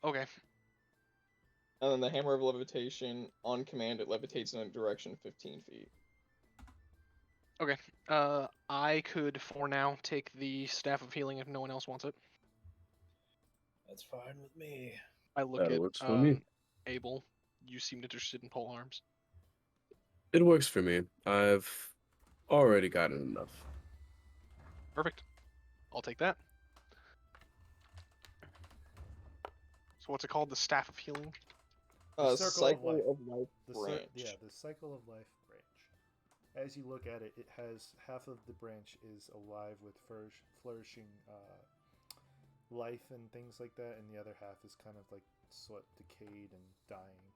Okay. And then the hammer of levitation, on command, it levitates in a direction 15 feet. I could, for now, take the staff of healing if no one else wants it. That's fine with me. I look That at works for me. Abel. You seemed interested in pole arms. It works for me. I've already gotten enough. Perfect. I'll take that. So what's it called? The staff of healing? The Circle of Cycle Life. of Life The branch. the Cycle of Life branch. As you look at it, it has half of the branch is alive with flourishing life and things like that, and the other half is kind of like sort decayed and dying,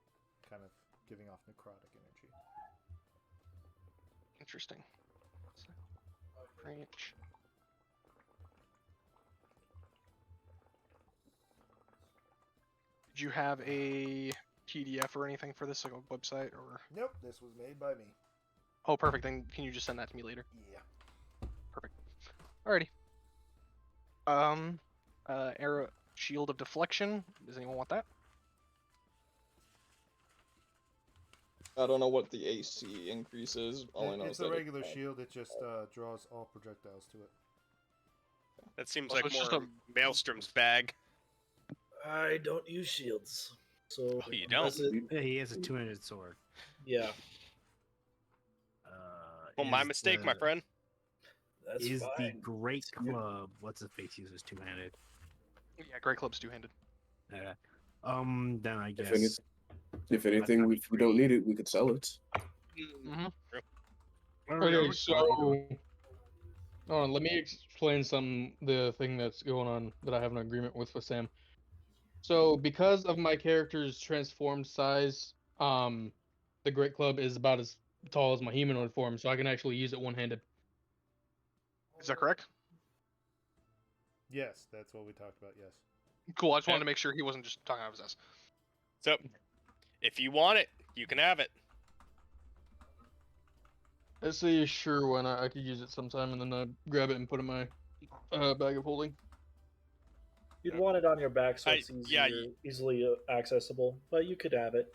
kind of giving off necrotic energy. Interesting. Branch. Did you have a PDF or anything for this, like a website or? Nope, this was made by me. Oh, perfect. Then can you just send that to me later? Yeah. Alrighty. Arrow shield of deflection. Does anyone want that? I don't know what the AC increase is. All I know It's is a that regular shield. It just draws all projectiles to it. That seems So like it's just more Maelstrom's bag. I don't use shields, so Oh, you don't? unless it- Yeah, he has a 2-handed sword. yeah, Well, my Is mistake, my the- friend. that's Is the fine. Great Club? What's his face uses 2-handed? Yeah, Great Club's two-handed. Then I If, guess. if anything, we don't need it, we could sell it. Mm-hmm. Okay, so hold on, let me explain the thing that's going on that I have an agreement with Sam. So because of my character's transformed size, the Great Club is about as tall as my humanoid form, so I can actually use it one-handed. Is that correct? Yes, that's what we talked about. Yes. Cool. I just wanted Okay. to make sure he wasn't just talking out of his ass. So, if you want it, You can have it. I say sure, why not? I could use it sometime, and then grab it and put it in my bag of holding. You'd want it on your back so I- it's yeah, easily accessible, but you could have it.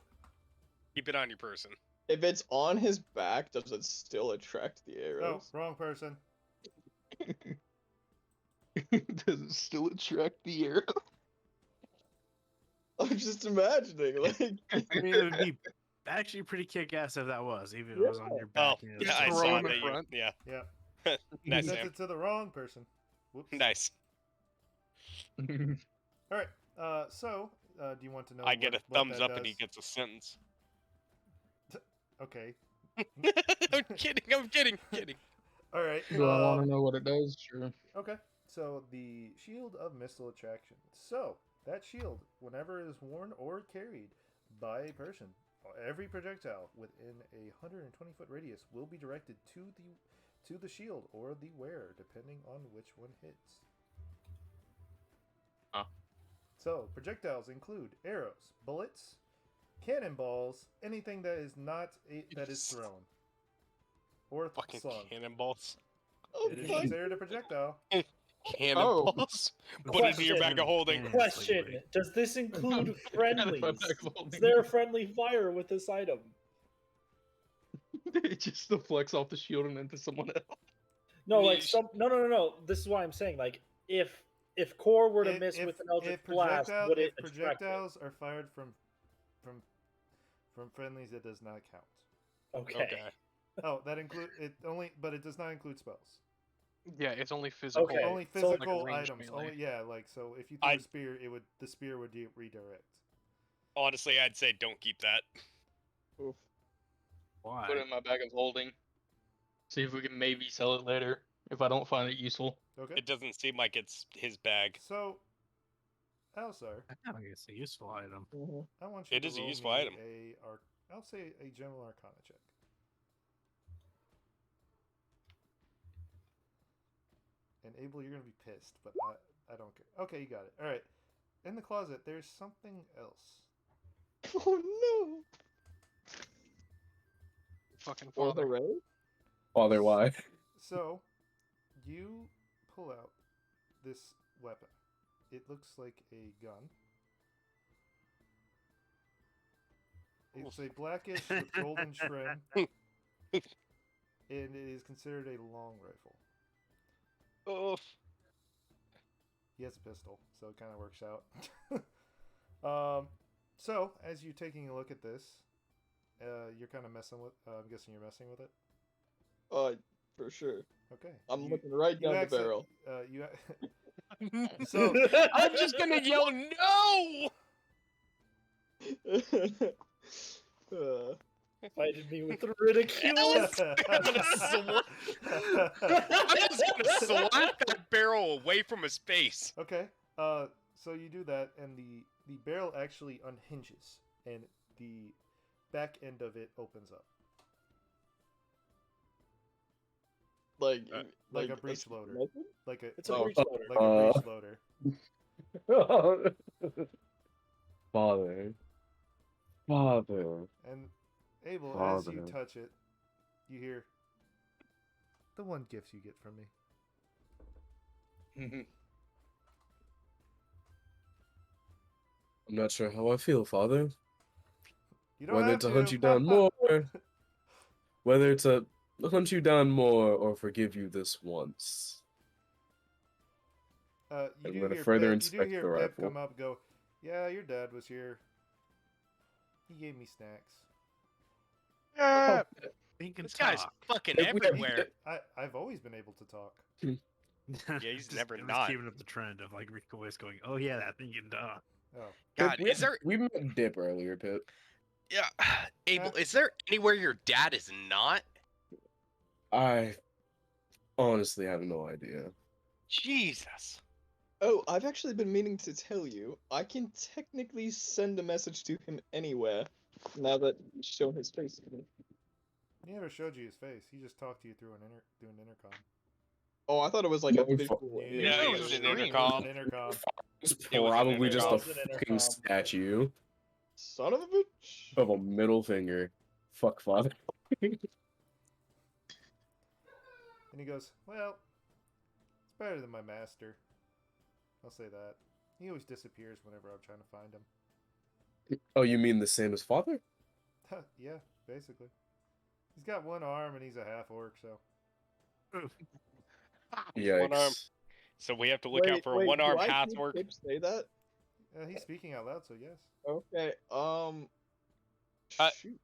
Keep it on your person. If it's on his back, does it still attract the Oh, arrows? wrong person. Does it still attract the arrow? I'm just imagining, like. I mean, it would be actually pretty kick-ass if that was, even if it was on your Oh, back. yeah, I throw saw in the that. front. Yeah. Yeah. Nice, Sent Sam. it to the wrong person. Whoops. Nice. All right. So, do you want to know? I get a what thumbs that up and he does? gets a sentence. Okay. I'm kidding. I'm kidding. All right. Do I want to know what it does? Sure. Okay. So the shield of missile attraction. So that shield, whenever it is worn or carried by a person, every projectile within a 120-foot radius will be directed to the shield or the wearer, depending on which one hits. So projectiles include arrows, bullets, cannonballs, anything that is not that is thrown or Fucking slung. cannonballs. Oh, It is fuck. considered a projectile. Cannonballs. Put it into your bag of holding. Question. Question: does this include friendlies? My bag of holding. Is there a friendly fire with this item? It just deflects off the shield and into someone else. No, like Yeesh. some. No. This is why I'm saying, like, if Core were to miss with an Eldritch Blast, would it if attract it? projectiles are fired from friendlies, it does not count. Okay. Oh, that include it only, but it does not include spells. Yeah, it's only physical. Okay. Only so like a physical ranged items. melee. Only like so. If you threw I- a spear, the spear would redirect. Honestly, I'd say don't keep that. Oof. Why? Put it in my bag of holding. See if we can maybe sell it later if I don't find it useful. Okay. It doesn't seem like it's his bag. So, Alsar, I don't think it's a useful item. I want you It to is a roll useful me item. I'll say a general arcana check. And Abel, you're gonna be pissed, but I don't care. Okay, you got it. All right. In the closet, there's something else. Oh no. Fucking Or father. the ray? Father, why? So, you pull out this weapon. It looks like a gun. It's a blackish with golden trim, and it is considered a long rifle. Oh, He has a pistol, so it kind of works out. So, as you're taking a look at this, you're kind of messing with. I'm guessing you're messing with it. For sure. Okay. I'm looking right down the accent- barrel. So I'm just gonna yell no. Fighted me with ridicule. I'm just gonna slap that barrel away from his face. Okay. So you do that, and the barrel actually unhinges, and the back end of it opens up like like a breech loader, method? like a It's a Oh, breech loader. like a breech loader. Father. Father. And Abel, as you Father. touch it, you hear the one gift you get from me. I'm not sure how I feel, Father. You don't Whether have to hunt you down more, whether to hunt you down more or forgive you this once. You I'm do gonna hear further Pip, inspect you do the hear Pip rifle. come up and go, "Yeah, your dad was here. He gave me snacks. Yeah. Think and This guy's talk. fucking If we- everywhere. I've always been able to talk." Yeah, he's Just- never I'm not. Just keeping up the trend of like Rick always going, "Oh yeah, that thing can talk." Oh, God, Pip, is there? we met Dip earlier, Pip. Yeah, Abel, is there anywhere your dad is not? I honestly have no idea. Jesus. Oh, I've actually been meaning to tell you. I can technically send a message to him anywhere. Now that he's shown his face to me. he never showed you his face. He just talked to you through an intercom. Oh, I thought it was like a No, visual. Yeah, it it was was a an stream. intercom. An intercom. It's It was an probably just a intercom. fucking statue. Son of a bitch. Of a middle finger. Fuck father. And he goes, well, it's better than my master. I'll say that. He always disappears whenever I'm trying to find him. Oh, you mean the same as father? Yeah, basically. He's got one arm and he's a half orc, so. Yikes. One arm. So we have to look out for a one-armed half orc. Pip say that? He's speaking out loud, so yes. Okay. Uh, Shoot.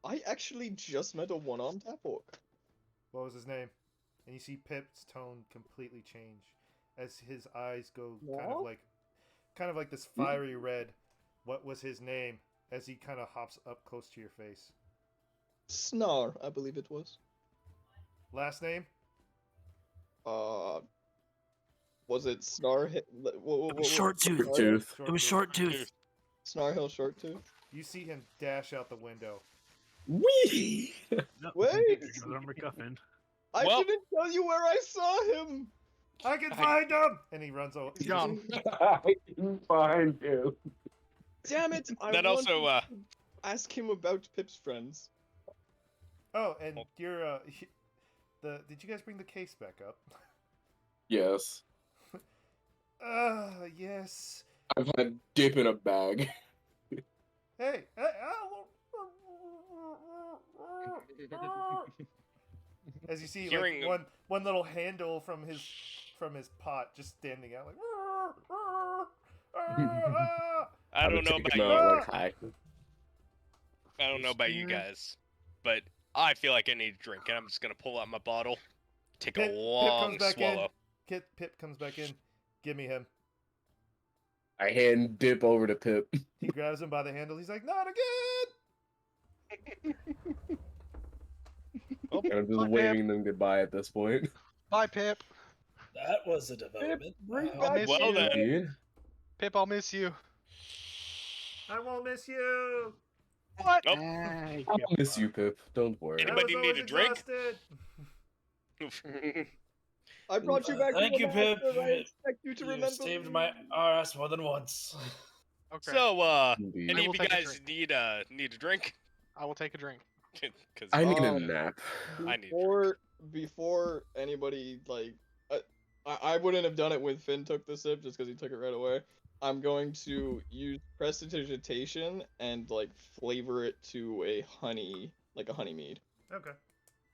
I actually just met a one-armed half orc. What was his name? And you see Pip's tone completely change as his eyes go kind of like this fiery red. What was his name? As he kind of hops up close to your face. Snar, I believe it was. Last name? Was it Snar? Short tooth. Tooth. It was short tooth. Snarhill Shorttooth. You see him dash out the window. Wee! Wait! Another MacGuffin. I Well- didn't tell you where I saw him! I can find him! And he runs over. Gone. I can find you. Damn it! I That wanted also, to ask him about Pip's friends. Oh, and you're did you guys bring the case back up? Yes. Yes. I've had dip in a bag. Hey, as you see, Hearing like one little handle from his pot just standing out, like. I don't know about you. Like, hi. I don't know about you guys, but I feel like I need a drink, and I'm just gonna pull out my bottle, take a long swallow. Pip comes back in. Give me him. I hand dip over to Pip. He grabs him by the handle. He's like, not again. And I'm just waving them goodbye at this point. Bye, Pip. That was a development. I'll miss Well you. then. Dude. Pip, I'll miss you. I won't miss you. What? Nope. I'll miss you, Pip. Don't worry. Anybody I was need always a drink? exhausted. I brought you back Thank to you, the Pip. master. I expect you to You remember saved me. my ass more than once. Okay. So, Indeed. any I of will you take a guys drink. need a drink? I will take a drink. Because I need a Um, nap. I need a drink. Before anybody like, I wouldn't have done it when Finn took the sip just because he took it right away. I'm going to use prestidigitation and like flavor it to a honey mead. Okay.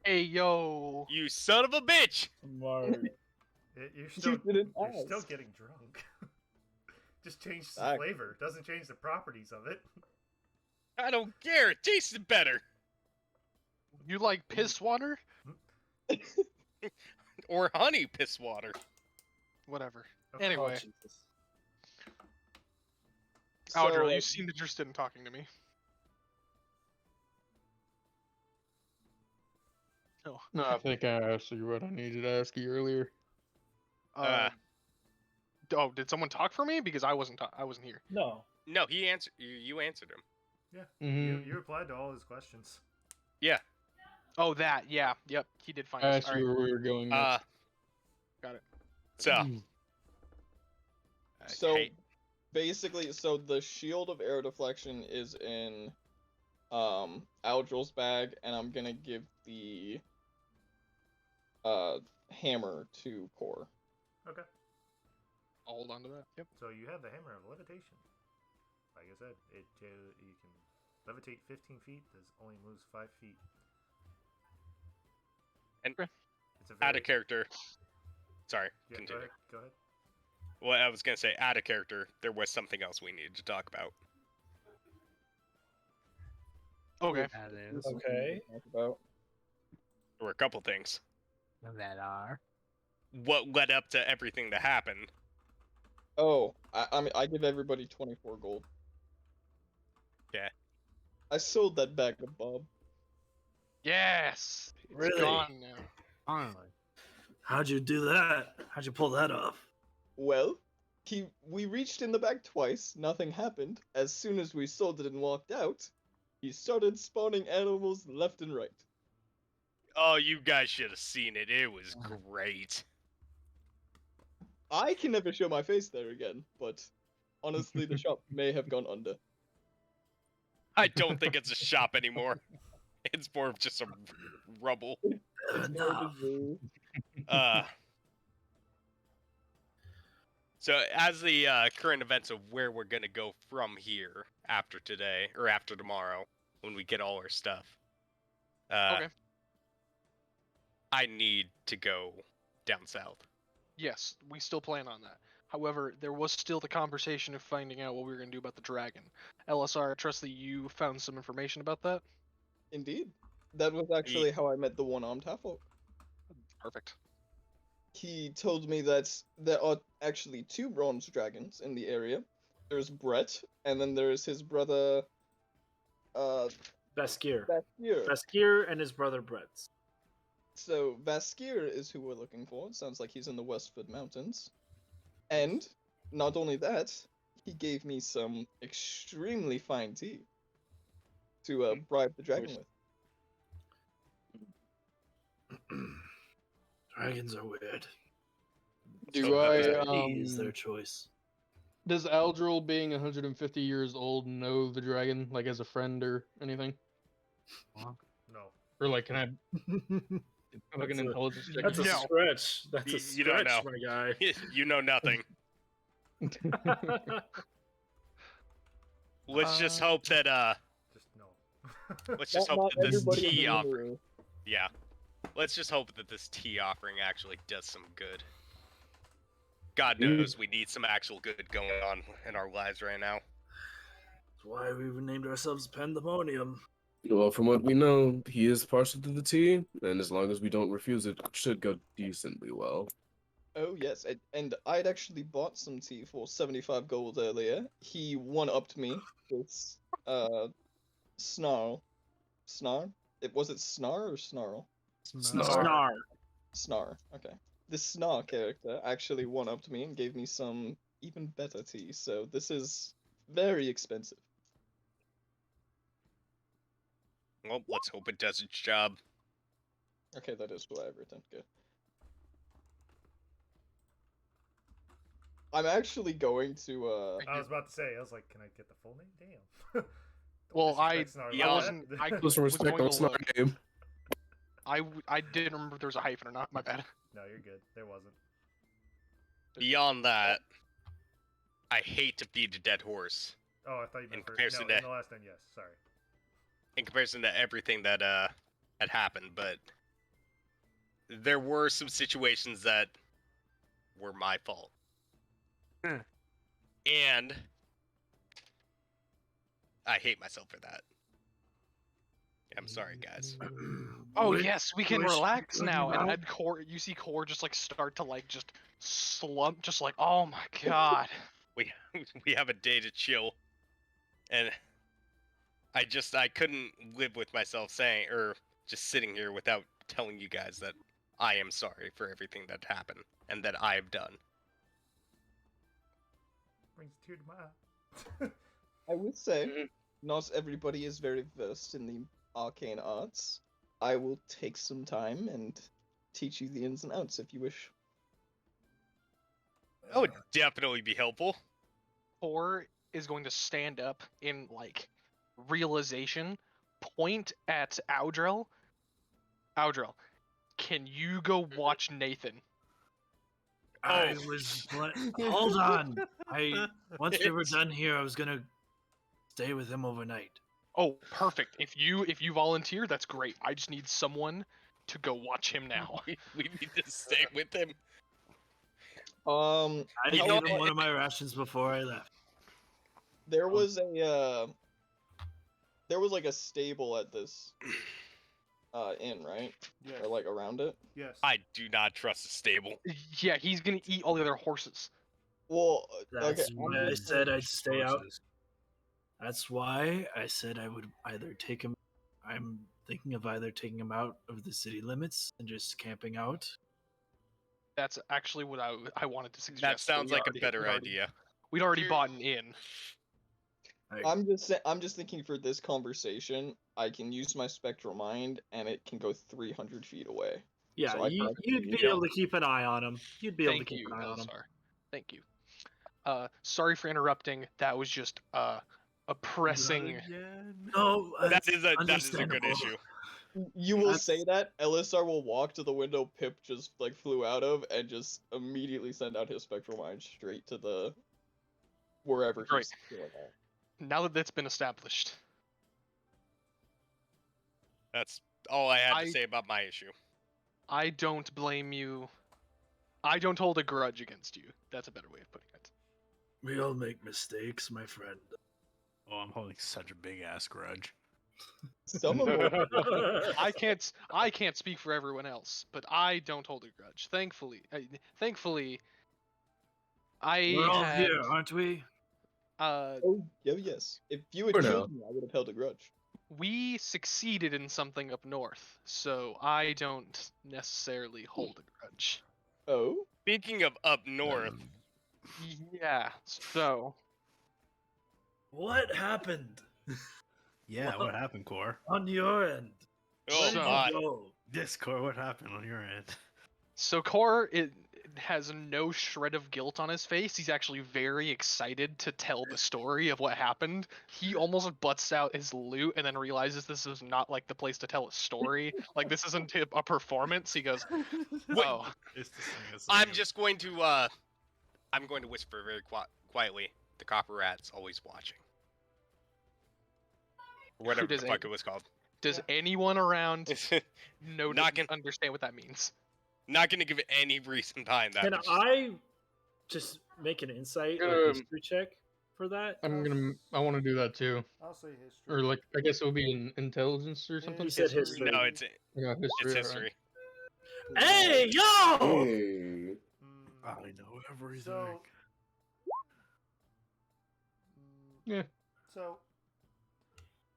Hey, yo. You son of a bitch! Smart. You're still didn't you're still ask. getting drunk. Just change the Fact. flavor. Doesn't change the properties of it. I don't care. It tastes better. You like piss water? Or honey piss water. Whatever. Okay. Anyway, Jesus. Aldril, you seemed interested in talking to me. Oh. No, I think I asked you what I needed to ask you earlier. Oh, did someone talk for me? Because I wasn't here. No. No, he answered. You answered him. Yeah. Mhm. You replied to all his questions. Yeah. Oh, that. Yeah. Yep. He did find I us. asked All you right. where we were going next. Got it. So. So hey, basically, so the shield of air deflection is in Aldril's bag, and I'm gonna give the hammer to Core. Okay. I'll hold on to that. Yep. So you have the hammer of levitation. Like I said, you can levitate 15 feet. This only moves 5 feet. And it's a add a character. Sorry, Yeah, go continue. ahead. Go ahead. Well, I was gonna say, add a character. There was something else we needed to talk about. Okay. That is. Okay. Talk about. There were a couple things. That are. What led up to everything that happened? Oh, I mean, I give everybody 24 gold. Yeah. I sold that bag of Bob. Yes. It's Really? gone now. Finally. How'd you do that? How'd you pull that off? Well, we reached in the bag twice, nothing happened. As soon as we sold it and walked out, he started spawning animals left and right. Oh, you guys should have seen it. It was great. I can never show my face there again, but honestly, the shop may have gone under. I don't think it's a shop anymore. It's more of just some rubble. It's more of a Enough. zoo. So as the current events of where we're gonna go from here after today or after tomorrow, when we get all our stuff, Okay. I need to go down south. Yes, we still plan on that. However, there was still the conversation of finding out what we were going to do about the dragon. LSR, I trust that you found some information about that. Indeed. That was actually how I met the one-armed half-orc. Perfect. He told me that there are actually 2 bronze dragons in the area. There's Brett, and then there's his brother, Baskir. Baskir. Baskir and his brother Brett. So Baskir is who we're looking for. It sounds like he's in the Westford Mountains. And not only that, he gave me some extremely fine tea to bribe the dragon with. Dragons are weird. Do So I? Tea is their choice. Does Aldril, being 150 years old, know the dragon, like as a friend or anything? No. Or like, can I like an intelligence check? That's a No. stretch. That's a You don't stretch, know. my guy. You know nothing. Let's just hope that Just no. let's just Not hope that this everybody in tea the offering, room. yeah, let's just hope that this tea offering actually does some good. God knows we need some actual good going on in our lives right now. That's why we named ourselves Pandemonium. Well, from what we know, he is partial to the tea, and as long as we don't refuse it, it should go decently well. Oh yes, and I'd actually bought some tea for 75 gold earlier. He one-upped me with Snarl. Was it Snar or Snarl? Snar. Snar. Okay. This Snar character actually one-upped me and gave me some even better tea. So this is very expensive. Well, let's hope it does its job. Okay, that is what I've written. Good. I'm actually going to I was about to say, I was like, can I get the full name? Damn. Don't Well, disrespect Snarl yeah, I like wasn't. that. I Put was some respect going on to Snar look. name. I didn't remember if there was a hyphen or not. My bad. No, you're good. There wasn't. Beyond that, I hate to beat a dead horse Oh, I thought you In meant comparison no, to- in the last name, yes. Sorry. in comparison to everything that had happened, but there were some situations that were my fault. And I hate myself for that. I'm sorry, guys. Oh Which- yes, we can which- relax now. And about? I'd core. You see core just like start to like just slump, just like oh my god. We we have a day to chill, and I couldn't live with myself saying or just sitting here without telling you guys that I am sorry for everything that happened and that I've done. Brings a tear to my eye. I would say not everybody is very versed in the arcane arts. I will take some time and teach you the ins and outs if you wish. That would definitely be helpful. Core is going to stand up in like realization, point at Audrell. Audrell, can you go watch Nathan? I was. Hold on. Once we were done here, I was gonna stay with him overnight. Oh, perfect. If you volunteer, that's great. I just need someone to go watch him now. We need to stay with him. Um, I You gave know him what? one of my rations before I left. there was like a stable at this inn, right? Yes. Or like around it. Yes. I do not trust the stable. Yeah, he's gonna eat all the other horses. Well, That's okay. why I said I'd stay out. That's why I said I would either take him. I'm thinking of either taking him out of the city limits and just camping out. That's actually what I wanted to suggest. That but sounds we like a already- better we'd already- idea. We'd already bought an inn. I'm just thinking for this conversation, I can use my spectral mind, and it can go 300 feet away. Yeah, So I you'd probably- be able to keep an eye on him. You'd be able to Thank keep you, an eye on him. Elsar. Thank you. Sorry for interrupting. That was just oppressing. No, That that's is a good understandable. issue. You will That's- say that, Elisar will walk to the window Pip just like flew out of and just immediately send out his spectral mind straight to the wherever Great. he's going at. Now that that's been established, That's all I had I- to say about my issue. I don't blame you. I don't hold a grudge against you. That's a better way of putting it. We all make mistakes, my friend. Oh, I'm holding such a big ass grudge. Someone will. I can't speak for everyone else, but I don't hold a grudge. Thankfully, I We're all had here, aren't we? Oh, yes. If you had For now. killed me, I would have held a grudge. we succeeded in something up north, so I don't necessarily hold a grudge. Oh? Speaking of up north, Yeah, so What happened Yeah, Well- what happened, Core? on your end? oh Where did my, you go? Yes, Core, what happened on your end? Core it has no shred of guilt on his face. He's actually very excited to tell the story of what happened. He almost busts out his loot and then realizes this is not like the place to tell a story. Like this isn't a performance. He goes, "Oh, It's the same I'm just going to I'm going to whisper very quietly. The copper rat's always watching. Or whatever the does fuck it was called. does anyone around know Not gonna- understand what that means?" Not gonna give it any reason behind that. Can It's I just make an insight or history check for that? I want to do that too, I'll say history. or like I guess it would be an intelligence or something. You said history. No, it's Yeah, history. it's alright. history. Hey, yo! Hey. I know everything. So, Yeah. So,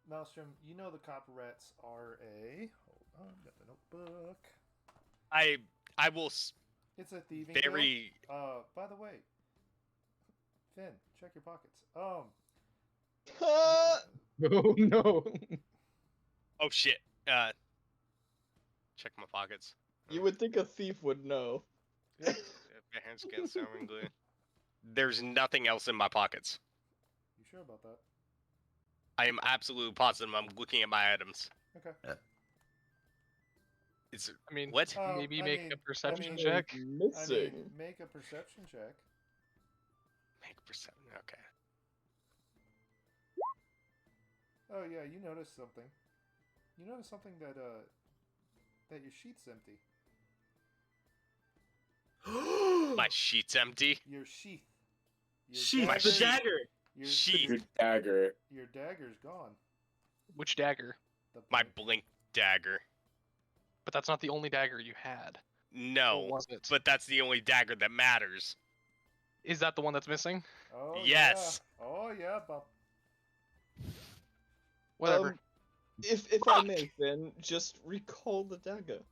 Maelstrom, you know the copper rats are a. Hold on, got the notebook. I will It's a thieving guild. very By the way, Finn, check your pockets. Oh no. oh shit. Check my pockets. You would think a thief would know. There's nothing else in my pockets. You sure about that? I am absolutely positive I'm looking at my items. Okay. It's I mean, what? maybe I make mean- a perception I mean- check. I Missing. mean, make a perception check. Make perception. Okay. Oh yeah, you noticed something. You noticed something that that your sheet's empty. My sheet's empty. Your sheath. Your Sheath, My the sheath. dagger. Your, Sheath. Your dagger. your dagger's gone. Which dagger? The My blade. blink dagger. But that's not the only dagger you had. Or No, was it? but that's the only dagger that matters. Is that the one that's missing? Oh Yes. Yeah. Oh yeah, Bob. Whatever. If I may, Finn, just recall the dagger.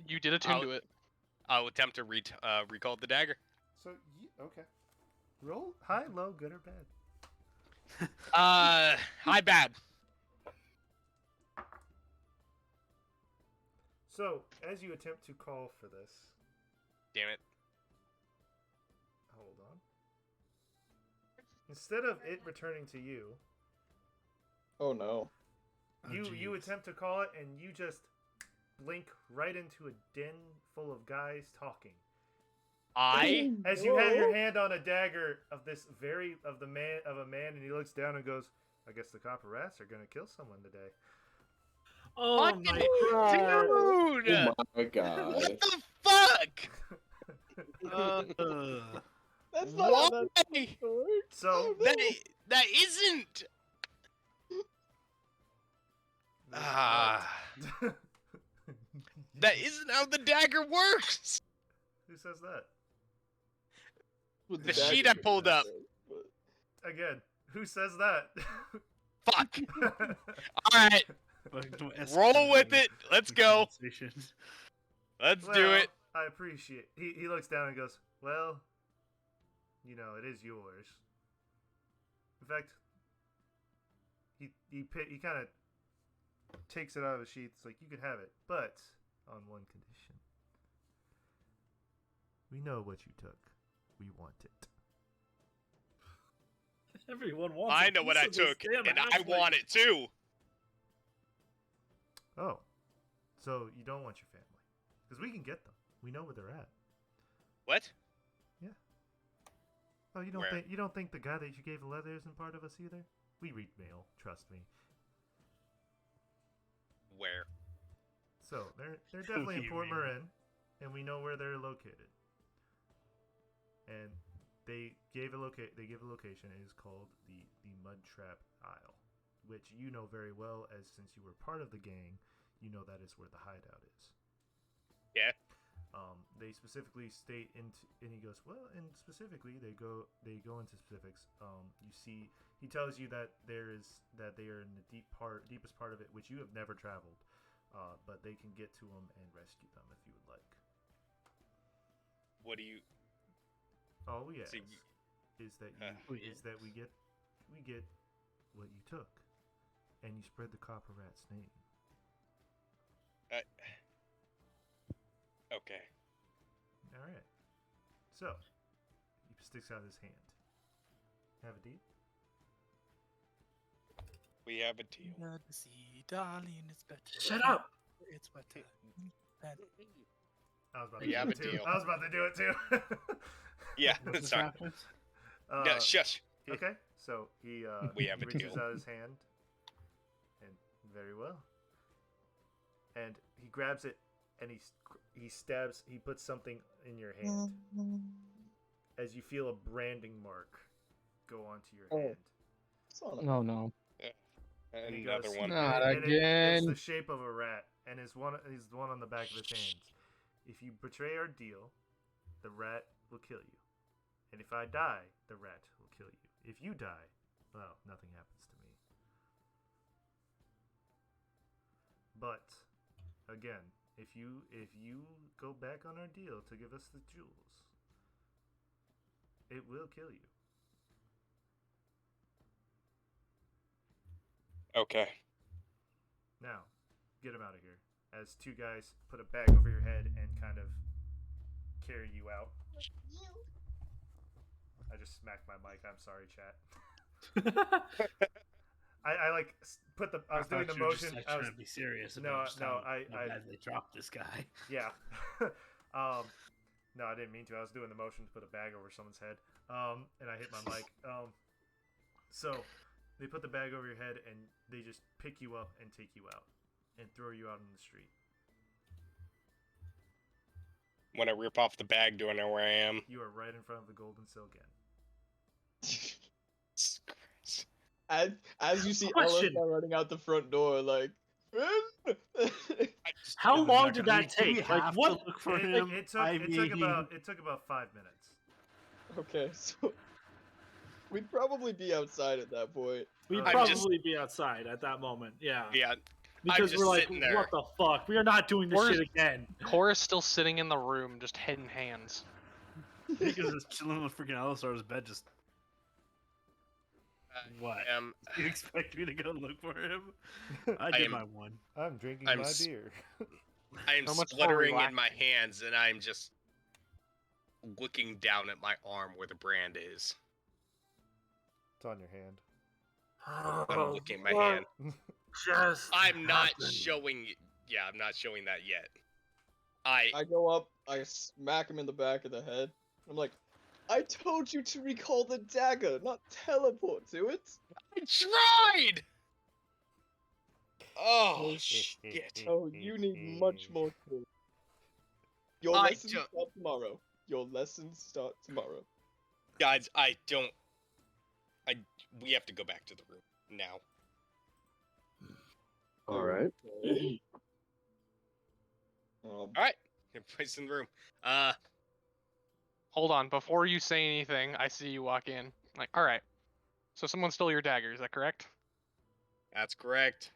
You did attune to it. I'll attempt to recall the dagger. So okay. Roll high, low, good or bad. Hi, bad. So as you attempt to call for this, Damn it. hold on. Instead of it returning to you, Oh no. Oh, you jeez. attempt to call it, and you just blink right into a den full of guys talking. As you have your hand on a dagger of a man, and he looks down and goes, "I guess the copper rats are gonna kill someone today." Oh Fucking my dude! Oh my god. What the fuck? That's not how that Why? works. So That isn't. That isn't how the dagger works. Who says that? With The dagger sheet I pulled up. but- Again, who says that? Fuck. All right, roll with it. Let's go. Let's do Well, it. I appreciate. He looks down and goes, "Well, you know, it is yours." In fact, he kind of takes it out of the sheath. It's like, "You can have it, but on one condition. We know what you took. We want it." Everyone wants. I know what I took, and I want it too. Oh, so you don't want your family? Because we can get them. We know where they're at. What? Oh, you Where? don't think the guy that you gave the letter isn't part of us either? We read mail, trust me. Where? So they're definitely in You Port mean? Marin, and we know where they're located. And they gave a location. It is called the Mud Trap Isle, which you know very well, as since you were part of the gang, you know that is where the hideout is. Yeah. They specifically state into, and he goes, well, and specifically they go into specifics. You see, he tells you that they are in the deepest part of it, which you have never traveled, but they can get to them and rescue them if you would like. What do you? All we ask So is that we get what you took, and you spread the copper rat's name. Okay. All right. So he sticks out his hand. Have a deal? We have a deal. Shut up. It's my time. I was about We have to a do it too. deal. I was about to do it too. Yeah, What's this sorry. happens? Yeah, shush. Okay, so he We have a reaches deal. out his hand, and very well. And he grabs it, and he puts something in your hand. As you feel a branding mark go onto your hand. Oh no. And he Another goes, one. Not and it's again. the shape of a rat, and is the one on the back of his hands. If you betray our deal, the rat will kill you. And if I die, the rat will kill you. If you die, well, nothing happens to me. But again, if you go back on our deal to give us the jewels, it will kill you. Okay. Now, get him out of here. As two guys put a bag over your head and kind of carry you out. I just smacked my mic. I'm sorry, chat. I like put the. I was doing the motion. Just, I was trying to be serious. no, About just no, how I bad they dropped this guy. yeah. No, I didn't mean to. I was doing the motion to put a bag over someone's head. And I hit my mic. So they put the bag over your head and they just pick you up and take you out and throw you out in the street. When I rip off the bag, do I know where I am? You are right in front of the Golden Silk Inn. As you see Question. Ella running out the front door, like, Finn! How long did Do we that take? have Like to what? look for It him? took about 5 minutes. Okay, so we'd probably be outside at that point. We'd I'm probably be outside at that moment. Yeah. Yeah. Because just we're like, sitting there. what the fuck? We are not doing this We're- shit again. Cora's still sitting in the room, just head in hands. He was just chilling on freaking Alistar's bed, just. What? You expect me to go look for him? I did my one. I'm drinking I'm my s- beer. I am So much more spluttering in relaxing. my hands, and I'm just looking down at my arm where the brand is. It's on your hand. I'm looking at my what hand. just I'm not happened? showing. Yeah, I'm not showing that yet. I I go up, I smack him in the back of the head. I'm like, I told you to recall the dagger, not teleport to it. tried. Oh shit! Oh, you need much more proof. Your I lessons don't- start tomorrow. Your lessons start tomorrow. Guys, I don't. We have to go back to the room now. All right. All right, everybody's in the room. Hold on, before you say anything, I see you walk in. Like, all right. So someone stole your dagger, is that correct? That's correct.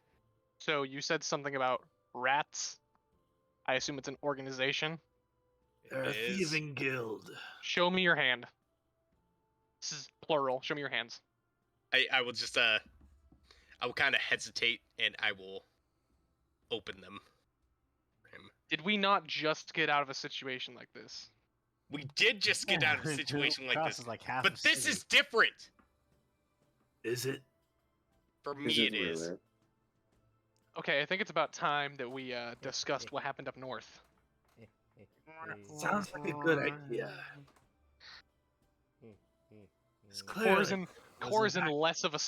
So you said something about rats. I assume it's an organization. They're a It is. thieving guild. Show me your hand. This is plural. Show me your hands. I will just I will kind of hesitate and I will open them. for him. Did we not just get out of a situation like this? We did just get out of a situation like Kraus this, is like half but a this city. is different. Is it? For Is me, it it is. really? Okay, I think it's about time that we discussed what happened up north. Sounds like a good idea. It's Core's clearly in less of a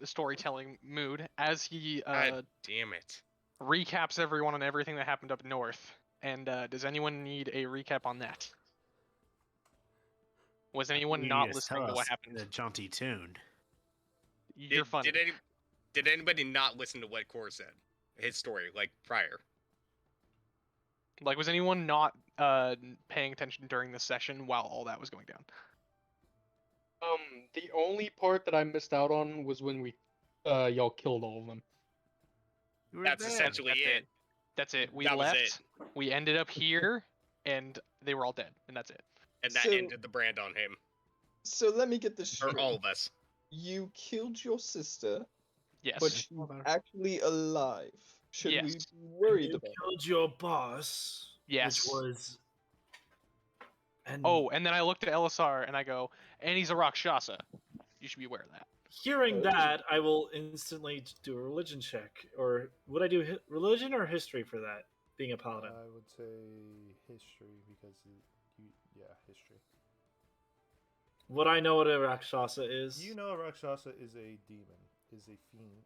storytelling mood as he God damn it. recaps everyone on everything that happened up north. And does anyone need a recap on that? Was anyone You not just listening tell to what us happened? in a jaunty tune. You're funny. Did anybody not listen to what Core said? His story, like prior. Like, was anyone not paying attention during the session while all that was going down? The only part that I missed out on was when we, y'all killed all of them. You were That's there. essentially That's it. That's it. We That was left. it. We ended up here, and they were all dead, and that's it. And that So- ended the brand on him. So let me get this Or straight. all of us. You killed your sister, Yes. but she's actually alive. Should we Yes. be worried You about it? killed your boss. Yes. Which was. And Oh, and then I looked at Elisar and I go, and he's a Rakshasa. You should be aware of that. hearing Oh. that, I will instantly do a religion check. Or would I do religion or history for that? Being a paladin. I would say history because history. Would I know what a Rakshasa is? You know, a Rakshasa is a demon, is a fiend.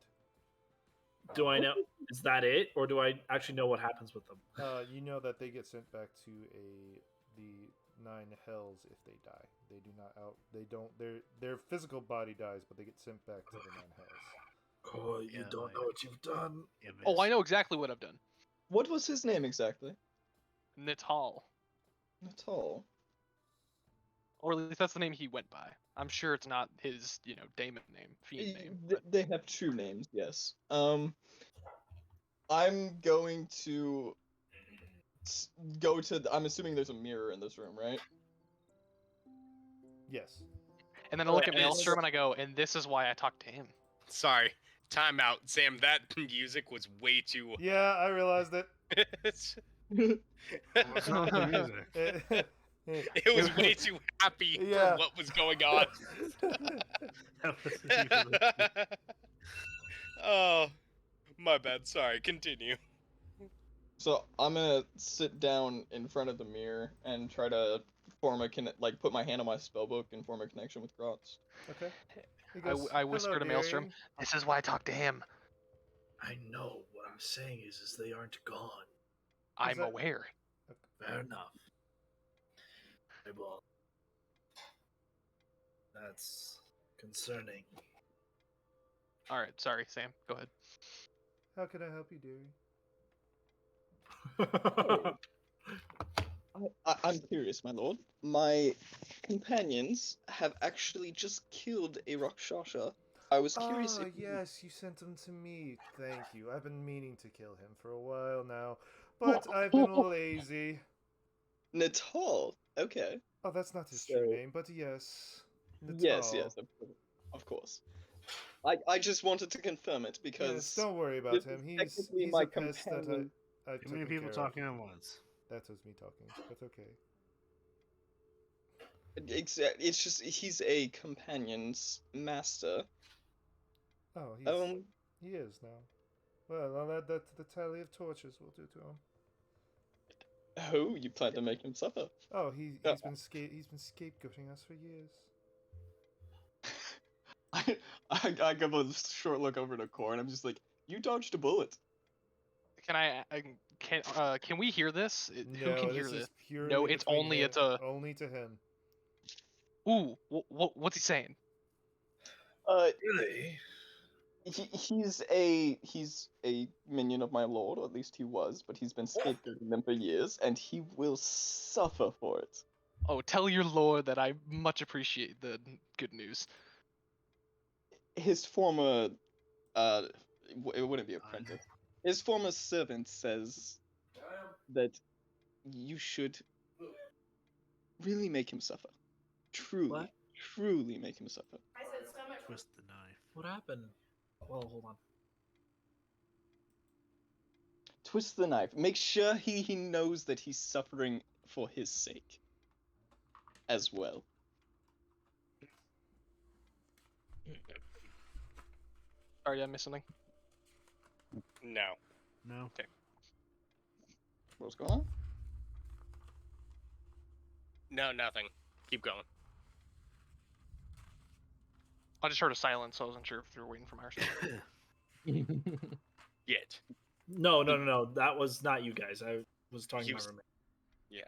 Do I know? Is that it, or do I actually know what happens with them? You know that they get sent back to the 9 hells if they die. They do not out. They don't. Their physical body dies, but they get sent back to the 9 hells. Oh, you don't know what you've done. Oh, I know exactly what I've done. What was his name exactly? Natal. Natal. Or at least that's the name he went by. I'm sure it's not his, daemon name, fiend name. They have true names, yes. I'm going to go to. I'm assuming there's a mirror in this room, right? Yes. And then I look at Alright, it's- Maelstrom and I go, and this is why I talked to him. Sorry. Time out. Sam, that music was way too. Yeah, I realized it. What's wrong with the music? It was way too happy Yeah. for what was going on. That was you. Oh, my bad. Sorry. Continue. So I'm gonna sit down in front of the mirror and try to form a put my hand on my spellbook and form a connection with Grotz. Okay. He I goes, whisper "Hello, to Maelstrom, dearie." this is why I talked to him. I know. What I'm saying is they aren't gone. I'm that- aware. Fair enough. Well, that's concerning. Alright, sorry, Sam. Go ahead. How can I help you, dearie? I'm curious, my lord. My companions have actually just killed a Rakshasa. I was curious Oh, if you- yes, you sent him to me. Thank you. I've been meaning to kill him for a while now, but I've been lazy. Natal. Okay. Oh, that's not his true So- name, but yes. Yes, Natal. yes, of course. I just wanted to confirm it because Yes, don't worry about this him. is He's technically a my pest that companion. I've Too many taken people care of. talking at once. That was me talking. That's okay. It's just he's a companion's master. Oh, Um, he is now. Well, I'll add that to the tally of tortures we'll do to him. oh, you plan to make him suffer? Oh, he's been scapegoating us for years. I give a short look over to Core and I'm just like, you dodged a bullet. Can we hear this? Who No, can hear this this? is purely No, it's between only him- it's a. only to him. Ooh, what's he saying? Really? He's a minion of my lord, or at least he was, but he's been scapegoating them for years, and he will suffer for it. Oh, tell your lord that I much appreciate the good news. His former, it wouldn't be apprentice. His former servant says that you should really make him suffer. Truly, What? truly make him suffer. Twist the knife. What happened? Well, hold on. Twist the knife. Make sure he knows that he's suffering for his sake. As well. Sorry, I missed something. No. No. What's going on? No, nothing. Keep going. I just heard a silence, so I wasn't sure if you were waiting for my response. Yet. No. That was not you guys. I was talking He about was- roommate. Yeah.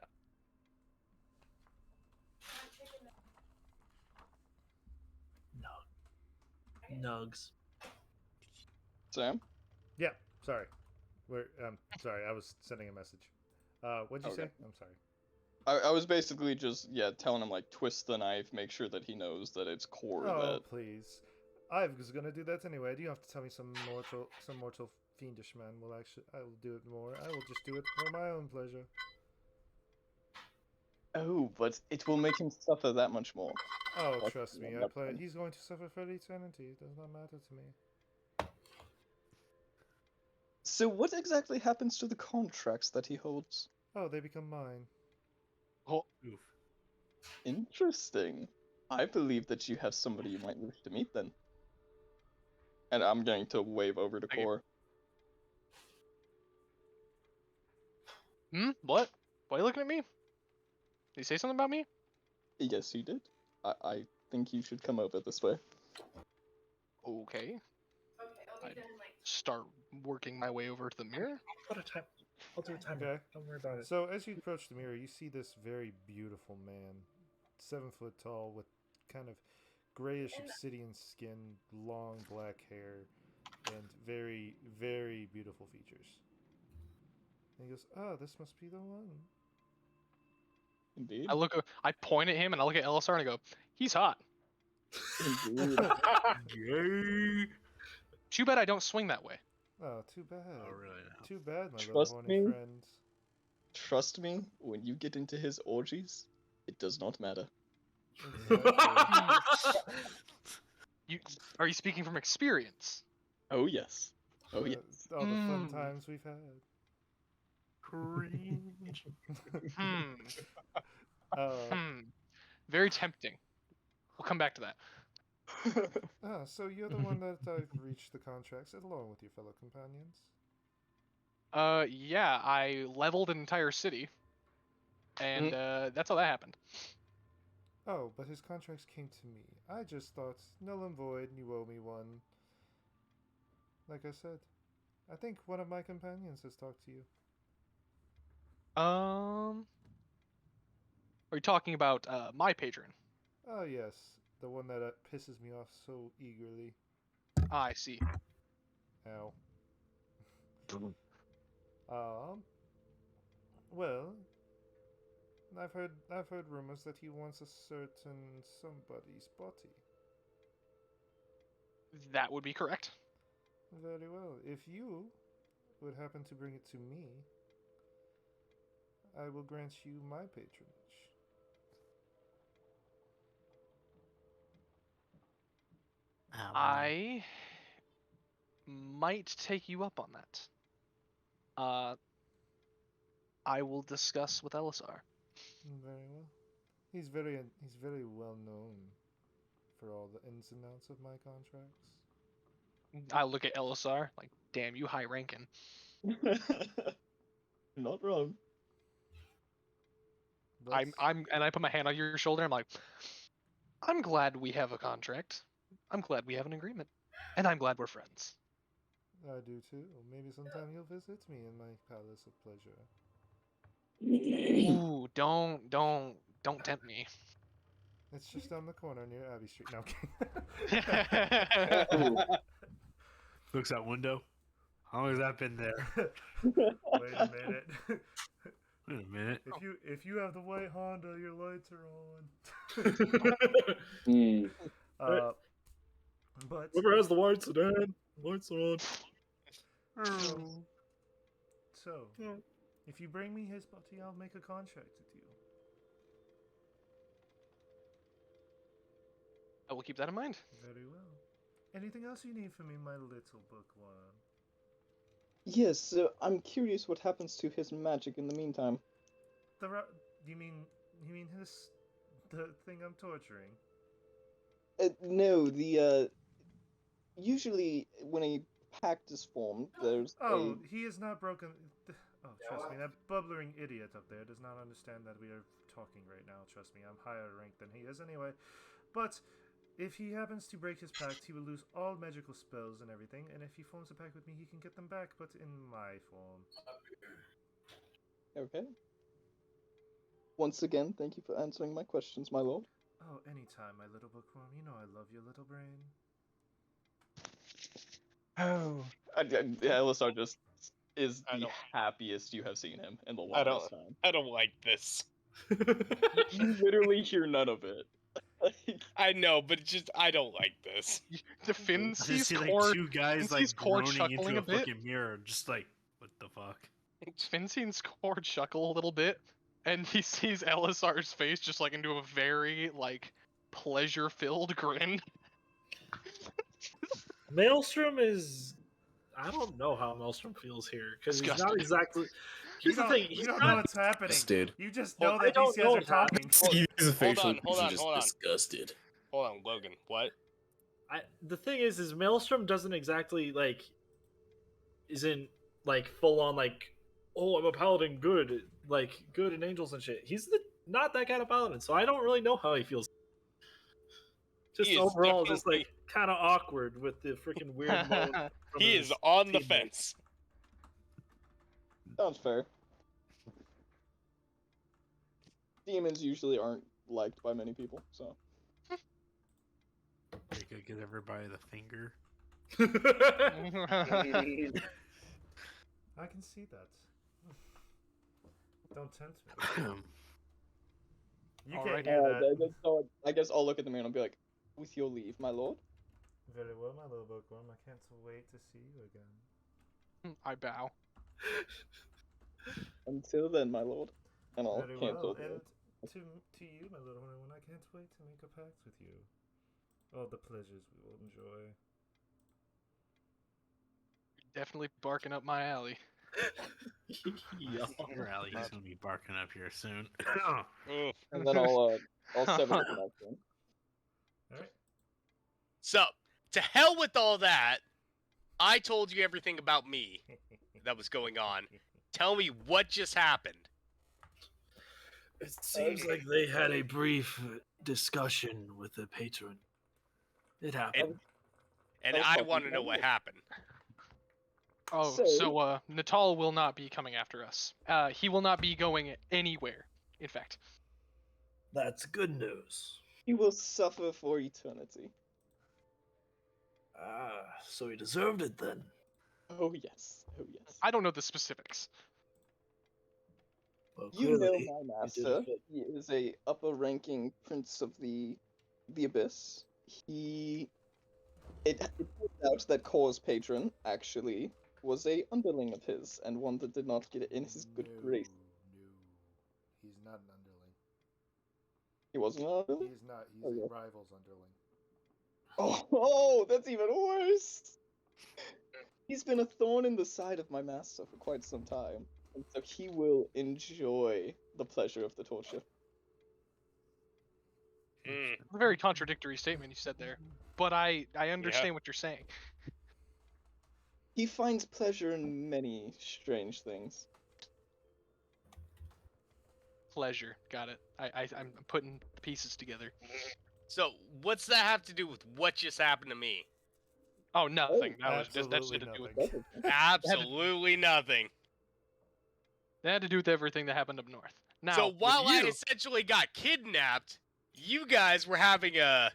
Nugs. Sam? Yeah, sorry. Sorry, I was sending a message. What'd you Okay. say? I'm sorry. I was basically just telling him like twist the knife, make sure that he knows that it's core Oh, that please. I was gonna do that anyway. Do you have to tell me some mortal fiendish man will actually? I will do it more. I will just do it for my own pleasure. Oh, but it will make him suffer that much more. Oh, That's trust me, not I that play. fun. He's going to suffer for eternity. It does not matter to me. So what exactly happens to the contracts that he holds? Oh, they become mine. Oh, Oof. Interesting. I believe that you have somebody you might wish to meet then. And I'm going to wave over to Thank you. Core. What? Why are you looking at me? Did you say something about me? Yes, he did. I think you should come over this way. Okay. I'd start working my way over to the mirror. I'll do a timer. Okay. Don't worry about it. So as you approach the mirror, you see this very beautiful man, 7 foot tall, with kind of grayish obsidian skin, long black hair, and very, very beautiful features. And he goes, "Ah, this must be the one." Indeed. I point at him and I look at Elisar and I go, "He's hot." Indeed. Yay! Too bad I don't swing that way. Oh, too bad. Oh, really? No. Too bad, my little Trust horny me. friend. Trust me, when you get into his orgies, it does not matter. Exactly. Are you speaking from experience? Oh yes. Oh yes. All the fun Mm. times we've had. Cringe. Hmm. Uh, Very tempting. We'll come back to that. so you're the one that I've reached the contracts along with your fellow companions. Yeah, I leveled an entire city, and that's how that happened. Oh, but his contracts came to me. I just thought, null and void, you owe me one. Like I said, I think one of my companions has talked to you. Are you talking about my patron? Oh, yes, the one that pisses me off so eagerly. Ah, I see. Ow. Well, I've heard rumors that he wants a certain somebody's body. That would be correct. Very well. If you would happen to bring it to me, I will grant you my patronage. I might take you up on that. I will discuss with Elisar. Very well. He's very well known for all the ins and outs of my contracts. I look at Elisar like, damn, you high ranking. Not wrong. And I put my hand on your shoulder. I'm like, I'm glad we have a contract. I'm glad we have an agreement, and I'm glad we're friends. I do too. Maybe sometime you'll visit me in my palace of pleasure. Ooh, don't tempt me. It's just down the corner near Abbey Street. No, Looks out window. How long has that been there? Wait a minute. Wait a minute. If you have the white Honda, your lights are on. But Whoever has the white sedan, lights are on. so if you bring me his body, I'll make a contract with you. I will keep that in mind. Very well. Anything else you need from me, my little bookworm? Yes, so I'm curious what happens to his magic in the meantime. You mean the thing I'm torturing? No, usually when a pact is formed, there's Oh, he is not broken. Oh, trust me, that bubbling idiot up there does not understand that we are talking right now. Trust me, I'm higher ranked than he is anyway. But if he happens to break his pact, he will lose all magical spells and everything. And if he forms a pact with me, he can get them back, but in my form. Okay. Once again, thank you for answering my questions, my lord. Oh, anytime, my little bookworm. You know I love your little brain. Oh, Elisar just is I the don't- happiest you have seen him in the I longest don't. time. I don't like this. You literally hear none of it. I know, but it's just I don't like this. the Finn I just sees see like Cord. two guys Finn like sees Cord groaning chuckling into a a bit. fucking mirror, just like, what the fuck? Finn sees Cord chuckle a little bit, and he sees Elisar's face just like into a very like pleasure-filled grin. Maelstrom is. I don't know how Maelstrom feels here because he's not Disgusted. exactly. Here's the thing. You He's don't not, know what's happening. Disgusted. You just Well, know I that don't these know guys are that. talking. Steve's facial on, hold expression on, just hold on. disgusted. Hold on, Logan. What? The thing is Maelstrom doesn't exactly like. Isn't like full on like, oh, I'm a paladin, good, like good and angels and shit. He's not that kind of paladin, so I don't really know how he feels. Just He is overall, just definitely- like kind of awkward with the freaking weird moan. from He his is on the teammates. fence. Sounds fair. Demons usually aren't liked by many people, so. They could give everybody the finger. I can see that. Don't tempt me. You Alright. can't hear that. So I guess I'll look at the man and be like, with your leave, my lord. Very well, my little bookworm. I can't wait to see you again. I bow. Until then, my lord. And I'll Very cancel well, the and to you, my little one, I can't wait to make a pact with you. All the pleasures we will enjoy. Definitely barking up my alley. Your alley is gonna be barking up here soon. Oof. And then I'll sever the connection. Alright. So, to hell with all that. I told you everything about me that was going on. Tell me what just happened. It seems like they had a brief discussion with the patron. It happened. And That was I fucking want to know what hilarious. happened. Oh, so Natal will not be coming after us. He will not be going anywhere. In fact, That's good news. He will suffer for eternity. Ah, so he deserved it then. Oh yes, oh yes. I don't know the specifics. Well, You know clearly, my he did master. it. He is a upper-ranking prince of the abyss. It turns out that Kor's patron actually was a underling of his, and one that did not get in his good grace. No. He's not an underling. He wasn't an underling? He is not. He's Okay. a rival's underling. Oh, that's even worse. He's been a thorn in the side of my master for quite some time, and so he will enjoy the pleasure of the torture. Hmm. A very contradictory statement you said there, but I understand what you're saying. He finds pleasure in many strange things. Pleasure, got it. I'm putting the pieces together. So, what's that have to do with what just happened to me? Oh, nothing. That was Absolutely just that had to do with nothing. Absolutely nothing. that had to do with everything that happened up north. Now, So with while I you- essentially got kidnapped, you guys were having a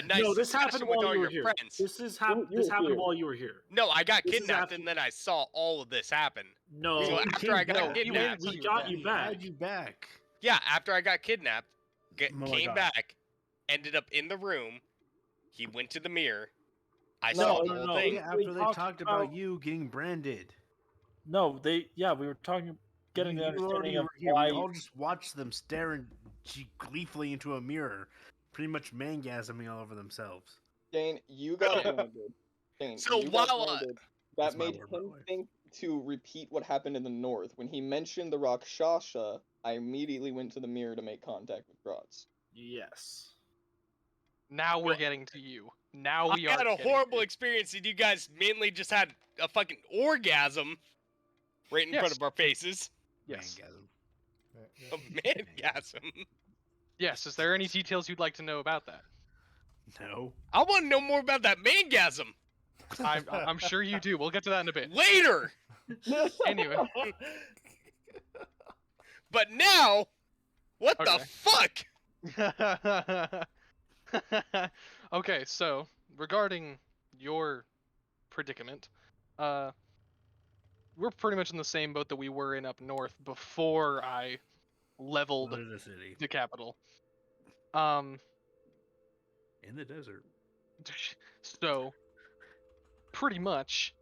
nice No, this happened discussion with while all you were your here. friends. This is You this were happened here. while you were here. No, I got This is kidnapped after- and then I saw all of this happen. No, So after I got no, he kidnapped, waited we till got back. you He back. had you back. yeah, after I got kidnapped, Oh my came God. back, ended up in the room. He went to the mirror. I No, saw no, the whole no. thing. Yeah, after they talked talked about- about you getting branded. No, we were getting the You understanding already of were here. why. We all just watched them staring gleefully into a mirror, pretty much mangasming all over themselves. Dane, you got branded. Dane, So you got while, branded. That's That my made word, by the him way. think to repeat what happened in the north. When he mentioned the Rakshasha, I immediately went to the mirror to make contact with Gratz. Yes. now we're getting to you. Now we I are. had a horrible experience, and you guys mainly just had a fucking orgasm right in front Yes. of our faces. Yes. Yeah, A yeah. mangasm. Yes. Is there any details you'd like to know about that? No. I want to know more about that mangasm I'm sure you do. We'll get to that in a bit. later. Anyway. But now, what Okay. the fuck? Okay, so regarding your predicament, we're pretty much in the same boat that we were in up north before I leveled Go to the city. the capital. In the desert. So pretty much,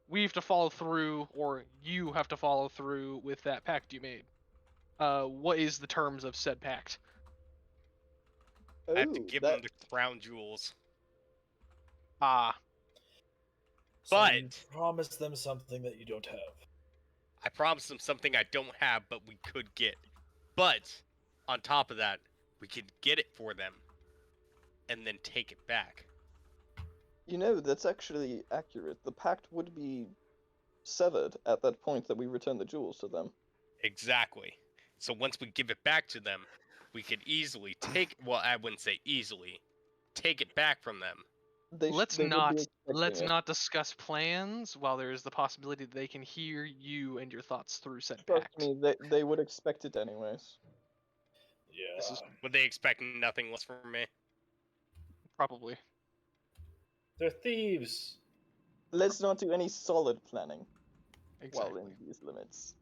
we have to follow through, or you have to follow through with that pact you made. What is the terms of said pact? I have to Oh, give that him the crown jewels. Ah, So you But promise them something that you don't have. I promised him something I don't have, but we could get. But on top of that, we could get it for them and then take it back. that's actually accurate. The pact would be severed at that point that we return the jewels to them. Exactly. So once we give it back to them, we could easily take. Well, I wouldn't say easily. Take it back from them. let's They would be not expecting it. discuss plans while there is the possibility that they can hear you and your thoughts through said Trust pact. me, they would expect it anyways. Yeah. This is Would they expect nothing less from me? probably. They're thieves. Let's not do any solid planning while Exactly. in these limits.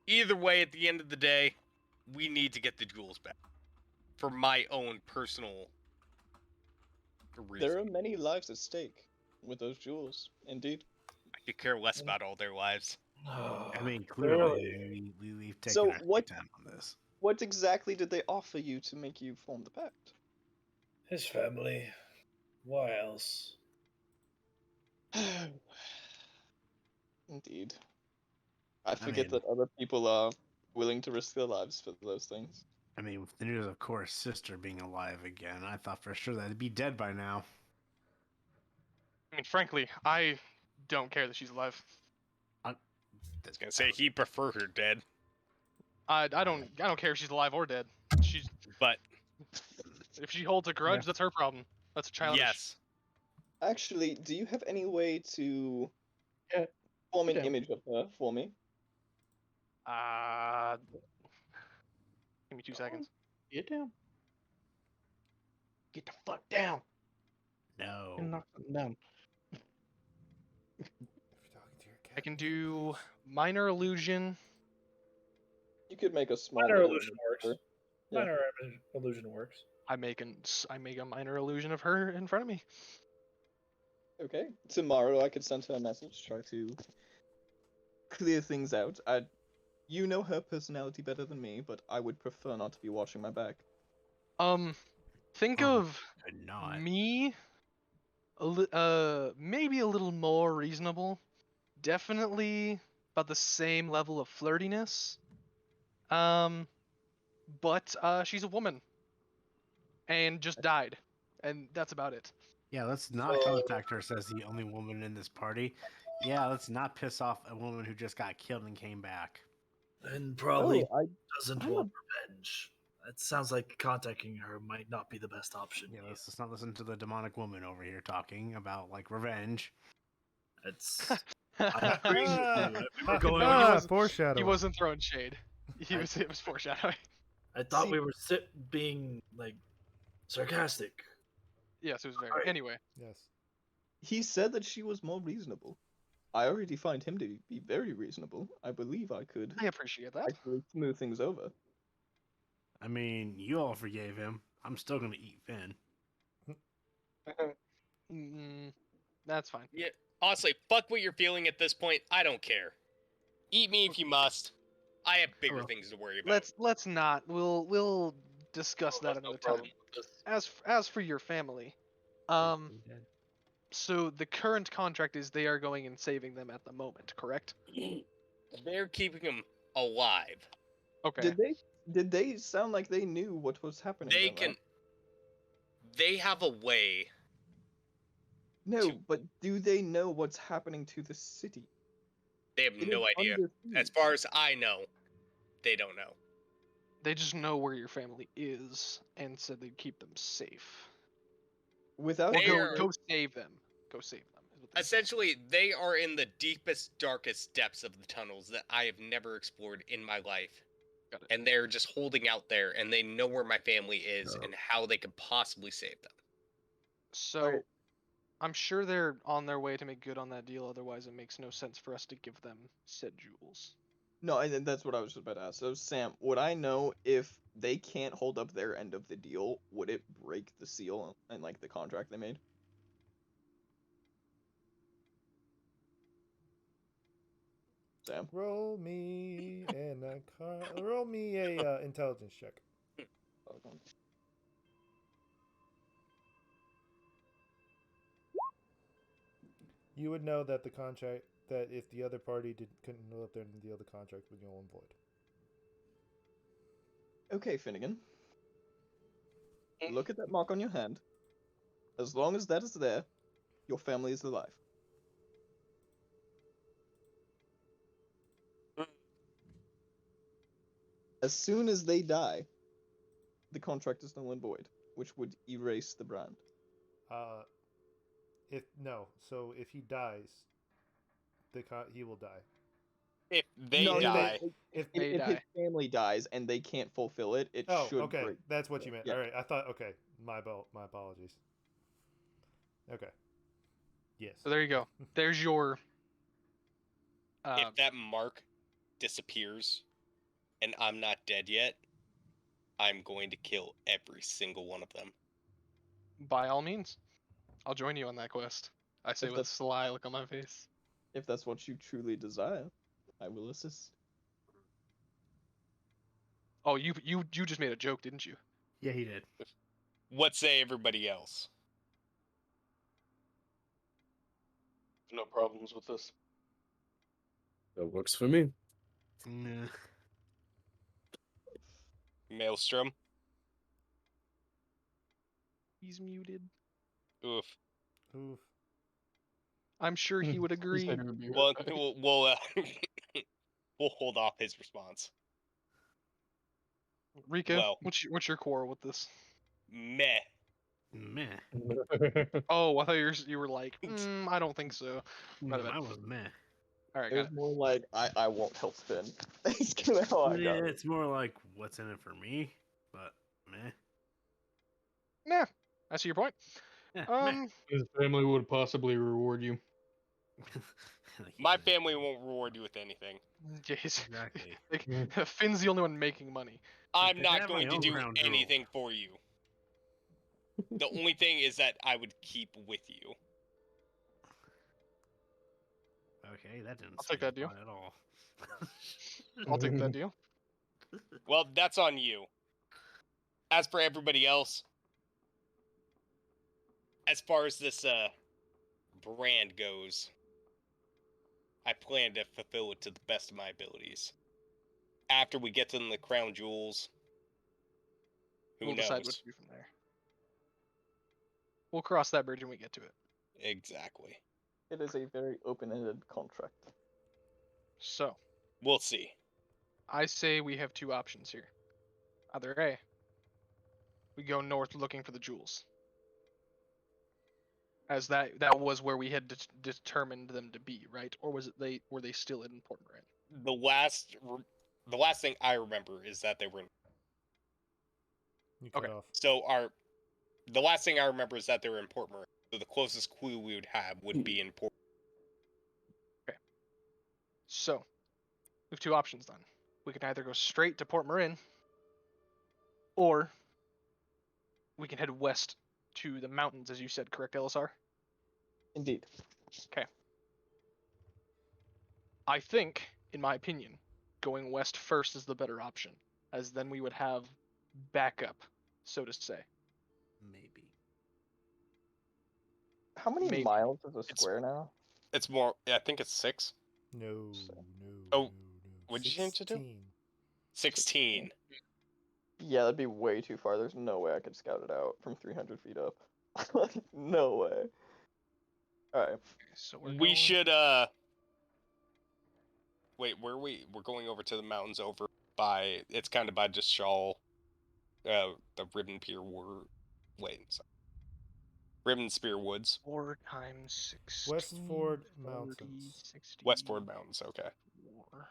Either way, at the end of the day, we need to get the jewels back. For my own personal reason. There are many lives at stake with those jewels, indeed. I could care less about all their lives. I mean, clearly, we've taken So our what- time on this. What exactly did they offer you to make you form the pact? His family. Why else? Indeed. I forget mean- that other people are willing to risk their lives for those things. I mean, with the news of Cora's sister being alive again, I thought for sure that'd be dead by now. I mean, frankly, I don't care that she's alive. I was gonna say he'd prefer her dead, I don't care if she's alive or dead. She's but if she holds a grudge, that's her problem. That's a childish. yes, Actually, do you have any way to Yeah, form an yeah. image of her for me? Give me 2 seconds. Get down. Get the fuck down. No. And knock them down. I can do minor illusion. You could make a small Minor little illusion image works. of her. Yeah. Minor illusion works. I make a minor illusion of her in front of me. Okay. Tomorrow I could send her a message, try to clear things out. You know her personality better than me, but I would prefer not to be watching my back. Think Oh, of Could not. me maybe a little more reasonable. Definitely about the same level of flirtiness. But she's a woman and just died, and that's about it. Yeah, let's not contact her, says the only woman in this party. Yeah, let's not piss off a woman who just got killed and came back. And probably Oh, doesn't I'm want revenge. It sounds like contacting her might not be the best option. Yeah, let's not listen to the demonic woman over here talking about, like, revenge. It's I'm agreeing with you. We were going. Ah, He foreshadowing. wasn't throwing shade. It was foreshadowing. I thought See- we were being like sarcastic. Yes, it was very. Alright. Anyway, Yes. He said that she was more reasonable. I already find him to be very reasonable. I believe I could I appreciate that. actually smooth things over. I mean, you all forgave him. I'm still gonna eat Finn. That's fine. yeah. Honestly, fuck what you're feeling at this point. I don't care. Eat me if you must. I have bigger Well, things to worry about. Let's not. We'll discuss that That's no another time. problem with this. As for your family, so the current contract is they are going and saving them at the moment, correct? They're keeping him alive. Okay. Did they sound like they knew what was happening? They then, can. right? they have a way. No, to- but do they know what's happening to the city? They have It no is idea. under As siege. far as I know, they don't know. They just know where your family is and said they'd keep them safe. Without Or They go are- go save them. Go save them. is what they said. Essentially, they are in the deepest, darkest depths of the tunnels that I have never explored in my life. Got it. And they're just holding out there, and they know where my family is Oh. and how they could possibly save them. So Alright. I'm sure they're on their way to make good on that deal. Otherwise, it makes no sense for us to give them said jewels. No, and that's what I was just about to ask. So, Sam, would I know if they can't hold up their end of the deal? Would it break the seal and like the contract they made? Sam, Roll me a intelligence check. okay. You would know that the contract that if the other party couldn't hold up their end of the deal, the contract would be null and void. Okay, Finnegan. Look at that mark on your hand. As long as that is there, your family is alive. As soon as they die, the contract is null and void, which would erase the brand. So if he dies, he will die. If they No, die, If they if his die. family dies and they can't fulfill it, it Oh, should okay, break. that's what you meant. Yeah. All right, I thought. Okay, my apologies. Okay. Yes. So there you go. There's your. if that mark disappears and I'm not dead yet, I'm going to kill every single one of them. By all means, I'll join you on that quest. I say If with a that's- sly look on my face. If that's what you truly desire, I will assist. Oh, you just made a joke, didn't you? Yeah, he did. What say everybody else? No problems with this. That works for me. Nah. Maelstrom? He's muted. Oof. Oof. I'm sure he would He agree. said he would be Well, right back. we'll hold off his response. Rika, Well- what's your core with this? Meh. Meh. Oh, I thought you were like, I don't think so. My bad. I was meh. All right, It got was it. more like I won't help Finn. It's kind of how I Yeah, got it. it's more like what's in it for me, but meh. Nah, I see your point. Yeah, meh. His family would possibly reward you. Like, My yeah, family won't reward you with anything. Jeez. Exactly. Like, Finn's the only one making money. I'm They not have going my to own do crown jewel. anything for you. The only thing is that I would keep with you. Okay, that didn't. I'll take that deal. solidify at all. I'll take that deal. Well, that's on you. As for everybody else, as far as this brand goes, I plan to fulfill it to the best of my abilities. After we get to the crown jewels, who We'll knows? decide what to do from there. We'll cross that bridge when we get to it. Exactly. It is a very open-ended contract. So, We'll see. I say we have two options here. Either A, we go north looking for the jewels. As that was where we had determined them to be, right? Or were they still in Port Moran? The last thing I remember is that they were in. You cut Okay. off. So the last thing I remember is that they were in Port Moran. So the closest clue we would have would be in Port. So, we have two options then. We can either go straight to Port Marin, or we can head west to the mountains, as you said, correct, LSR? Indeed. I think, in my opinion, going west first is the better option, as then we would have backup, so to say. Maybe. How many Maybe. miles is a square now? It's more. I think it's 6. No. Oh, No. what'd you change it to? 16. 16. Yeah, that'd be way too far. There's no way I could scout it out from 300 feet up. Like, no way. Alright. So we're We going... should wait, where are we? We're going over to the mountains over by it's kind of by just Shawl, the Ribbon Pier War. Wait, sorry. Ribbon Spear Woods. 4 times 16. Westford 40, Mountains. 60, Westford Mountains, okay. 4.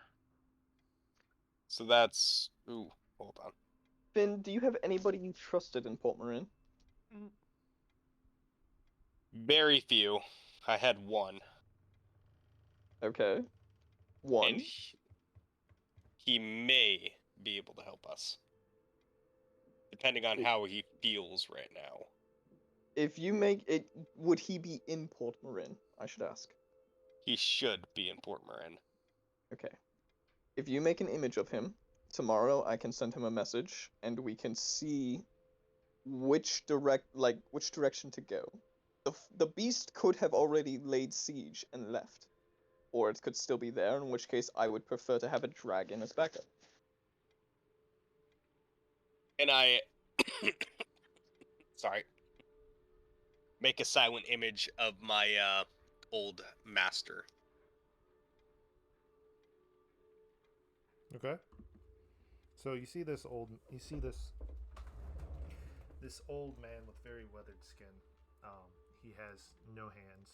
So that's ooh, hold on. Finn, do you have anybody you trusted in Port Marin? Very few. I had one. Okay. One. And he may be able to help us. Depending on how he feels right now. If you make it, would he be in Port Marin? I should ask. He should be in Port Marin. Okay. If you make an image of him, tomorrow I can send him a message, and we can see which direction to go. The beast could have already laid siege and left, or it could still be there. In which case, I would prefer to have a dragon as backup. And I sorry. Make a silent image of my old master. Okay. So you see this old man with very weathered skin. He has no hands,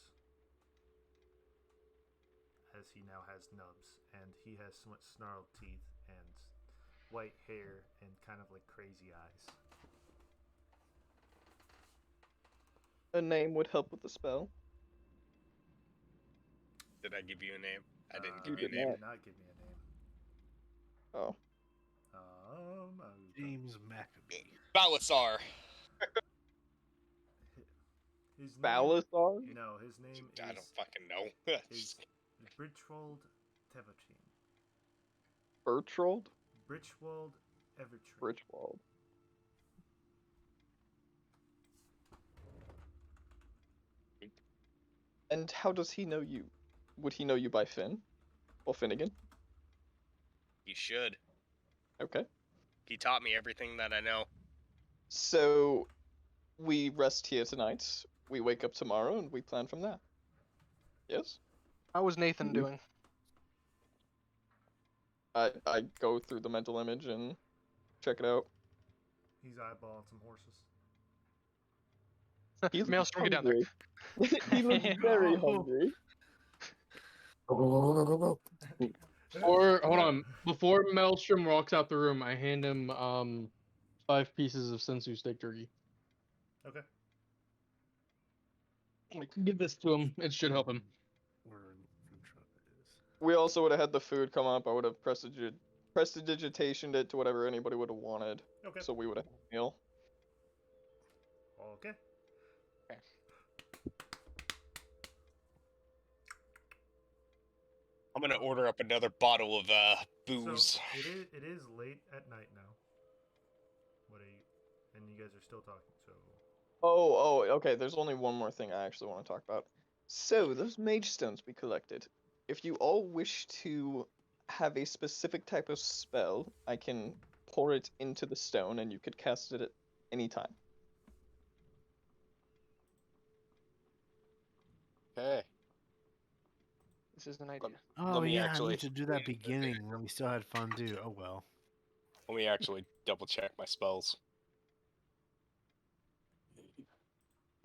as he now has nubs, and he has somewhat snarled teeth and white hair and kind of like crazy eyes. A name would help with the spell. Did I give you a name? I didn't You give you a did name. Did not give me a name. Oh. James Maccabee. Balasar. His name, Balasar? no, his name I don't is fucking know. is Britchwold Tevachin. Bertrold? Britchwold Evertree. Britchwald. And how does he know you? Would he know you by Finn? Or Finnegan? You should. Okay. He taught me everything that I know. So, we rest here tonight, we wake up tomorrow, and we plan from there. Yes? How was Nathan doing? I go through the mental image and check it out. He's eyeballing some horses. He looks Maelstrom, get down there. hungry. He looks very hungry. Or hold on, before Maelstrom walks out the room, I hand him 5 pieces of sensu steak turkey. Okay. Give this to him. It should help him. We also would have had the food come up. I would have prestidigitationed it to whatever anybody would have wanted. Okay. So we would have had a meal. Okay. I'm gonna order up another bottle of booze. So it is late at night now. What are you? And you guys are still talking. So Oh, okay. There's only one more thing I actually want to talk about. So, those mage stones we collected. If you all wish to have a specific type of spell, I can pour it into the stone and you could cast it at any time. Okay. This is an idea. Oh me yeah, I actually- need to do that beginning when we still had fun too. Oh well. Let me actually double check my spells.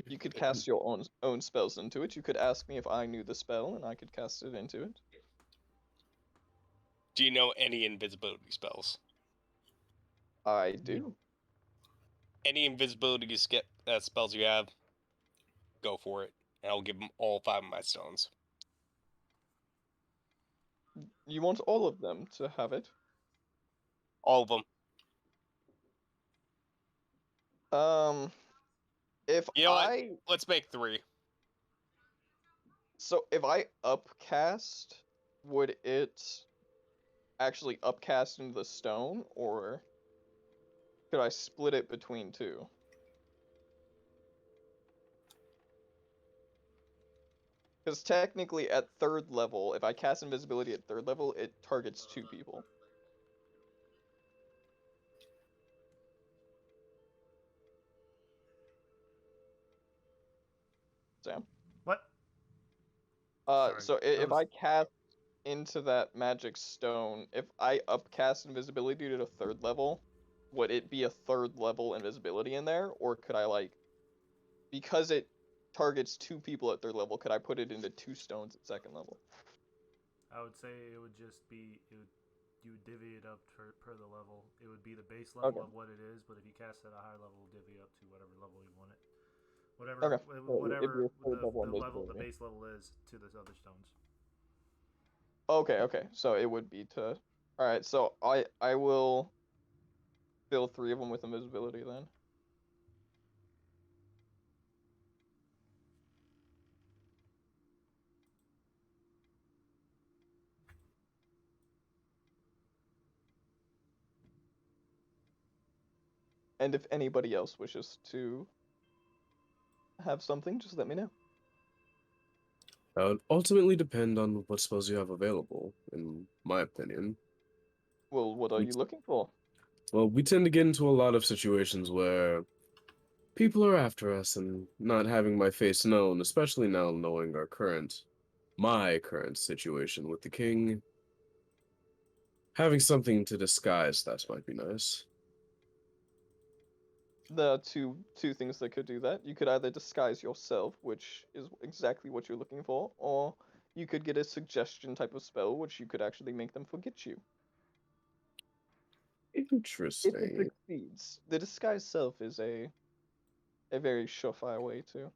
You could cast your own spells into it. You could ask me if I knew the spell and I could cast it into it. Do you know any invisibility spells? I do. Any invisibility spells you have, go for it. And I'll give them all 5 of my stones. You want all of them to have it? All of them. If You know what? Let's make 3. So if I upcast, would it actually upcast into the stone, or could I split it between 2? Because technically at 3rd level, if I cast invisibility at 3rd level, it targets 2 people. Sorry, So that if was- I cast into that magic stone, if I upcast invisibility to the 3rd level, would it be a 3rd level invisibility in there, or could I like, because it targets 2 people at 3rd level, could I put it into 2 stones at 2nd level? I would say it would just be you would divvy it up per the level. It would be the base level Okay. of what it is, but if you cast it at a higher level, divvy up to whatever level you want it. Okay. Whatever So it'd be a third level the invisibility. base level is to the other stones. Okay. So it would be to. All right. So I will fill 3 of them with invisibility then. And if anybody else wishes to have something, just let me know. That would ultimately depend on what spells you have available, in my opinion. Well, what are you looking for? Well, we tend to get into a lot of situations where people are after us, and not having my face known, especially now knowing my current situation with the king, having something to disguise that might be nice. There are two things that could do that. You could either disguise yourself, which is exactly what you're looking for, or you could get a suggestion type of spell, which you could actually make them forget you. If it Interesting. succeeds, the disguise self is a very surefire way to.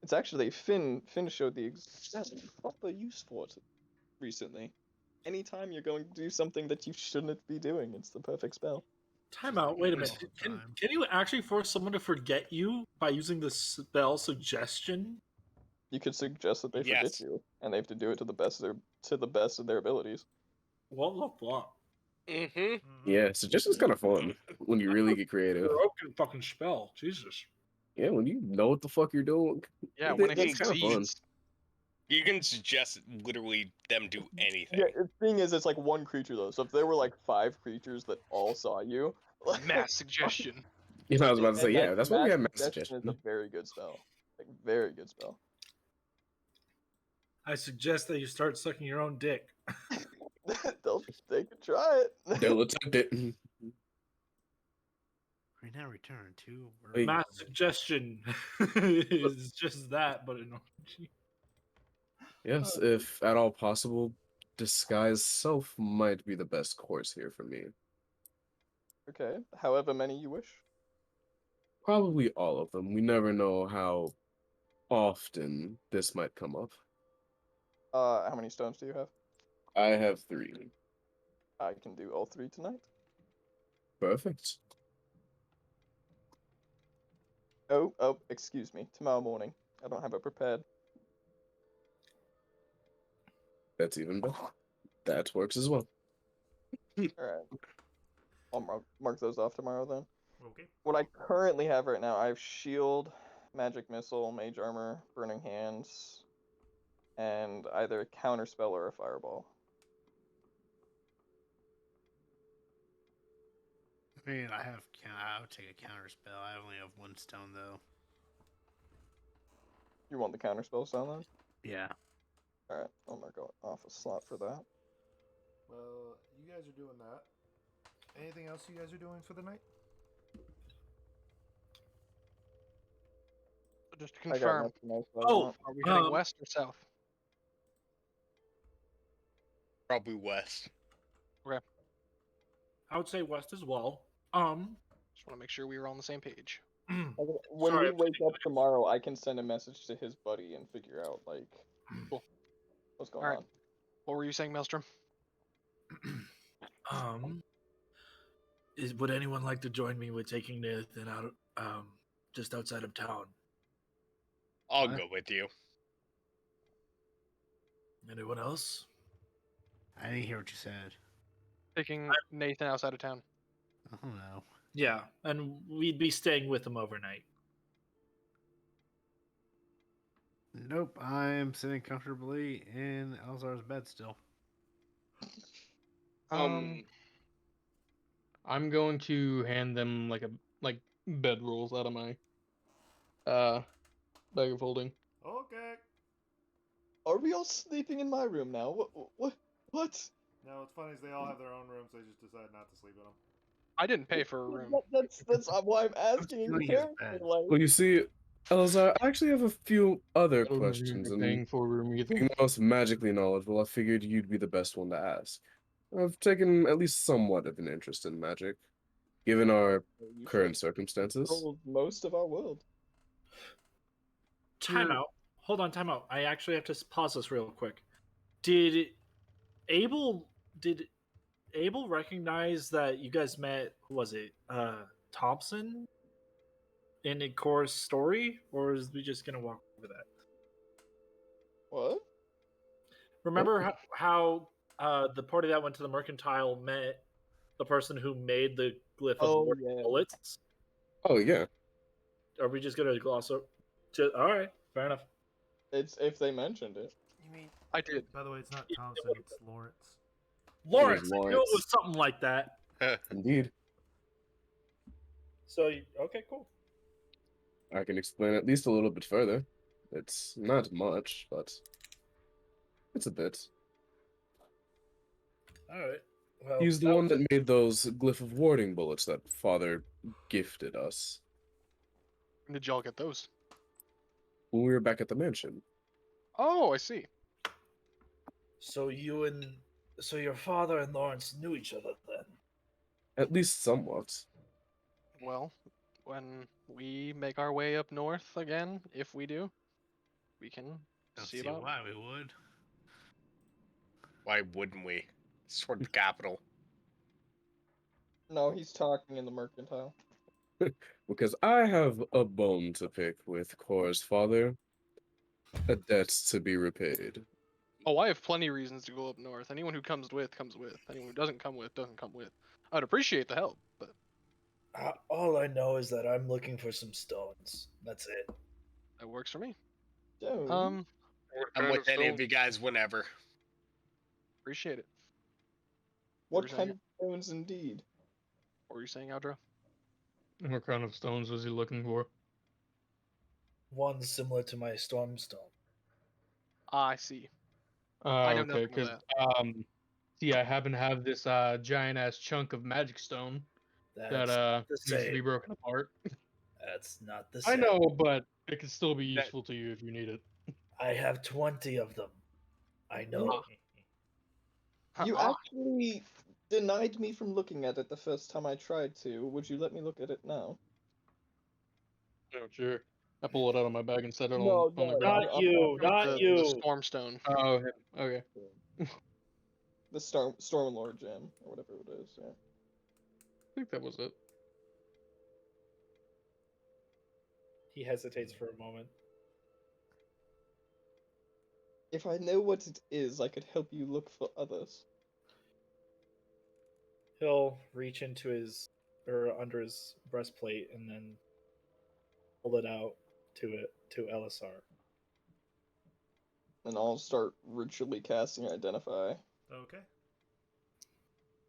It's actually Finn showed the exact proper use for it recently. Anytime you're going to do something that you shouldn't be doing, it's the perfect spell. Time out. Wait a All minute. the Can time. can you actually force someone to forget you by using the spell suggestion? You could suggest that they forget Yes. you, and they have to do it to the best of their abilities. What the fuck? Mm-hmm. Yeah, suggestion's kind of fun when you really get creative. Broken fucking spell. Jesus. Yeah, when you know what the fuck you're doing, Yeah, when it it's kind of fun. succeeds. You can suggest literally them do anything. Yeah, the thing is, it's like one creature though. So if there were like 5 creatures that all saw you, Mass suggestion. You know, I was about to say, and yeah, that that's why we have mass suggestion is a suggestion. very good spell. Like very good spell. I suggest that you start sucking your own dick. They could try it. They'll attempt it. Right now, return to. Wait. Mass suggestion is just that, but in OG. Yes, if at all possible, disguise self might be the best course here for me. Okay, however many you wish. Probably all of them. We never know how often this might come up. How many stones do you have? I have 3. I can do all 3 tonight. Perfect. Oh, excuse me. Tomorrow morning. I don't have it prepared. That's even better. That works as well. Alright. I'll mark those off tomorrow then. Okay. What I currently have right now, I have shield, magic missile, mage armor, burning hands, and either a counter spell or a fireball. I mean, I would take a counter spell. I only have 1 stone though. You want the counter spell sound then? Yeah. Alright, I'll mark off a slot for that. Well, you guys are doing that. Anything else you guys are doing for the night? Just to I got confirm, nothing else that I Oh, want. are we heading Um, west or south? Probably west. I would say west as well. Just want to make sure we were on the same page. When Sorry, we wake up tomorrow, I can send a message to his buddy and figure out like Cool. what's going Alright. on. What were you saying, Maelstrom? Would anyone like to join me with taking Nathan out, just outside of town? I'll What? go with you. Anyone else? I didn't hear what you said. Taking Nathan outside of town. I don't know. Yeah, and we'd be staying with him overnight. Nope, I'm sitting comfortably in Elzar's bed still. I'm going to hand them like bed rolls out of my bag of holding. Okay. Are are we all sleeping in my room now? What? No, what's funny is they all have their own rooms. They just decide not to sleep in them. I didn't pay for a room. That's why I'm asking in stealing his character. bed. Like, Well, you see, Elazar, I actually have a few other I don't questions, remember and paying for a room either. being the most magically knowledgeable, I figured you'd be the best one to ask. I've taken at least somewhat of an interest in magic, given our you current should circumstances. control most of our world. Time out. Hold on, time out. I actually have to pause this real quick. Did Abel recognize that you guys met? Who was it? Thompson in the Core's story, or is we just gonna walk over that? What? Remember how the party that went to the Mercantile met the person who made the glyph of Oh, warding yeah. bullets? Oh, yeah. Are we just gonna gloss over? All right, fair enough. It's if they mentioned it. You mean? I did. By the way, it's not Thompson. It's Lawrence. Lawrence, I knew it Lawrence. was something like that. Indeed. So okay, cool. I can explain at least a little bit further. It's not much, but it's a bit. All right. Well, He's the one that made those glyph of warding bullets that Father gifted us When did y'all get those? when we were back at the mansion. Oh, I see. So your father and Lawrence knew each other then. At least somewhat. Well, when we make our way up north again, if we do, we can Don't see see about. why we would. Why wouldn't we? It's toward the capital. No, he's talking in the Mercantile. Because I have a bone to pick with Kor's father. A debt to be repaid. Oh, I have plenty of reasons to go up north. Anyone who comes with, comes with. Anyone who doesn't come with, doesn't come with. I'd appreciate the help, but All I know is that I'm looking for some stones. That's it. that works for me. Dude. Um, I'm with any of you guys whenever. appreciate it. what were you kind saying? of stones indeed? What were you saying, Aldra? What kind of stones was he looking for? One similar to my stormstone. Ah, I see. I know Okay, nothing of because that. see, I happen to have this giant ass chunk of magic stone that That's the needs to be same. broken apart. That's not the I same. know, but it can still be useful to you if you need it. I have 20 of them. I know. You Ah, actually denied me from looking at it the first time I tried to. Would you let me look at it now? Oh, sure. I pull it out of my bag and set it No, on the no, ground. Not you, the, not the you. Stormstone. Oh, okay. The Stormlord gem, or whatever it is, yeah. I think that was it. He hesitates for a moment. If I know what it is, I could help you look for others. He'll reach into his or under his breastplate and then pull it out to Elisar. And I'll start ritually casting Identify. Okay.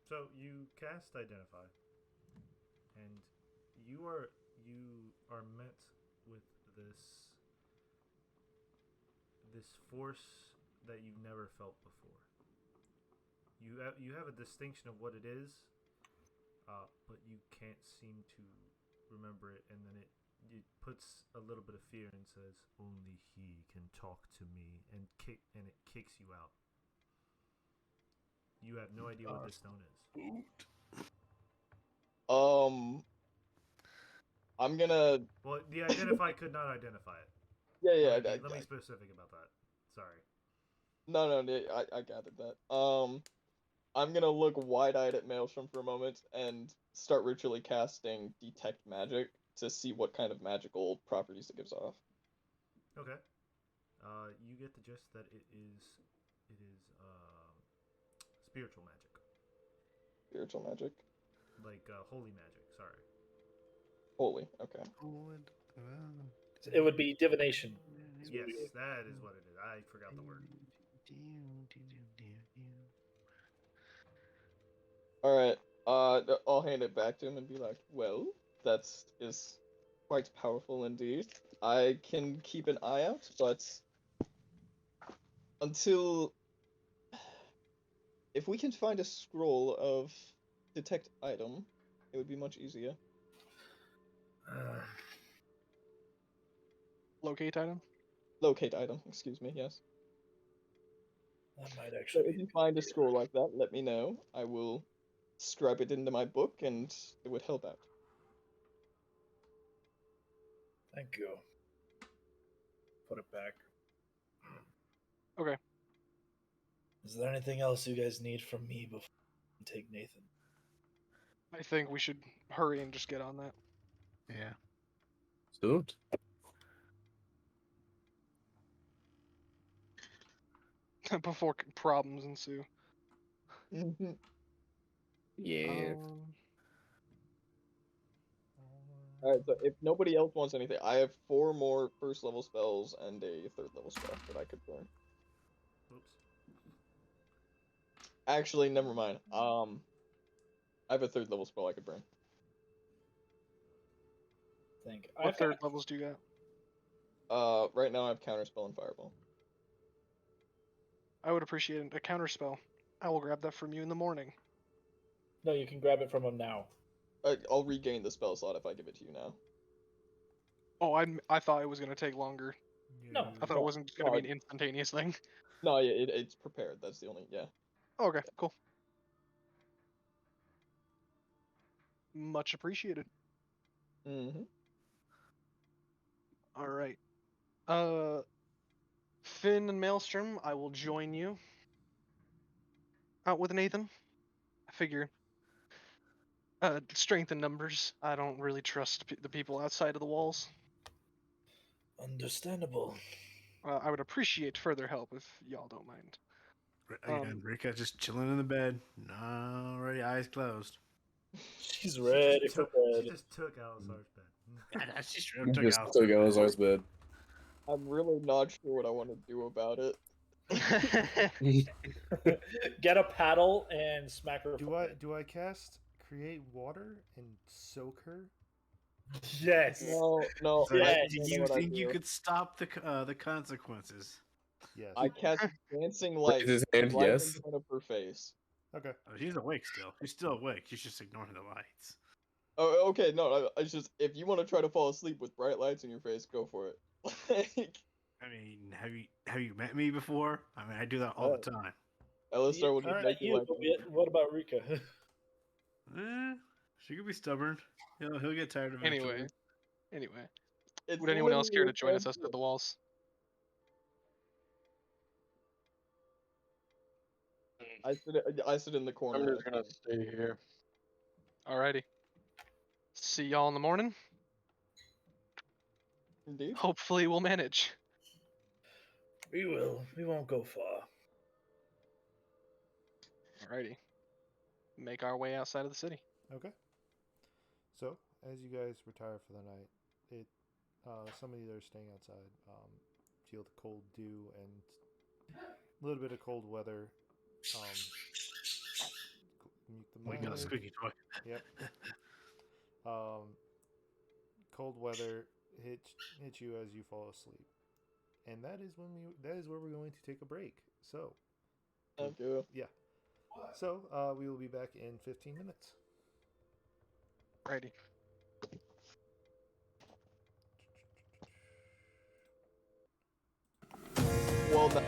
So you cast Identify, and you are met with this force that you've never felt before. You have a distinction of what it is, but you can't seem to remember it, and then it puts a little bit of fear and says, "Only he can talk to me," and it kicks you out. You have no idea what this stone is. I'm gonna. Well, the Identify could not identify it. Yeah, Let me be specific about that. Sorry. No, I gathered that. I'm gonna look wide-eyed at Maelstrom for a moment and start ritually casting Detect Magic to see what kind of magical properties it gives off. Okay. You get the gist that it is spiritual magic. Spiritual magic. Like holy magic, sorry. Holy, okay. It would be divination. Yes, that is what it is. I forgot the word. Alright, I'll hand it back to him and be like, well, is quite powerful indeed. I can keep an eye out, but until if we can find a scroll of detect item, it would be much easier. Locate item. Locate item, excuse me, yes. That might So actually if be you find a scroll like that, let me know. I will scribe it into my book and it would help out. Thank you. Put it back. Okay. Is there anything else you guys need from me before I take Nathan? I think we should hurry and just get on that Yeah. Let's do it. before problems ensue. Mhm. Yeah. Alright, so if nobody else wants anything, I have 4 more first level spells and a 3rd level spell that I could burn. Oops. Actually, never mind. I have a 3rd level spell I could burn. Think What third levels do you got? Right now I have counterspell and fireball. I would appreciate a counter spell. I will grab that from you in the morning. No, you can grab it from him now. I'll regain the spell slot if I give it to you now. Oh, I thought it was gonna take longer. No, I thought it wasn't just gonna be an instantaneous thing. No, yeah, it's prepared. That's the only, yeah. Okay, cool. Much appreciated. Mm-hmm. All right. Finn and Maelstrom, I will join you out with Nathan. I figure strength in numbers. I don't really trust the people outside of the walls. Understandable. I would appreciate further help if y'all don't mind. Again, Rika just chilling in the bed, already eyes closed. She's ready for She bed. just took Alisar's bed. Yeah, that's just You just took Elazar's bed. I'm really not sure what I want to do about it. Get a paddle and smack her. Do I cast create water and soak her? Yes. No. So Yeah, do you think you could stop the consequences? Yes. I cast dancing Raise light his hand, right yes. in front of her face. Okay. Oh, she's awake still. She's still awake. She's just ignoring the lights. Oh, okay. No, it's just if you want to try to fall asleep with bright lights in your face, go for it. Like, I mean, have you met me before? I mean, I do that all the time. Alistar would Not make you you, like. but what about Rika? She could be stubborn. He'll get tired of it. Anyway. It's Would anyone else care to literally join us friendship. outside the walls? I sit in the corner. I'm just gonna stay here. Alrighty. See y'all in the morning. Indeed. Hopefully we'll manage. We will. We won't go far. Alrighty. Make our way outside of the city. Okay. So as you guys retire for the night, some of you that are staying outside feel the cold dew and a little bit of cold weather. Mute the We got a mic. squeaky toy. Yep. Cold weather hit you as you fall asleep, and that is where we're going to take a break. So, Thank you. yeah. So we will be back in 15 minutes. Alrighty. Well done.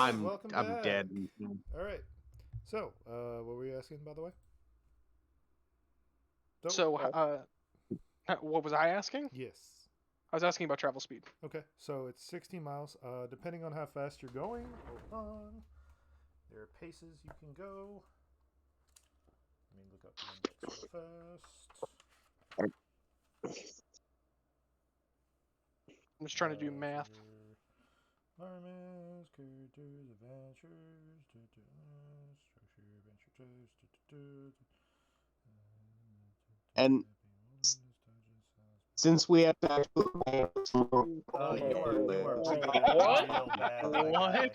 welcome I'm back. dead. All right. So, what were you asking, by the way? Don't- So, what was I asking? yes. I was asking about travel speed. Okay, so it's 16 miles. Depending on how fast you're going, hold on. There are paces you can go. Let me look up the index real fast. I'm just trying to do math. Armies, characters, adventures, structure, adventure test, And since we have to actually you are What? real bad. What?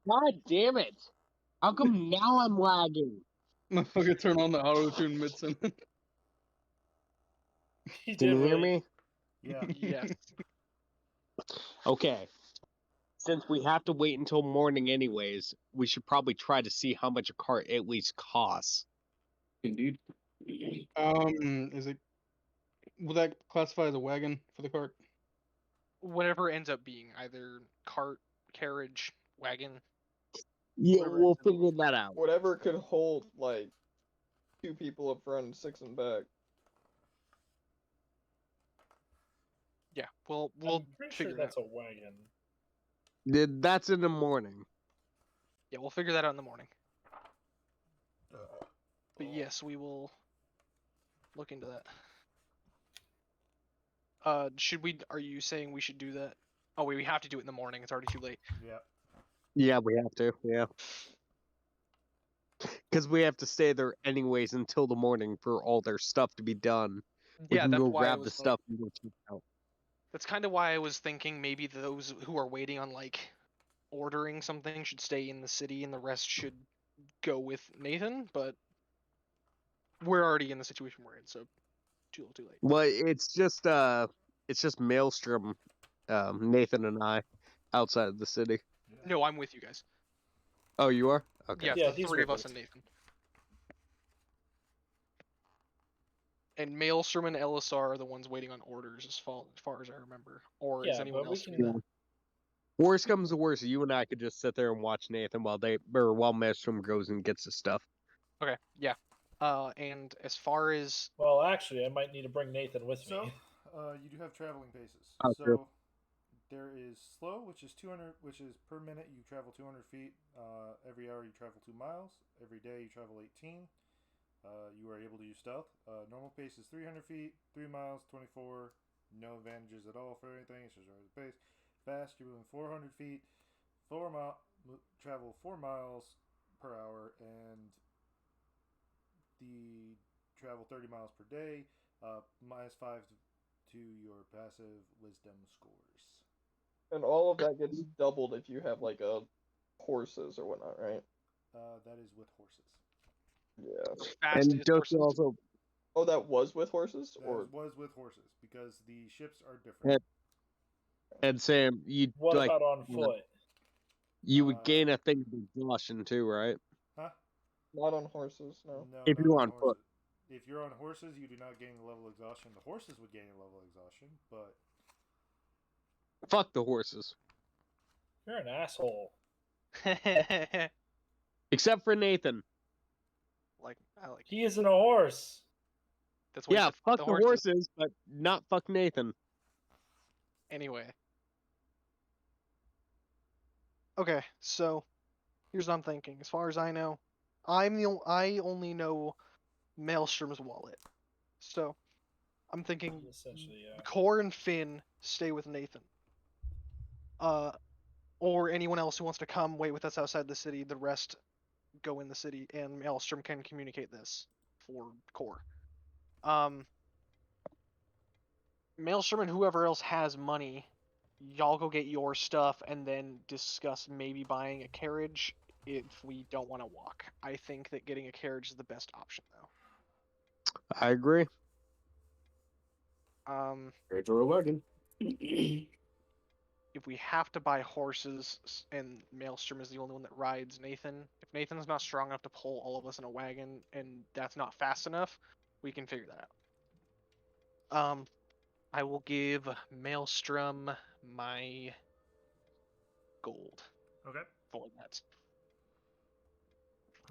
God damn it! How come now I'm lagging? Motherfucker, turn on the auto tune mid sentence. He Can you did hear really- me? Yeah. Yes. Okay. Since we have to wait until morning anyways, we should probably try to see how much a cart at least costs. Indeed. Is it? Will that classify as a wagon for the cart? Whatever ends up being, either cart, carriage, wagon. Yeah, Whatever we'll ends up being. figure that out. Whatever could hold like 2 people up front and 6 in back. Yeah, we'll I'm pretty sure figure that's that. a wagon. That's in the morning. Yeah, we'll figure that out in the morning. But yes, we will look into that. Should we? Are you saying we should do that? Oh wait, we have to do it in the morning. It's already too late. Yeah. Yeah, we have to. Yeah. Because we have to stay there anyways until the morning for all their stuff to be done. We Yeah, can that's go why I grab the was stuff and go check it out. That's kind of why I was thinking maybe those who are waiting on like ordering something should stay in the city and the rest should go with Nathan, but we're already in the situation we're in, so too little, too late. Well, it's just Maelstrom, Nathan and I, outside of the city. No, I'm with you guys. Oh, you are? Okay. Yeah, Yeah, it's the he's three of with us us. and Nathan. And Maelstrom and Elisar are the ones waiting on orders, as far as I remember. Or is Yeah, anyone but we else can. doing that? Worst comes to worst, you and I could just sit there and watch Nathan while Maelstrom goes and gets his stuff. Okay, yeah. And as far as Well, actually, I might need to bring Nathan with So, me. you do have traveling paces. Oh, So, true. there is slow, which is 200, which is per minute you travel 200 feet. Every hour you travel 2 miles. Every day you travel 18. You are able to use stealth. Normal pace is 300 feet, 3 miles, 24. No advantages at all for anything. It's just regular pace. Fast, you're moving 400 feet, travel 4 miles per hour, and the travel 30 miles per day. -5 to your passive wisdom scores. And all of that gets doubled if you have like horses or whatnot, right? That is with horses. Yeah. fast And is don't horses. you also Oh, that was with horses, That or was with horses because the ships are different. and Sam, you What like about on foot? you would gain a thing of exhaustion too, right? Huh? not on horses? No. No, If not you're on on foot. horses. If you're on horses, you do not gain a level of exhaustion. The horses would gain a level of exhaustion, but Fuck the horses. You're an asshole. Except for Nathan. I like He isn't a horse. that's why Yeah, you said fuck the horses, but not fuck Nathan. Anyway. Okay, so here's what I'm thinking. As far as I know, I only know Maelstrom's wallet. So I'm thinking Essentially, yeah. Core and Finn stay with Nathan. Or anyone else who wants to come wait with us outside the city. The rest go in the city, and Maelstrom can communicate this for Core. Maelstrom and whoever else has money, y'all go get your stuff and then discuss maybe buying a carriage if we don't want to walk. I think that getting a carriage is the best option, though. I agree. Carriage or a wagon. If we have to buy horses and Maelstrom is the only one that rides Nathan, if Nathan's not strong enough to pull all of us in a wagon and that's not fast enough, we can figure that out. I will give Maelstrom my gold. Okay. for that.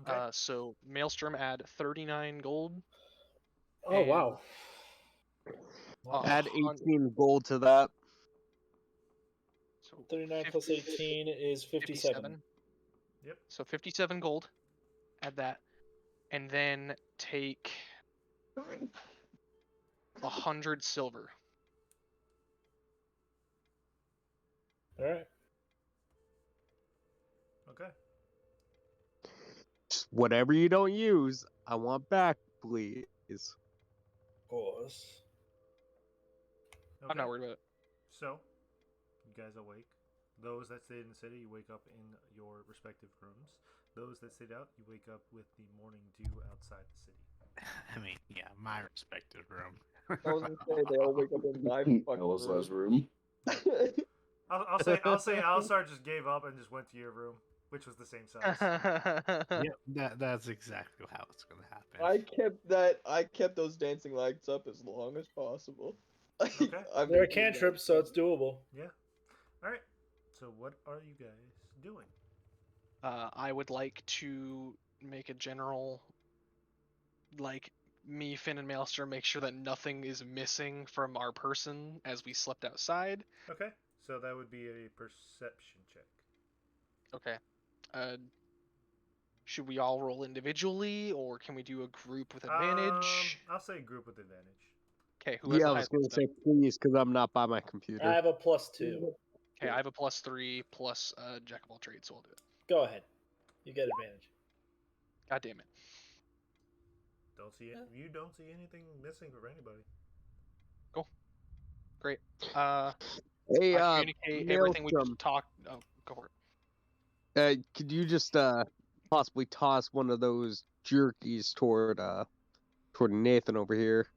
Okay. So Maelstrom add 39 gold. Oh And- wow. Add 18 gold to that. So 39 plus 18 is 57. Yep. So 57 gold. Add that. And then take 100 silver. All right. Okay. Just whatever you don't use, I want back, please. Of course. Okay. I'm not worried about it. So, you guys awake. Those that stayed in the city, you wake up in your respective rooms. Those that stayed out, you wake up with the morning dew outside the city. I mean, yeah, my respective room. I was gonna say they all wake up in my fucking Ella's room. room. I'll say Alisar just gave up and just went to your room, which was the same size. Yep, that's exactly how it's gonna happen. I kept those dancing lights up as long as possible. Okay. I've They're been doing that. cantrips, so it's doable. Yeah. All right. So what are you guys doing? I would like to make a general, like, me, Finn, and Maelstrom make sure that nothing is missing from our person as we slept outside. Okay. So that would be a perception check. Okay. Should we all roll individually, or can we do a group with advantage? I'll say group with advantage. Okay, who has Yeah, the I was highest gonna wisdom? say please, because I'm not by my I computer. have a +2. Okay, I have a +3 plus jack of all trades, so I'll do it. Go ahead. You get advantage. God damn it. Don't see it. You don't see anything missing for anybody. Great. Hey, I communicate everything we Maelstrom, just talked. Oh, go for it. could you just possibly toss one of those jerkies toward Nathan over here?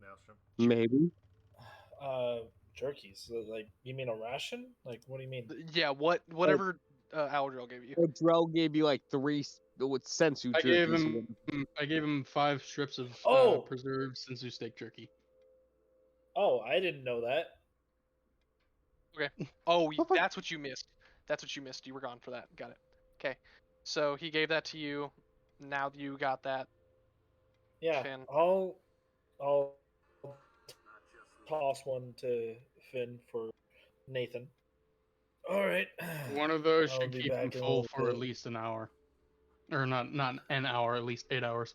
Maelstrom. Maybe. Jerky. So, like, you mean a ration? Like, what do you mean? Yeah, whatever Aldril gave you. Drell gave you like 3 with sensu I jerkies. gave him 5 strips of Oh! preserved sensu steak jerky. Oh, I didn't know that. Oh, that's what you missed. That's what you missed. You were gone for that. Got it. Okay. So he gave that to you. Now you got that. Yeah, Finn. I'll toss one to Finn for Nathan. All right. One of those I'll should be keep him back in a full little for at bit. least an hour. Or not an hour, at least 8 hours.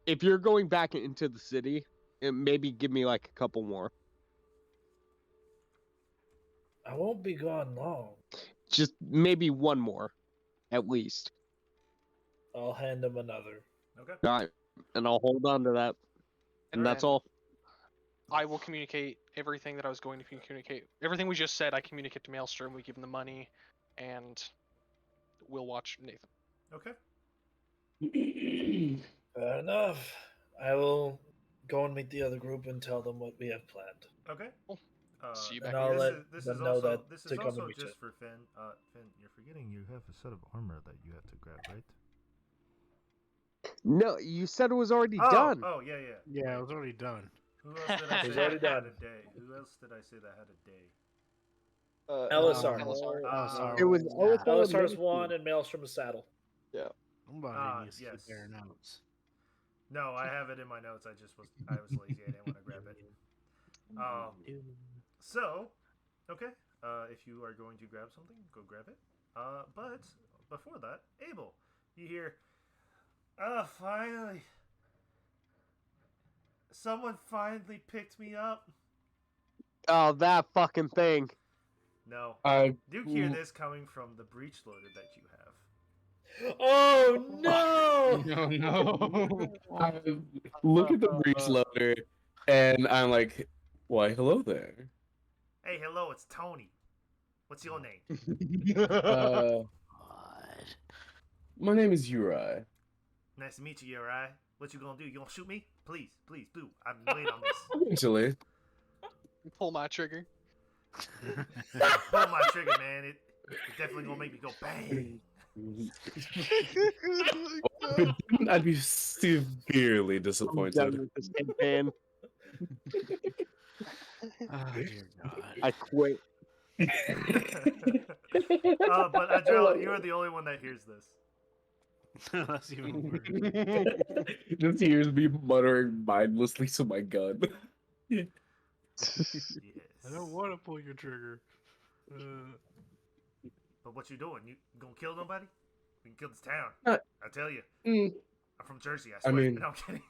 If you're going back into the city, maybe give me like a couple more. I won't be gone long. Just maybe one more, at least. I'll hand him another. Okay. All right, and I'll hold on to that. And that's all. I will communicate everything that I was going to communicate. Everything we just said, I communicate to Maelstrom. We give him the money, and we'll watch Nathan. Okay. Fair enough. I will go and meet the other group and tell them what we have planned. Okay. Cool. See you And back I'll here. let This them is know also that this to is come also and meet just you. for Finn. Finn, you're forgetting you have a set of armor that you have to grab, right? No, you said it was already Oh, done. oh yeah. Yeah, it was already done. Who else did I It's say already that had done. a day? Who else did I say that had a day? Elisar. Elisar. It was Yeah. Elisar's one and Maelstrom's saddle. I'm about to use yes. their notes. No, I have it in my notes. I was lazy. I didn't want to grab it. So, okay. If you are going to grab something, go grab it. But before that, Abel, you hear, finally, someone finally picked me up. Oh, that fucking thing. No, I you hear this coming from the breech loader that you have. Oh no! No. I look at the breach loader, and I'm like, "Why, hello there." Hey, hello, it's Tony. What's your name? My name is Uri. Nice to meet you, Uri. What you gonna do? You gonna shoot me? Please do. I've been waiting on this. Eventually, Pull my trigger. Pull my trigger, man. It definitely gonna make me go bang. if it didn't, I'd be severely I'm done disappointed. with this campaign. Oh dear God. I quit. But Adrel, you are the only one that hears this. That's even worse. Just hears me muttering mindlessly to my gun. Yes. I don't want to pull your trigger. But what you doing? You gonna kill nobody? We can kill this town. Uh, I tell you. Mm, I'm from Jersey. I I swear. mean- No, I'm kidding.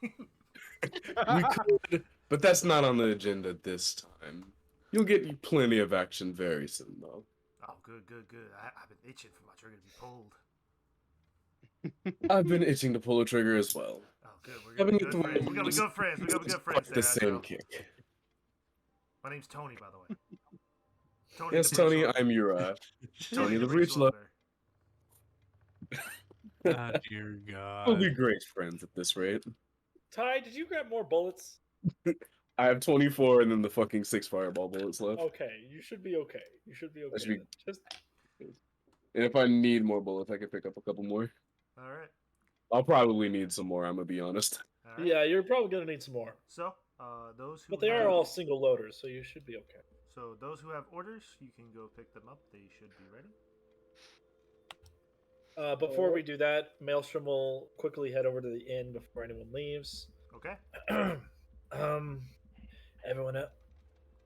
we could, but that's not on the agenda this time. You'll get plenty of action very soon, though. Oh, good. I've been itching for my trigger to be pulled. I've been itching to pull a trigger as well. Oh, good. We're gonna Having be it good friends. We're gonna be just- good friends. We're gonna be good It's friends. quite the there, same Adrel. kick. My name's Tony, by the way. Tony Yes, the Tony, Breach I'm Uriah. Tony the Breach Loader. Oh dear We'll be God. great friends at this rate. Ty, did you grab more bullets? I have 24 and then the fucking 6 fireball bullets left. Okay, you should be okay. You should be okay. should be- then. Just And if I need more bullets, I can pick up a couple more. All right. I'll probably need some more, I'm gonna be honest. All right. yeah, you're probably gonna need some more. So, those who But they have, are all single loaders, so you should be okay. So those who have orders, you can go pick them up. They should be ready. Before we do that, Maelstrom will quickly head over to the inn before anyone leaves. Okay. Everyone up.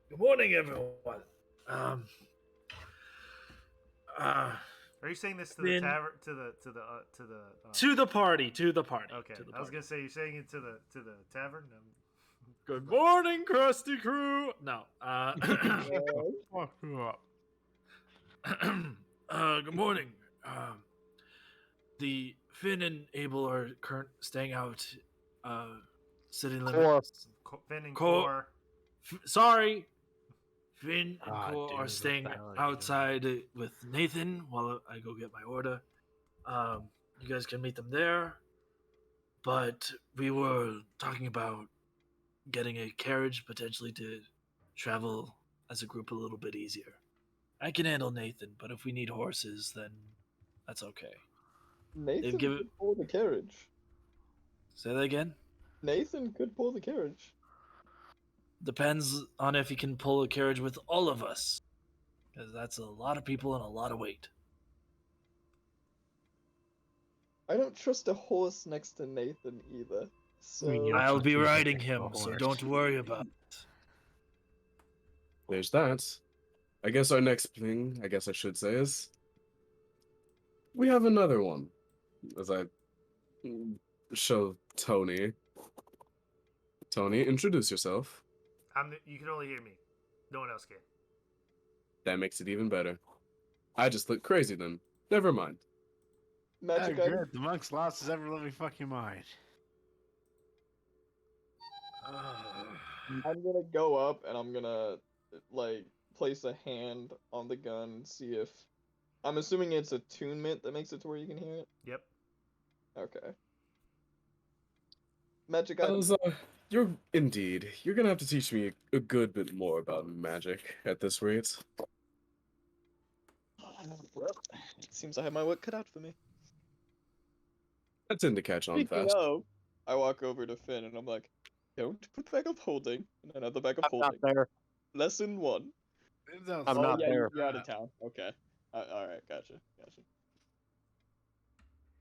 Good morning, everyone. Are you saying this to the Then- tavern, to the To the party. Okay, To the I was party. gonna say you're saying it to the tavern. Good morning, Krusty Crew. No. Fuck you up. Good morning. The Finn and Abel are staying out. City limits. Finn and Cor- Core. Sorry. Finn and Ah, Cor dude, are what staying the hell are you outside with Nathan while I go get my order. You guys can meet them there. But we were talking about getting a carriage potentially to travel as a group a little bit easier. I can handle Nathan, but if we need horses, then that's okay. Nathan give it- could pull the carriage. Say that again? Nathan could pull the carriage. Depends on if he can pull a carriage with all of us. Because that's a lot of people and a lot of weight. I don't trust a horse next to Nathan either. So mean, you- I'll be He's riding a him, so horse. don't worry about it. There's that. I guess our next thing, I should say, is we have another one. As I show Tony. Tony, introduce yourself. You can only hear me. No one else can. That makes it even better. I just look crazy then. Never mind. magic Oh, item. good. The monk's lost his ever living fucking mind. I'm gonna go up and I'm gonna like place a hand on the gun and see if I'm assuming it's attunement that makes it to where you can hear it. Yep. Okay. Magic item. You're gonna have to teach me a good bit more about magic at this rate. Well, it seems I have my work cut out for me. I tend to catch on Speaking fast. of, I walk over to Finn and I'm like, don't put back up holding. And another back up I'm not holding. there. Lesson 1. I'm not yeah, there. You're out of town. Okay. Alright, gotcha.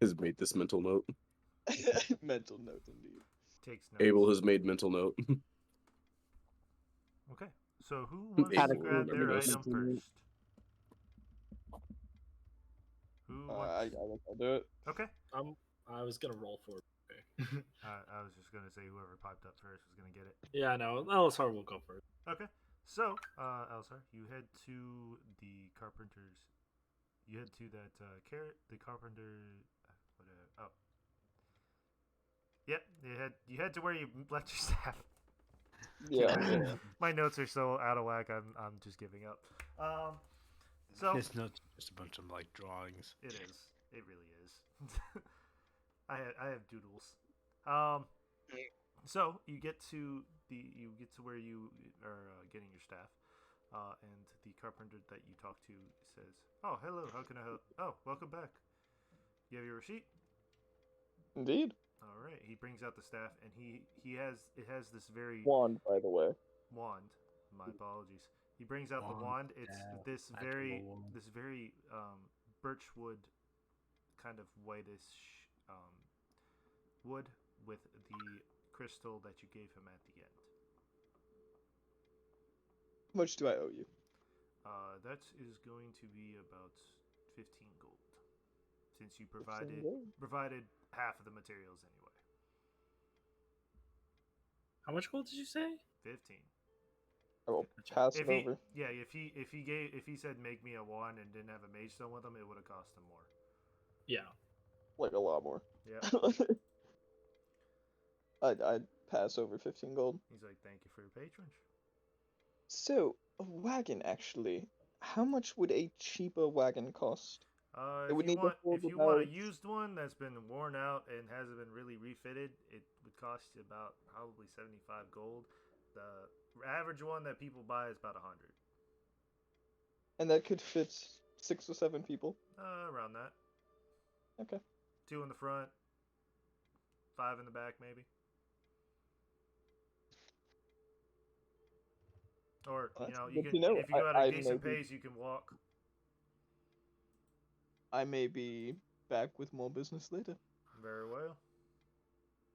Has made this mental note. Mental note indeed. Takes notes. Abel has made mental note. Okay. So who wants Abel, to grab their remember item this. first? Who wants? I guess I'll do it. Okay. I was gonna roll for it. Okay. I was just gonna say whoever popped up first was gonna get it. Yeah, no, Elisar will go first. Okay. So, Elsar, you head to the carpenter's. You head to that the carpenter. Oh. Yep. You head to where you left your staff. Yeah. My notes are so out of whack. I'm just giving up. So It's not just a bunch of like drawings. it is. It really is. I have doodles. So you get to where you are getting your staff, and the carpenter that you talk to says, "Oh, hello. How can I help? Oh, welcome back. You have your receipt? Indeed. All right. He brings out the staff, and it has this very Wand, by the way. wand. My apologies. He brings out the Wand, wand. It's staff, this actual very wand. birchwood kind of whitish wood with the crystal that you gave him at the end. How much do I owe you? That is going to be about 15 gold, since you 15 gold? provided half of the materials anyway. How much gold did you say? 15. I will pass it over. If he said make me a wand and didn't have a mage stone with him, it would have cost him more. Yeah. Like a lot more. Yeah. I'd pass over 15 gold. He's like, thank you for your patronage. So, a wagon actually. How much would a cheaper wagon cost? It would need to hold If you want a about- used one that's been worn out and hasn't been really refitted, it would cost you about probably 75 gold. The average one that people buy is about 100. And that could fit 6 or 7 people. Around that. Okay. 2 in the front, 5 in the back, maybe. Or Well, you know, that's you good can to know. if you go at a I decent maybe- pace, you can walk. I may be back with more business later. Very well.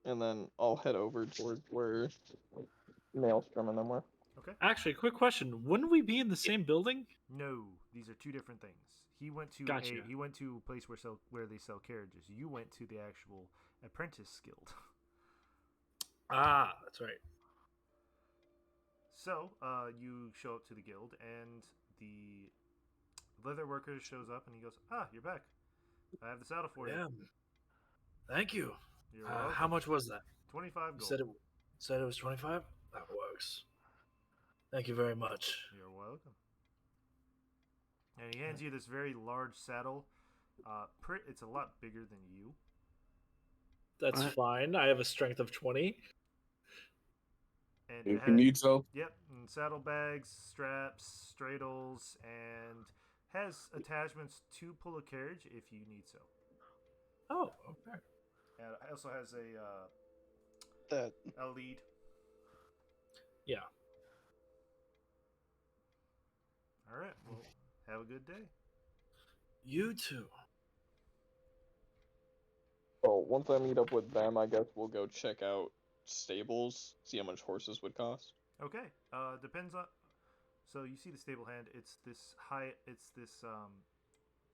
And then I'll head over towards where Maelstrom and them were. Okay. Actually, quick question: wouldn't we be in the same building? No, these are 2 different things. He went to Gotcha. he went to a place where they sell carriages. You went to the actual apprentice guild. Ah, that's right. So, you show up to the guild, and the leather worker shows up, and he goes, "Ah, you're back. I have the saddle for you." Yeah. Thank you. You're welcome. How much was that? 25 You gold. said it was 25. That works. Thank you very much. You're welcome. And he hands you this very large saddle. It's a lot bigger than you. That's fine. I have a strength of 20. And If it you need so. Yep, and saddlebags, straps, straddles, and has attachments to pull a carriage if you need so. Oh, okay. And it also has That a lead. Yeah. All right. Well, have a good day. You too. well, once I meet up with them, I guess we'll go check out stables, see how much horses would cost. Okay. Depends on. So you see the stable hand. It's this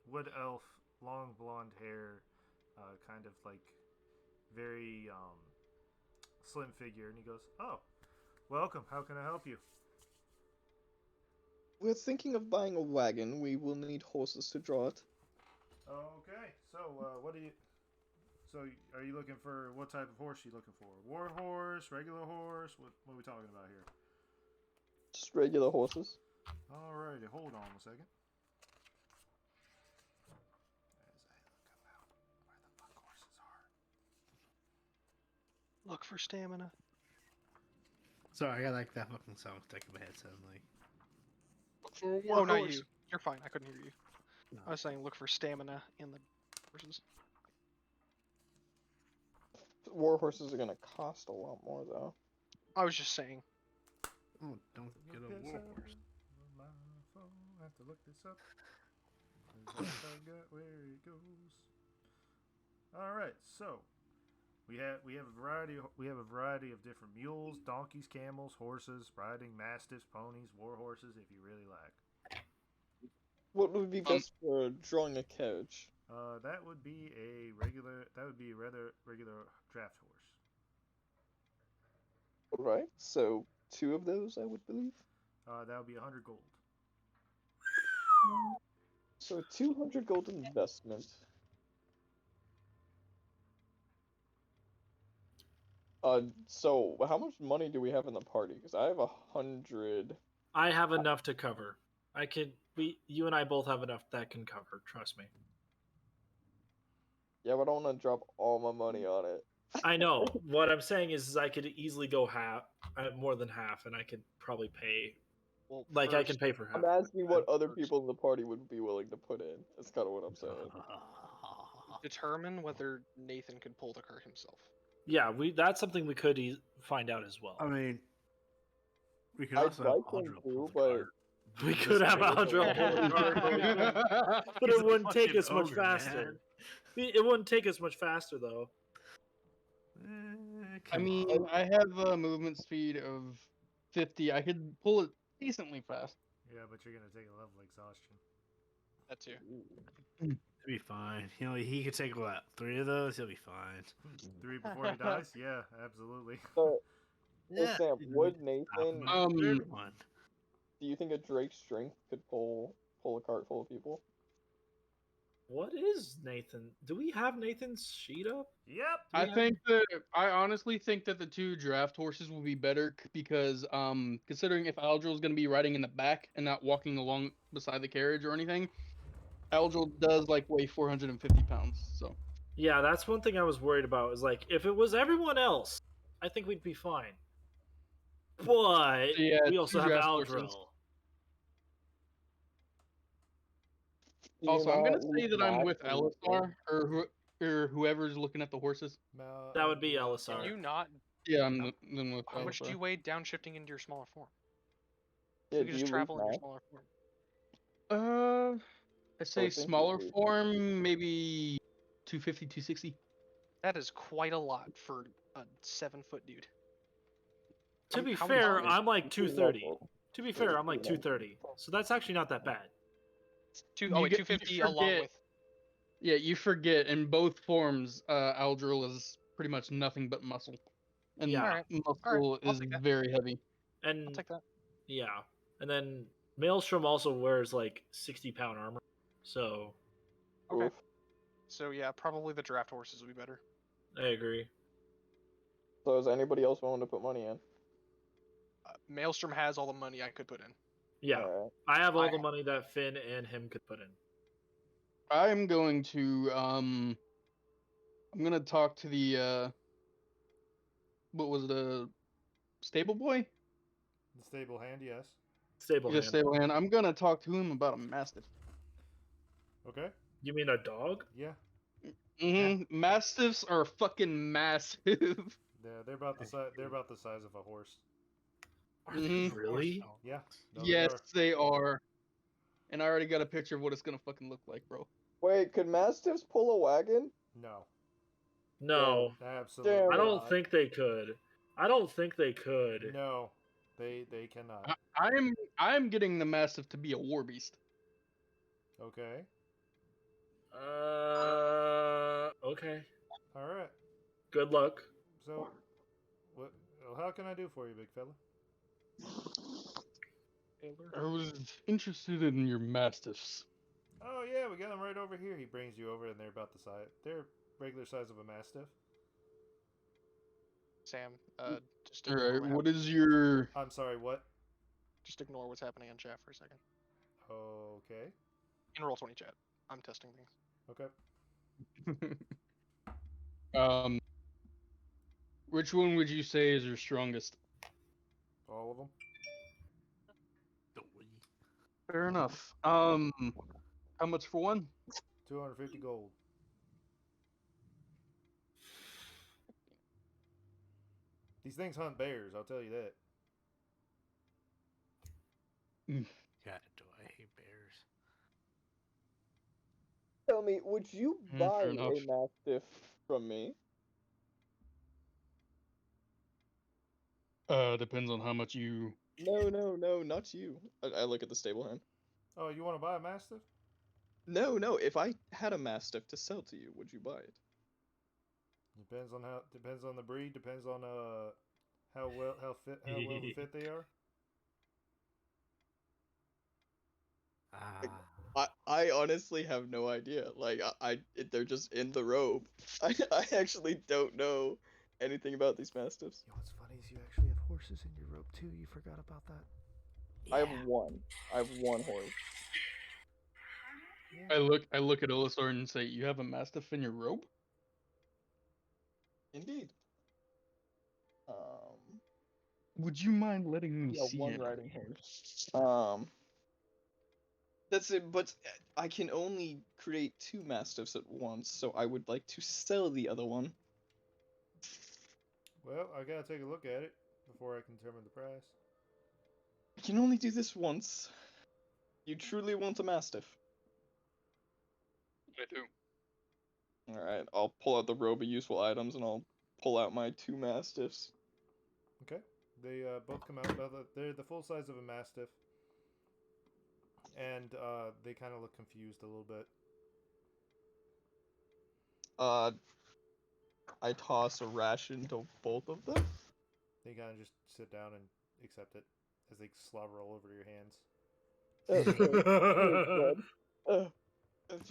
wood elf, long blonde hair, kind of like very slim figure, and he goes, "Oh, welcome. How can I help you?" We're thinking of buying a wagon. We will need horses to draw it. Okay. So what do you? So are you looking for what type of horse? Are you looking for war horse, regular horse? What are we talking about here? Just regular horses. Alrighty, hold on a second. As I look about where the fuck horses are. Look for stamina. Sorry, I got like that fucking sound stuck in my head suddenly. Oh, not you. You're fine. I couldn't hear you. No. I was saying look for stamina in the horses. War horses are gonna cost a lot more, though. I was just saying. Oh, don't get a war horse. My phone. I have to look this up. I forgot where it goes. All right, so we have a variety of different mules, donkeys, camels, horses, riding mastiffs, ponies, war horses. If you really like, What would be best for drawing a carriage? that would be a regular. That would be a rather regular draft horse. Right. So 2 of those, I would believe. That would be 100 gold. So a 200 gold investment. So how much money do we have in the party? Because I have 100. I have enough to cover. You and I both have enough that can cover. Trust me. Yeah, but I don't want to drop all my money on it. I know. What I'm saying is I could easily go half, more than half, and I could probably pay. Well, Like I can pay for half. I'm asking what other people in the party would be willing to put in. That's kind of what I'm saying. determine whether Nathan could pull the cart himself. Yeah, that's something we could find out as well. I mean, we could I'd also have like him Audra to, pull the but cart. We Just could have make it Aldril pull the cart, but we couldn't. But He's it a wouldn't take fucking us much ogre, faster. man. It wouldn't take us much faster though. Eh, I come mean, on. I have a movement speed of 50. I could pull it decently fast. Yeah, but you're gonna take a level exhaustion. That too. He'll be fine. You know, he could take what 3 of those. He'll be fine. 3 before he dies? Yeah, absolutely. So, hey, Yeah. Sam, we would can stop him Nathan? on the third one. Do you think a Drake's strength could pull a cart full of people? What is Nathan? Do we have Nathan's sheet up? Yep. I honestly think that the 2 draft horses will be better because considering if Aldril's going to be riding in the back and not walking along beside the carriage or anything, Aldril does like weigh 450 pounds. So Yeah, that's one thing I was worried about. Is like if it was everyone else, I think we'd be fine. But yeah, we also 2 have draft horses. Aldril. Do you Also, I'm gonna not say leave that I'm Max with and Nathan? Elisar or whoever's looking at the horses. That would be Can Elisar. you not? Yeah, I'm with How much do you Elisar. weigh downshifting into your smaller form? Yeah, You do can you just leave travel in your Max? smaller form. I say think you smaller do. form, maybe 250, 260. That is quite a lot for a 7-foot dude. To be how many fair, pounds? I'm like Pretty 230. level. To be fair, I'm like Pretty level. 230. So that's actually not that bad. Oh wait, You 250 along forget- with. Yeah, you forget in both forms, Aldril is pretty much nothing but muscle, and Yeah. Alright, muscle I'll is take that. very heavy. I'll And take that. yeah, and then Maelstrom also wears like 60-pound armor. So Okay. Oof. So yeah, probably the draft horses would be better. I agree. So is anybody else willing to put money in? Maelstrom has all the money I could put in. Yeah, Alright. I have all I- the money that Finn and him could put in. I'm going to I'm gonna talk to the what was the stable boy? The stable hand, yes. Stable Yeah, hand. stable hand. I'm gonna talk to him about a mastiff. Okay. You mean a dog? Yeah. Mastiffs are fucking massive. Yeah, they're about the size. They're about the size of a horse. Are they really? Yeah. No, Yes, they are. And I already got a picture of what it's gonna fucking look like, bro. Wait, could Mastiffs pull a wagon? No. No, Absolutely. Damn I it. don't not. think they could. I don't think they could. No, they cannot. I'm getting the mastiff to be a war beast. Okay. Okay. All right. Good luck. So, what? Well, how can I do for you, big fella? I was interested in your mastiffs. Oh yeah, we got them right over here. He brings you over, and they're about the size. They're regular size of a mastiff. Sam, just All ignore right, what what happened. is your? I'm sorry. What? Just ignore what's happening in chat for a second. Okay. In Roll20 chat, I'm testing things. Okay. Which one would you say is your strongest? All of them. Fair enough. How much for one? 250 gold. These things hunt bears. I'll tell you that. God, do I hate bears? Tell me, would you fair buy enough. a Mastiff from me? Depends on how much you. No, not you. I look at the stable hand. Oh, you want to buy a mastiff? No, if I had a Mastiff to sell to you, would you buy it? Depends on how. Depends on the breed. Depends on how well the fit they are. I honestly have no idea. Like they're just in the robe. I actually don't know anything about these Mastiffs. You know what's funny is you actually have horses in your robe too. You forgot about that. I have one. I have one horse. I look at Olisar and say, "You have a mastiff in your robe?" Indeed. Would you mind letting me Yeah, see one it? riding horse. That's it. But I can only create 2 Mastiffs at once, so I would like to sell the other one. Well, I gotta take a look at it before I can determine the price. You can only do this once. You truly want a mastiff? I do. Alright, I'll pull out the robe of useful items and I'll pull out my 2 mastiffs. Okay. They both come out. They're the full size of a mastiff, and they kind of look confused a little bit. I toss a ration to both of them. They kind of just sit down and accept it as they slobber all over your hands.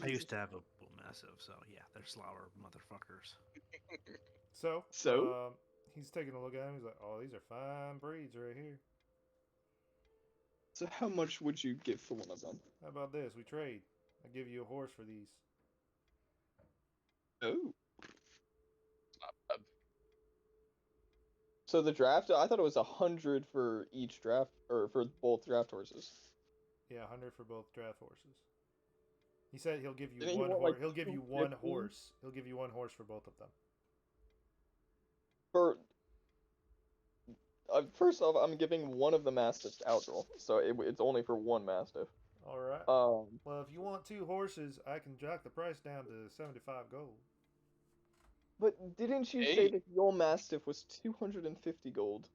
I used to have a bull massive, so yeah, they're slower motherfuckers. So, So? He's taking a look at him. He's like, "Oh, these are fine breeds right here. So how much would you give for one of them? How about this? We trade. I give you a horse for these." Oh. Not bad. So the draft, I thought it was 100 for each draft, or for both draft horses. Yeah, 100 for both draft horses. He said he'll give you Didn't he one want, horse. like, He'll give you one 215? horse. He'll give you one horse for both of them. First off, I'm giving one of the mastiffs to Outdoor, so it's only for one mastiff. All right. Um, Well, if you want 2 horses, I can jack the price down to 75 gold. but didn't you say Hey. that your mastiff was 250 gold?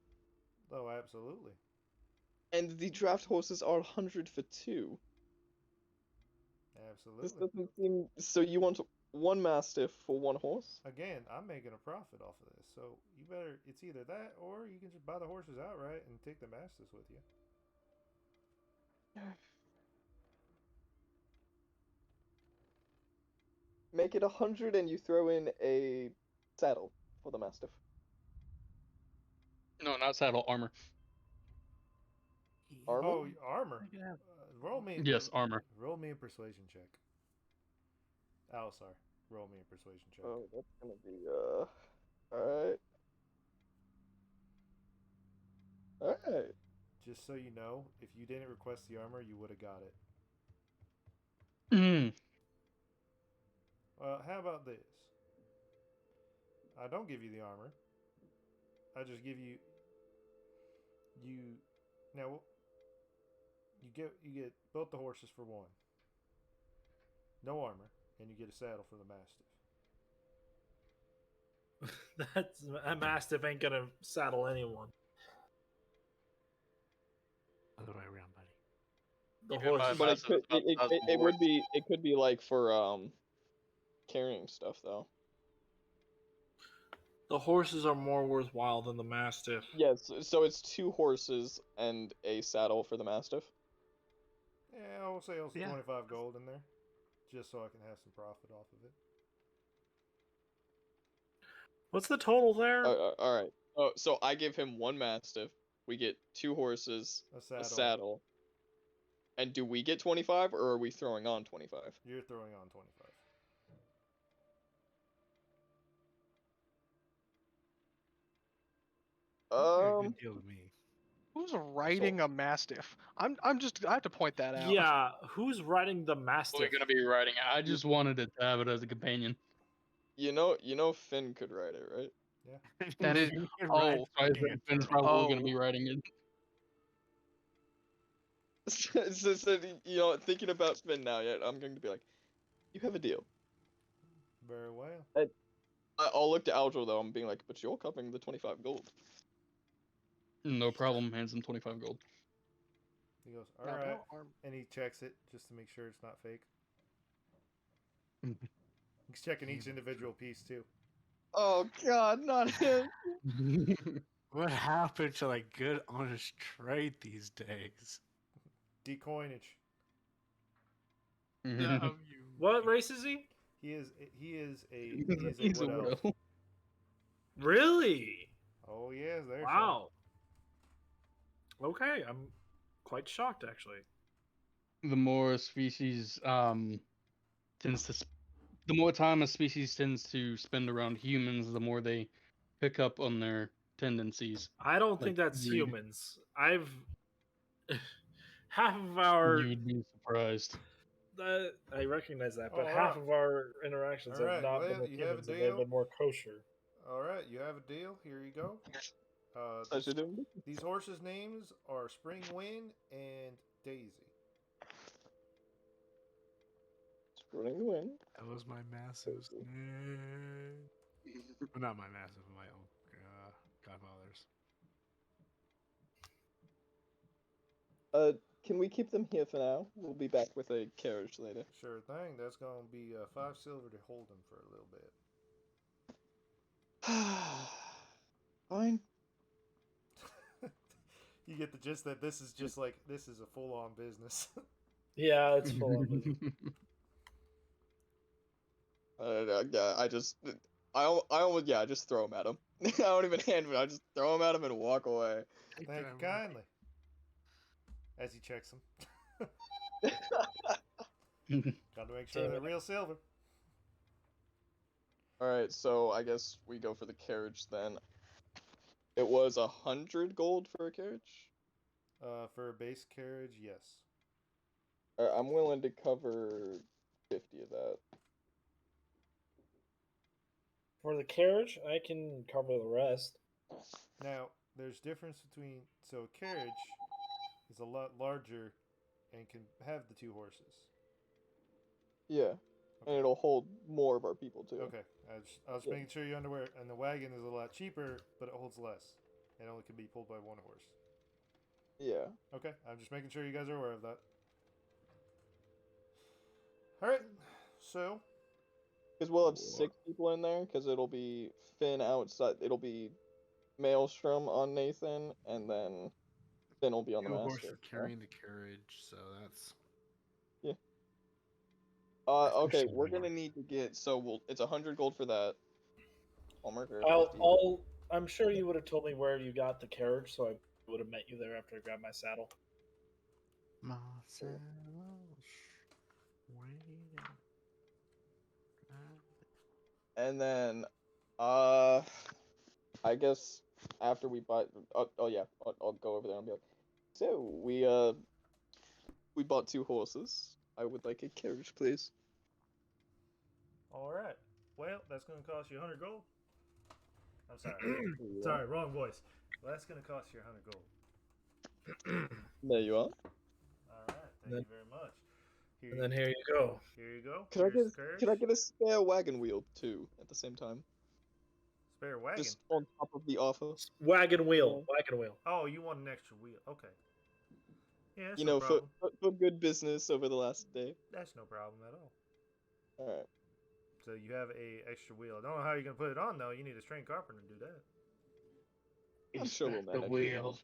Oh, absolutely. And the draft horses are 100 for 2. This Absolutely. doesn't seem. So you want one mastiff for one horse? Again, I'm making a profit off of this, so you better. It's either that or you can just buy the horses outright and take the masters with you. Make it 100 and you throw in a saddle for the mastiff. No, not saddle, armor. Armor? Oh, armor. Roll me. Yes, armor. Roll me a persuasion check. Alisar, roll me a persuasion check. Oh, that's gonna be alright. Alright. Just so you know, if you didn't request the armor, you would have got it. Mm. Well, how about this? I don't give you the armor. I just give you now you get both the horses for one. No armor, and you get a saddle for the mastiff. A mastiff ain't gonna saddle anyone. Other way around, buddy. The Even my horse. But mastiff is about the size of a it would horse. be like for carrying stuff though. The horses are more worthwhile than the mastiff. Yes, so it's 2 horses and a saddle for the mastiff. Yeah, I'll say also Yeah. 25 gold in there, just so I can have some profit off of it. What's the total there? Alright. Oh, so I give him one mastiff. We get 2 horses, A saddle. a saddle. And do we get 25 or are we throwing on 25? You're throwing on 25. Good deal to me. Who's riding a mastiff? I have to point that out. Yeah, who's riding the We're mastiff? gonna be riding. I just wanted to have it as a companion. You know Finn could ride it, right? Yeah. That is- You're oh. right. So I think Finn's probably gonna be riding it. so, thinking about Finn now, yet I'm going to be like, you have a deal. Very well. I'll look to Aljo though. I'm being like, but you're covering the 25 gold. No problem. Hands him 25 gold. He goes, Yeah, all but right, no arm- and he checks it just to make sure it's not fake. He's checking each individual piece too. Oh God, not him. What happened to like good honest trade these days? Decoinage. What race is he? He is a He's wood a elf. widow. Really? Oh yes, there's Wow. Okay, I'm quite shocked actually. The more a species tends to, the more time a species tends to spend around humans, the more they pick up on their tendencies. I don't think Like, that's greed. humans. I've half of our You'd be surprised. I recognize that, but Oh, half alright. of our interactions Alright, have not well, been with you have a humans, and they've deal? been more kosher. All right, you have a deal. Here you go. I should do. These horses' names are Spring Wind and Daisy. Spring Wind. That was my massive's name. Well, not my massive, my own godfather's. Can we keep them here for now? We'll be back with a carriage later. Sure thing. That's gonna be 5 silver to hold them for a little bit. Fine. You get the gist that this is just like this is a full-on business. Yeah, it's full of it. I almost, I just throw them at him. I don't even hand them. I just throw them at him and walk away. Thank you kindly. As he checks them. Got to make sure they're real silver. All right, so I guess we go for the carriage then. It was 100 gold for a carriage. For a base carriage, yes. I'm willing to cover 50 of that. For the carriage, I can cover the rest. Now, there's difference between a carriage is a lot larger and can have the 2 horses. Yeah, and it'll hold more of our people too. Okay, I was making sure you're underwear. And the wagon is a lot cheaper, but it holds less. It only can be pulled by 1 horse. Yeah. Okay, I'm just making sure you guys are aware of that. All right, so. Because we'll have 6 people in there, because it'll be Finn outside. It'll be Maelstrom on Nathan, and then Finn will be on the horse master. for carrying the carriage, so that's. Yeah. Okay, we're gonna need to get it's 100 gold for that. I'll mark her. I'm sure you would have told me where you got the carriage, so I would have met you there after I grabbed my saddle. And then, I guess after we bought, yeah, I'll go over there and be like, so we bought 2 horses. I would like a carriage, please. All right. Well, that's going to cost you 100 gold. I'm sorry. Sorry, wrong voice. Well, that's going to cost you 100 gold. There you are. All right. Thank you very much. Then here you go. Here you go. Can I get a spare wagon wheel too at the same time? Spare wagon? Just on top of the offer. Wagon wheel. Wagon wheel. Oh, you want an extra wheel? Okay. Yeah, that's you no know, problem. for good business over the last day. That's no problem at all. All right. So you have a extra wheel. I don't know how you're gonna put it on though. You need a trained carpenter to do that. I'm sure we'll manage. The wheel.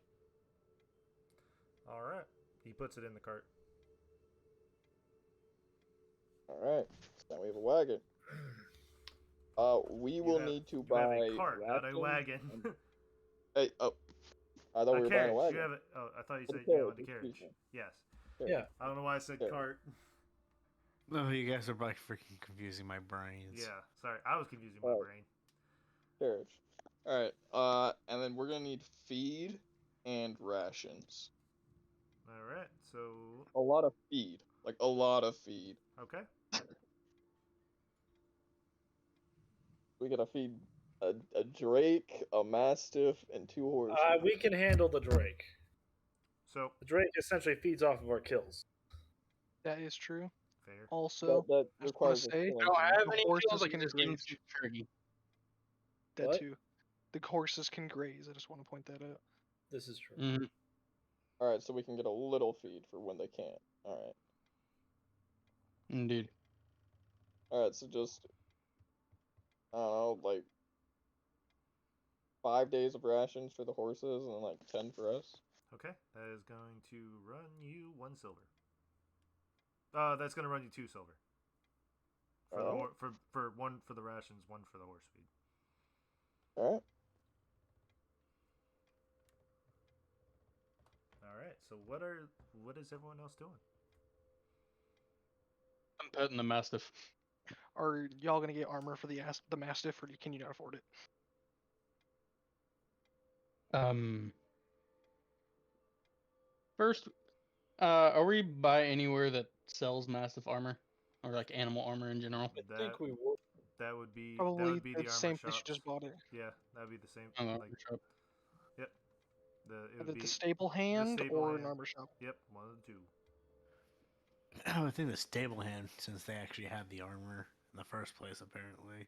All right. He puts it in the cart. All right. So now we have a wagon. We will need to buy a cart, not a wagon. Hey, I thought we were buying a wagon. You have it. Oh, I thought you said you wanted a carriage. Yes. Yeah. I don't know why I said cart. No, you guys are like freaking confusing my brains. Yeah, sorry, I was confusing my brain. Carriage. All right. And then we're gonna need feed and rations. All right. So. A lot of feed. Like a lot of feed. Okay. We gotta feed a drake, a mastiff, and 2 horses. We can handle the drake. So the drake essentially feeds off of our kills. That is true. Fair. Also, that I just want to say, don't have any horses feels like can this game graze. too tricky. That What? too. The horses can graze. I just want to point that out. This is true. Mm-hmm. All right, so we can get a little feed for when they can't. All right. Indeed. All right, so just I don't know, like 5 days of rations for the horses and like 10 for us. Okay, that is going to run you 1 silver. That's going to run you 2 silver. For 1 for the rations, 1 for the horse feed. All right. All right. So what is everyone else doing? I'm petting the mastiff. Are y'all gonna get armor for the mastiff, or can you not afford it? First, are we by anywhere that sells mastiff armor or like animal armor in general? I think we will. that would be Probably the the armor same place you shops. just bought it. Yeah, that'd be the same. I don't know, Like, shop. yep. It Is would it be the stable hand stable or hand. an armor shop? Yep, one of the two. I would think the stable hand, since they actually have the armor in the first place, apparently.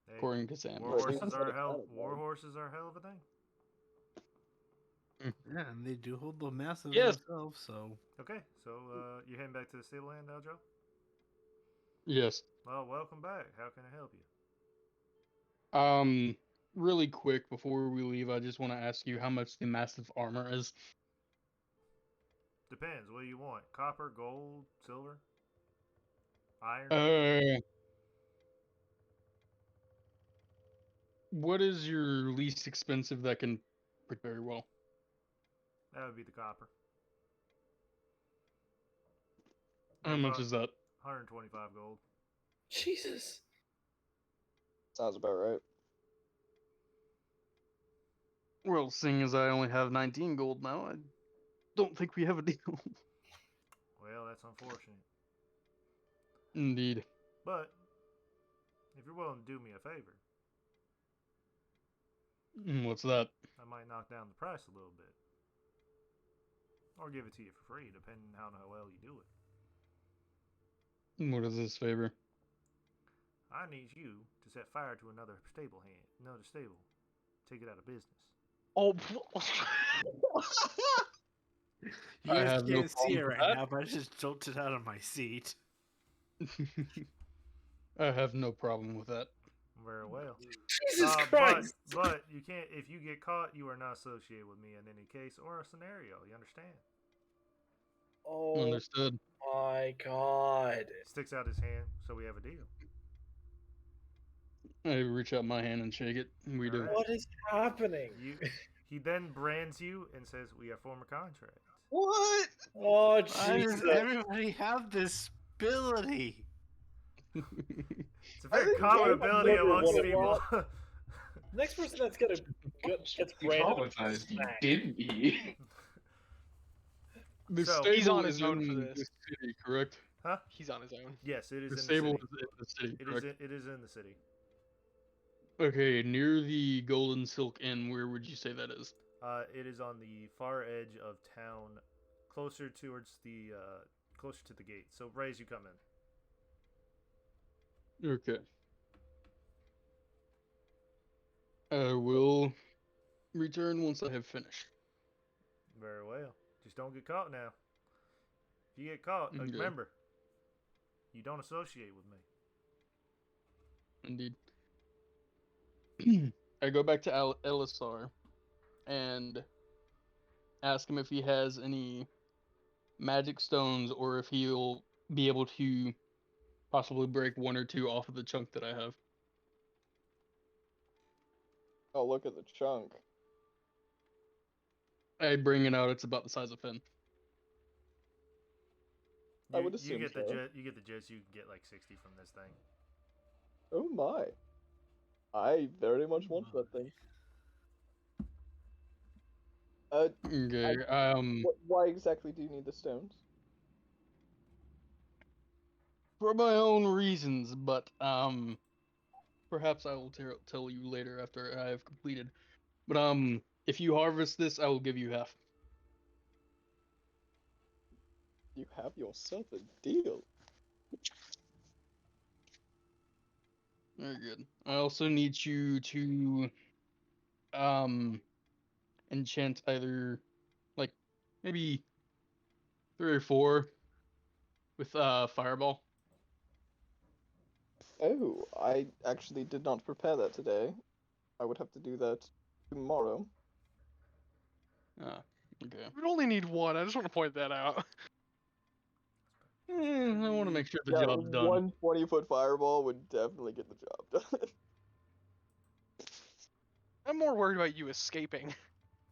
Hey, According to Sam. war Right, horses that's are what hell. it's about, War man. horses are a hell of a thing. Yeah, and they do hold the massive Yes. themselves, so. Okay, so you're heading back to the stable hand now, Joe? Yes. Well, welcome back. How can I help you? Really quick before we leave, I just want to ask you how much the massive armor is. Depends. What do you want? Copper, gold, silver, iron? What is your least expensive that can print very well? That would be the copper. How That's much is that? 125 gold. Jesus. Sounds about right. Well, seeing as I only have 19 gold now, I don't think we have a deal. Well, that's unfortunate. Indeed. But if you're willing to do me a favor, What's that? I might knock down the price a little bit. Or give it to you for free, depending on how well you do it. What is this favor? I need you to set fire to another stable. Take it out of business. Oh, You I guys have no can't see it problem with right that. now, but I just jolted out of my seat. I have no problem with that. Very well. Jesus Christ. But you can't. If you get caught, you are not associated with me in any case or a scenario. You understand? Oh Understood. my God. Sticks out his hand, so we have a deal. I reach out my hand and shake it. We do. Alright. What is happening? He then brands you and says, "We have former contracts." What? Oh Why Jesus. does everybody have this ability? It's a very think common Joe ability never amongst would've people. Next person that's gonna gets branded. Traumatized you, didn't he? The So- stable He's on his is own in for the this. city, correct? he's on his own. Yes, it is The in stable the city. is in the city, It correct? is. It is in the city. Okay, near the Golden Silk Inn, where would you say that is? It is on the far edge of town, closer towards the closer to the gate. So right as you come in. Okay. I will return once I have finished. Very well. Just don't get caught now. If you get caught, Okay. remember, you don't associate with me. Indeed. I go back to Elisar and ask him if he has any magic stones or if he'll be able to possibly break one or two off of the chunk that I have. Oh, look at the chunk. I bring it out, it's about the size of Finn. I would You assume get the so. you get the gist. You can get like 60 from this thing. Oh my. I very much want that thing. Okay, Why exactly do you need the stones? for my own reasons, but perhaps I will tell you later after I have completed. But if you harvest this, I will give you half. You have yourself a deal. Very good. I also need you to enchant either like maybe 3 or 4 with fireball. Oh, I actually did not prepare that today. I would have to do that tomorrow. Ah, okay. We only need one. I just want to point that out. I want to make sure the Yeah, job's done. one 20-foot fireball would definitely get the job done. I'm more worried about you escaping.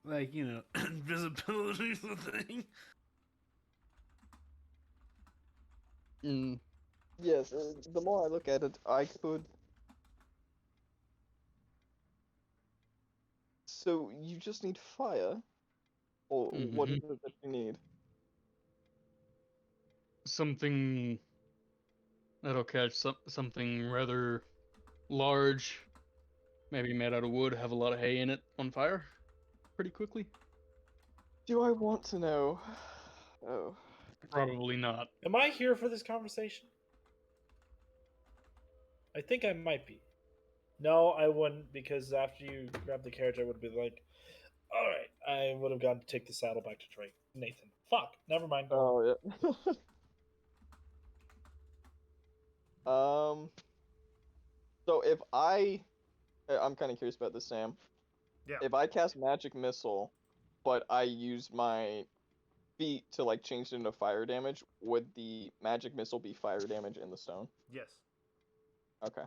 Like, you know, invisibility's the thing. Mm, Yes, the more I look at it, I could. So you just need fire, or what is it that you need? something That'll catch something rather large, maybe made out of wood, have a lot of hay in it, on fire pretty quickly. Do I want to know? Oh. Probably not. Am I here for this conversation? I think I might be. No, I wouldn't, because after you grabbed the carriage, I would be like, all right, I would have gone to take the saddle back to Nathan. Fuck, never mind. Oh yeah. So if I'm kind of curious about this, Sam. Yeah. If I cast magic missile, but I use my feet to like change it into fire damage, would the magic missile be fire damage in the stone? Yes. Okay.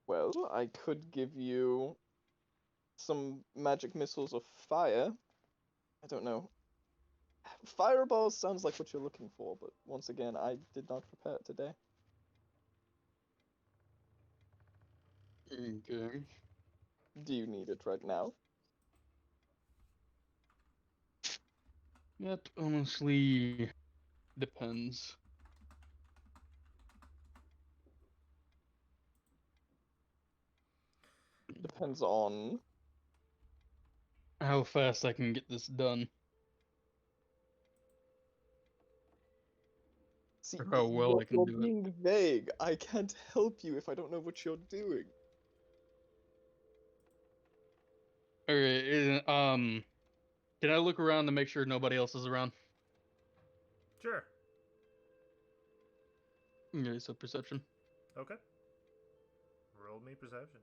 Well, I could give you some magic missiles of fire. I don't know. Fireballs sounds like what you're looking for, but once again, I did not prepare it today. Okay. Do you need it right now? That honestly depends. Depends on. How fast I can get this done. See, Or how well I can you're do it. being vague. I can't help you if I don't know what you're doing. Okay, can I look around to make sure nobody else is around? Sure. Okay, so perception. Okay. Roll me perception.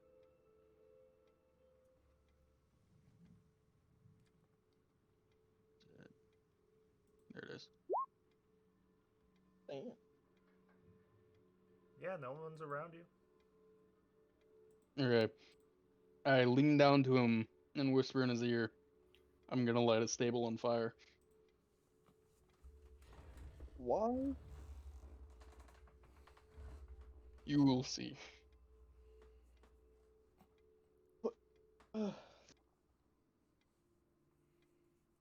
There it is. Damn. Yeah, no one's around you. Okay. I lean down to him and whisper in his ear, I'm gonna light a stable on fire. Why? You will see.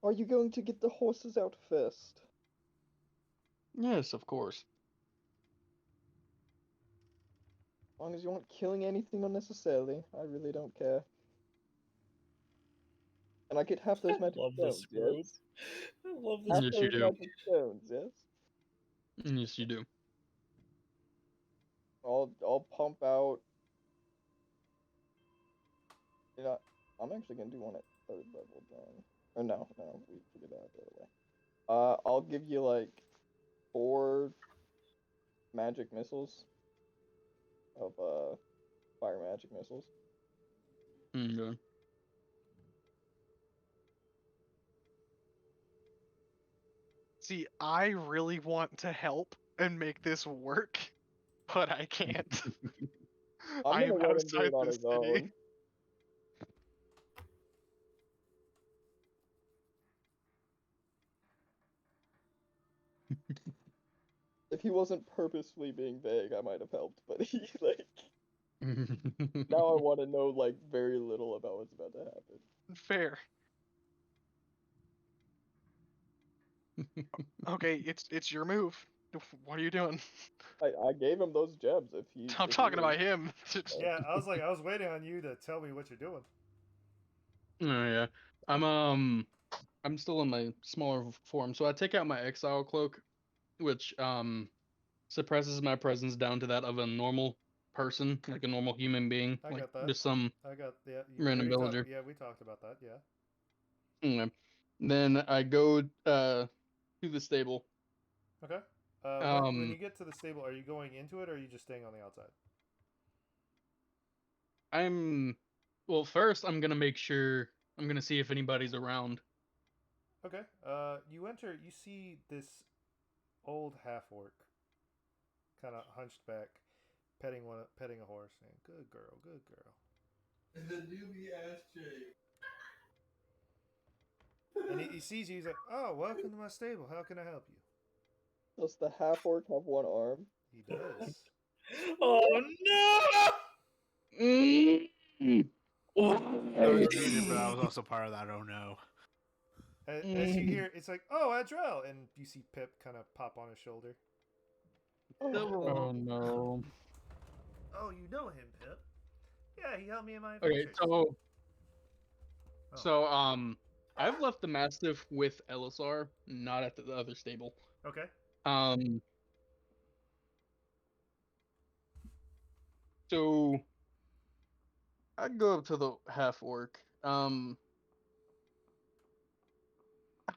Are you going to get the horses out first? Yes, of course. As long as you aren't killing anything unnecessarily, I really don't care. And I get half those magic love this stones, road. yes? I love this. Half Yes, you those do. magic stones, yes? Yes, you do. I'll pump out. You know, I'm actually gonna do one at 3rd level then. Or no, we figured that out the other way. I'll give you like 4 magic missiles of fire magic missiles. Okay. See, I really want to help and make this work, but I can't. I'm I gonna am let him do outside it on the his city. own. If he wasn't purposefully being vague, I might have helped, but he like now I want to know like very little about what's about to happen. Fair. Okay, it's your move. What are you doing? I gave him those gems if he. I'm talking about him. Yeah, I was waiting on you to tell me what you're doing. Oh yeah. I'm still in my smaller form, so I take out my exile cloak, which suppresses my presence down to that of a normal person, like a normal human being, I like got that. just some I got random villager. Yeah, we talked about that. Yeah. Okay. Then I go to the stable. Okay. When you get to the stable, are you going into it or are you just staying on the outside? First I'm gonna make sure I'm gonna see if anybody's around. Okay. You enter. You see this old half orc, kind of hunched back, petting a horse, saying, "Good girl, good girl." The newbie ass Jake. And he sees you. He's like, "Oh, welcome to my stable. How can I help you?" Does the half orc have one arm? He does. Oh no! I was muted, but I was also part of that. Oh no. As you hear, it's like, "Oh, Adrel," and you see Pip kind of pop on his shoulder. Oh no. Oh, you know him, Pip. Yeah, he helped me in my Okay, adventures. so Oh. so I've left the Mastiff with Elisar, not at the other stable. Okay. Um so I'd go up to the half orc.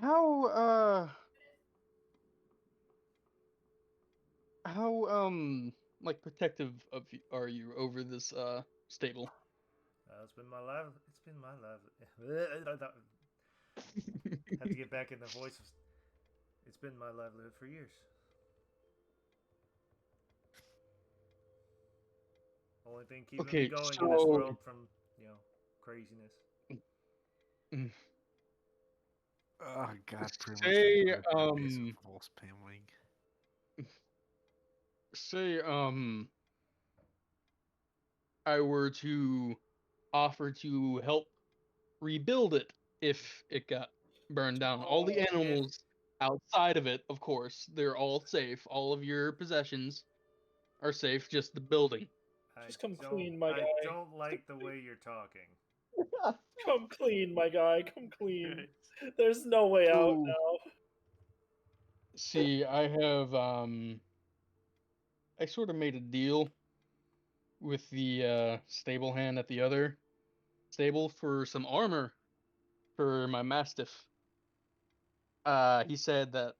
How how like protective of are you over this stable? It's been my life. It's been my life. Have to get back in the voice. It's been my livelihood for years. Only thing keeping me Okay, going in this so world from, craziness. Oh God, pretty much. say False paneling. say I were to offer to help rebuild it if it got burned down. All the animals outside of it, of course, they're all safe. All of your possessions are safe, just the building. Just come clean, my guy. I don't like the way you're talking. Come clean, my guy. Come clean. There's no way out So, now. see, I have I sort of made a deal with the stable hand at the other stable for some armor for my mastiff. He said that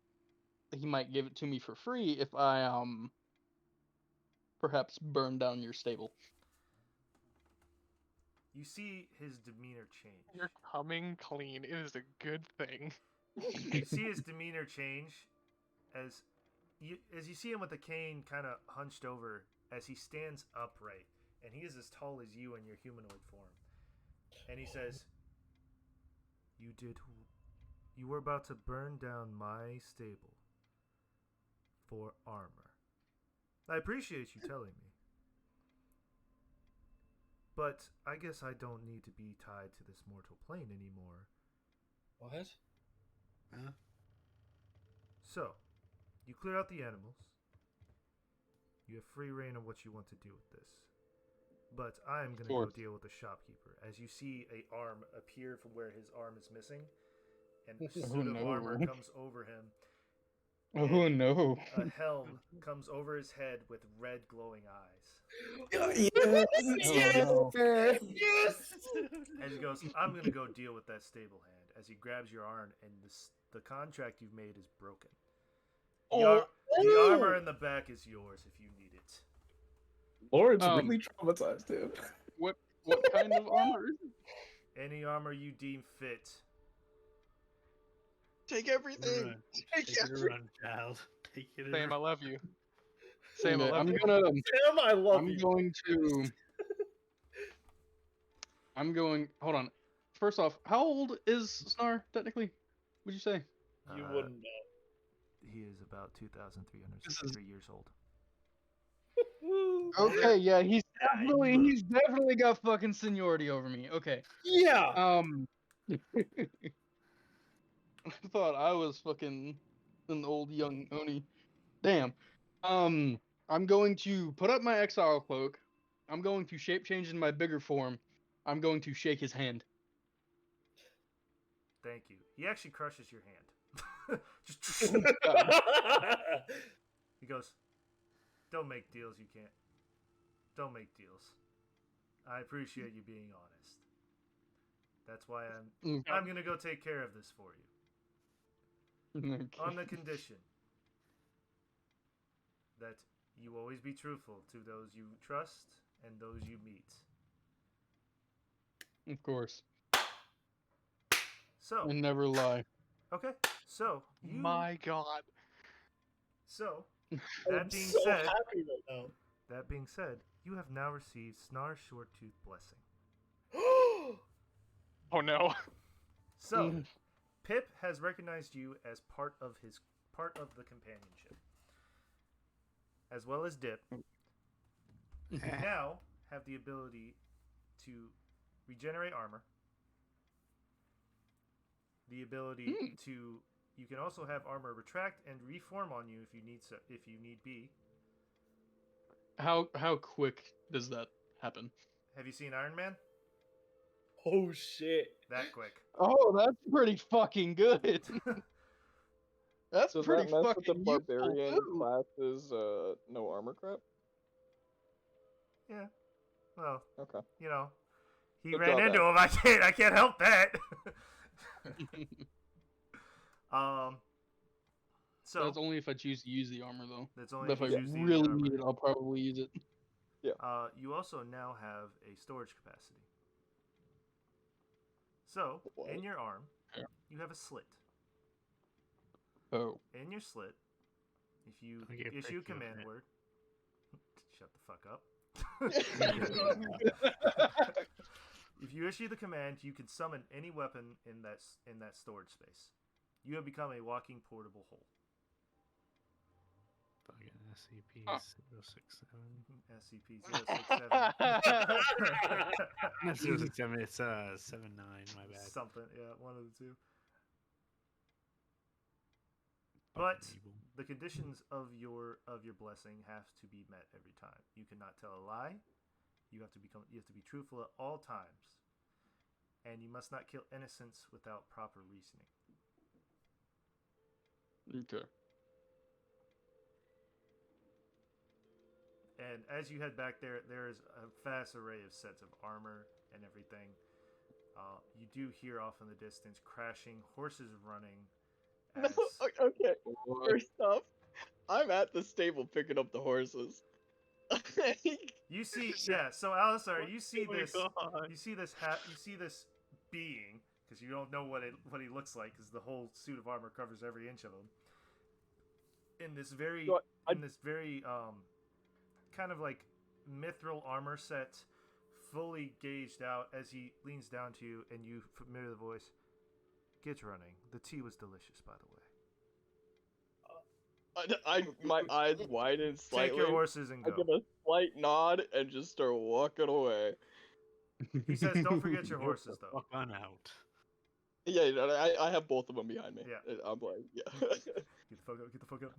he might give it to me for free if I perhaps burn down your stable. You see his demeanor change. You're coming clean. It is a good thing. You see his demeanor change as you see him with the cane kind of hunched over as he stands upright, and he is as tall as you in your humanoid form. And he says, You were about to burn down my stable for armor. I appreciate you telling me. But I guess I don't need to be tied to this mortal plane anymore. What? Huh? So, you clear out the animals. You have free reign of what you want to do with this. But I am going to go deal with the shopkeeper. As you see a arm appear from where his arm is missing, and a suit of armor comes over him. Oh no. A helm comes over his head with red glowing eyes. Yes! As he goes, I'm going to go deal with that stable hand. As he grabs your arm, and the contract you've made is broken. The armor in the back is yours if you need it. Lord's really traumatized, dude. What kind of armor is it? Any armor you deem fit. Take everything. Run. Take Take it everything. run, child. Take it Sam, I run. love you. Sam, I Okay, love you. Sam, I love I'm you. going to. I'm going. Hold on. First off, how old is Snar technically? Would you say? You wouldn't know. He is about 2,363 years old. Okay, yeah, he's definitely got fucking seniority over me. Okay. Yeah. I thought I was fucking an old young Oni. Damn. I'm going to put up my exile cloak. I'm going to shape change in my bigger form. I'm going to shake his hand. Thank you. He actually crushes your hand. Just he goes, don't make deals you can't. Don't make deals. I appreciate you being honest. That's why I'm gonna go take care of this for you. Okay. On the condition that you always be truthful to those you trust and those you meet. Of course. So And never lie. okay. So you My God. So I'm that being so said, happy right now. that being said, you have now received Snar's Shorttooth Blessing. Oh no. So, Pip has recognized you as part of the companionship, as well as Dip. You now have the ability to regenerate armor. The ability to you can also have armor retract and reform on you if you need be. How quick does that happen? Have you seen Iron Man? Oh shit! That quick. Oh, that's pretty fucking good. That's So pretty that mess with the fucking useful barbarian too. classes, no armor crap. Yeah. Well, Okay. you know, he The ran into drawback. him. I can't help that. So That's only if I choose to use the armor, though. that's only But if if you I choose the really armor. need it, I'll probably use it. You also now have a storage capacity. So What? in your arm, Yeah. you have a slit. Oh. In your slit, if you I get issue a freaky over command it. word, shut the fuck up. If you issue the command, you can summon any weapon in that storage space. You have become a walking portable hole. Fucking SCP Huh. 067. SCP-067. Not 067, it's 79, my bad. Something, yeah, one of the two. But Fucking evil. the conditions of your blessing have to be met every time. You cannot tell a lie. You have to be truthful at all times. And you must not kill innocents without proper reasoning. Okay. And as you head back there, there is a vast array of sets of armor and everything. You do hear off in the distance crashing, horses running. As... Okay. First off, I'm at the stable picking up the horses. You see, yeah. So Alisar, you see Oh my this. God. You see this. You see this being, because you don't know what he looks like, because the whole suit of armor covers every inch of him. In this very, kind of like mithril armor set, fully gauged out, as he leans down to you, and you familiar the voice. Get running. The tea was delicious, by the way. My eyes widen slightly. Take your horses and I go. give a slight nod and just start walking away. He says, "Don't forget your horses, though." Fuck on out. Yeah, you know, I have both of them behind me. Yeah. I'm like, yeah. Get the fuck up. Get the fuck up.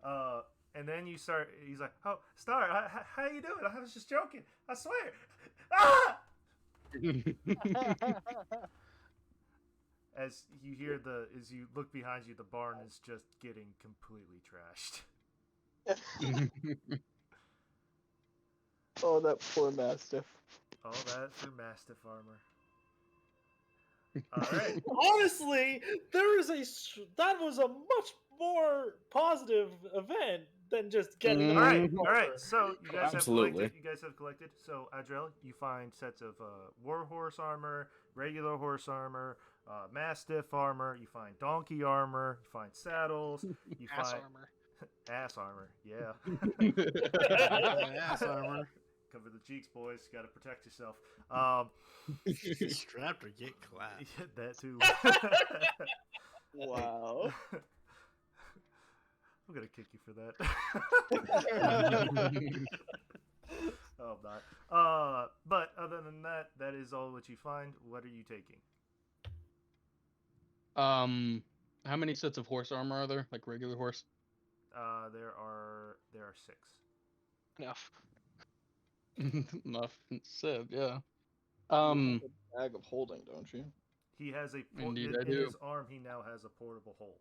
Yeah. And then you start. He's like, "Oh, Star, how you doing? I was just joking. I swear." Ah! As you hear as you look behind you, the barn is just getting completely trashed. Oh, that poor mastiff. All that for Mastiff armor. All right. Honestly, that was a much more positive event than just getting. All right. So you guys Absolutely. have collected. So Adrel, you find sets of war horse armor, regular horse armor, Mastiff armor. You find donkey armor. You find saddles. You Ass find armor. ass armor. Yeah. Ass armor. Cover the cheeks, boys. Got to protect yourself. Get strapped or get clapped. Yeah, that too. Wow. I'm gonna kick you for that. Oh, I'm not. But other than that, that is all what you find. What are you taking? How many sets of horse armor are there? Like regular horse? There are 6. Enough. Enough said, yeah. You have a bag of holding, don't you? He has Indeed, I in do. his arm. He now has a portable hole.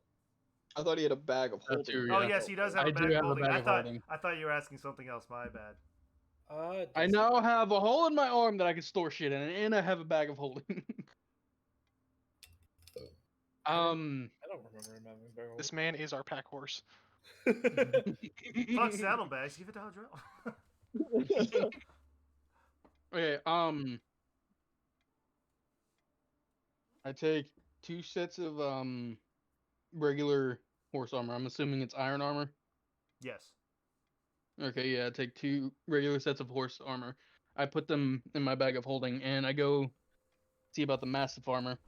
I thought he had a bag of holding. too, Oh yeah. yes, he does have I a bag do of have a holding. bag I of thought holding. I thought you were asking something else. My bad. I now have a hole in my arm that I can store shit in, and I have a bag of holding. I don't remember having a bag of This man is our pack horse. Fuck saddlebags. Give it to Adrel. Okay, I take 2 sets of regular horse armor. I'm assuming it's iron armor. Yes. Okay, yeah, I take 2 regular sets of horse armor. I put them in my bag of holding, and I go see about the mastiff armor.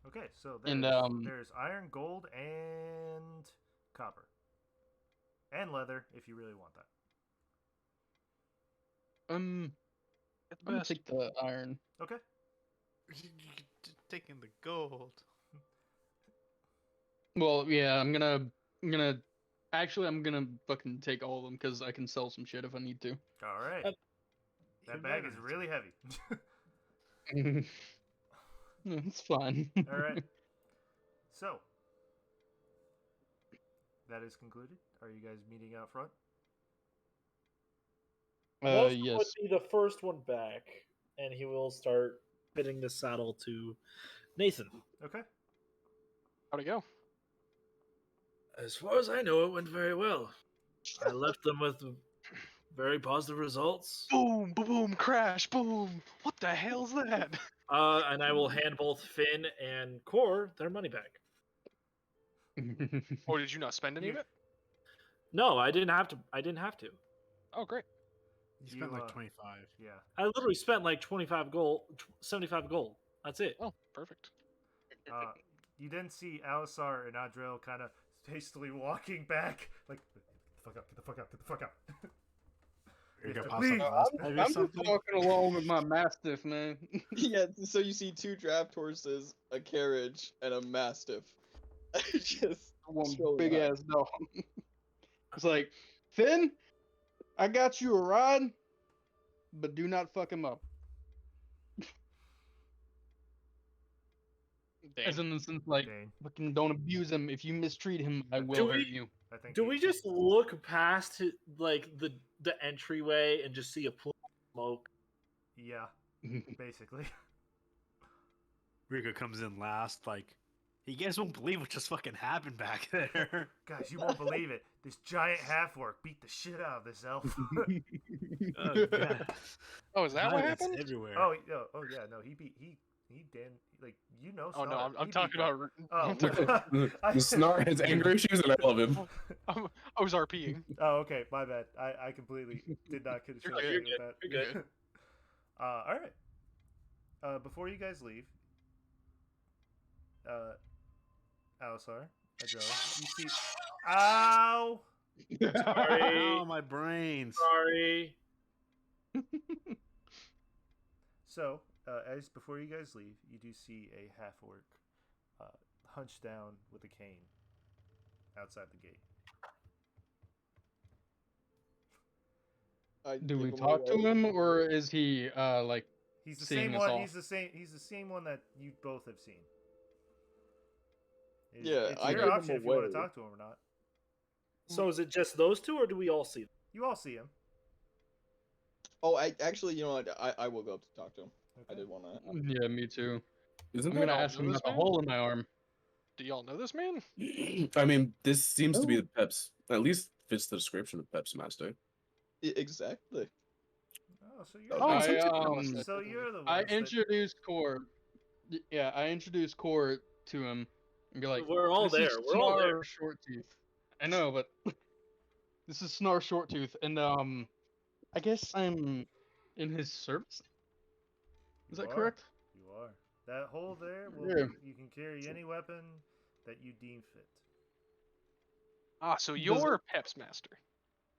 Okay, so And, there's iron, gold, and copper, and leather if you really want that. Get the I'm gonna best. take the iron. Okay. Taking the gold. Well, yeah, I'm gonna Actually, I'm gonna fucking take all of them because I can sell some shit if I need to. All right. Uh, That bag is really heavy. It's fine. All right. So, that is concluded. Are you guys meeting out front? Most Yes. would be the first one back, and he will start fitting the saddle to Nathan. Okay. How'd it go? As far as I know, it went very well. I left them with very positive results. Boom, boom, boom, crash, boom. What the hell's that? And I will hand both Finn and Core their money back. Or did you not spend any of it? No, I didn't have to. I didn't have to. Oh, great. You spent like uh, 25. Yeah. I literally spent like 25 gold, 75 gold. That's it. Oh, perfect. You then see Alisar and Adriel kind of hastily walking back, like, get the fuck up, get the fuck up, get the fuck up. You're gonna Leave. pop I'm just walking along with my mastiff, man. Yeah, so you see 2 draft horses, a carriage, and a mastiff. Just One strolling big out. ass dog. It's like, Finn, I got you a ride, but do not fuck him up. As in the sense, like, Dane, fucking don't abuse him. If you mistreat him, I will Do hurt we- you. I think. Do we just look past like the entryway and just see a plume of smoke? Yeah, basically. Rico comes in last, like, you guys won't believe what just fucking happened back there. Guys, you won't believe it. This giant half-orc beat the shit out of this elf. Oh, God. Oh, is that what Violence happened? Everywhere. oh yeah, no, he Dan, like, you know. Oh no, Snar. I'm He talking beat that. about. Oh, The Snar has anger issues, and I love him. I was RPing. Oh, okay, my bad. I completely did not consider You're with good, that. you're good. All right. Before you guys leave, Alisar, Adrel, you see. Ow! Sorry, Ow, my brains. sorry. So, as before you guys leave, you do see a half orc hunched down with a cane outside the gate. I Do give we him talk to away. him, or is he like? He's the Seeing same us one. all. He's the same one that you both have seen. Yeah, it's I your give him option if you want away. to talk to him or not. So is it just those two, or do we all see them? You all see him. Oh, I actually, you know what? I will go up to talk to him. I Okay. did want to. Yeah, me too. Isn't I'm gonna y'all ask know him this about the man? hole in my arm. Do y'all know this man? I mean, this seems to be the Pep's. At least fits the description of Pep's master. Exactly. Oh, so you're. Oh, I, so so you're the. I ones that- introduced Core. Yeah, I introduced Core to him and be like, We're all "This is there. We're all there." Snar Shorttooth." I know, but this is Snar Shorttooth, and I guess I'm in his service. Is You that are. correct? You are. That hole there. Will, Yeah. You can carry any weapon that you deem fit. Ah, so Does you're Pep's master.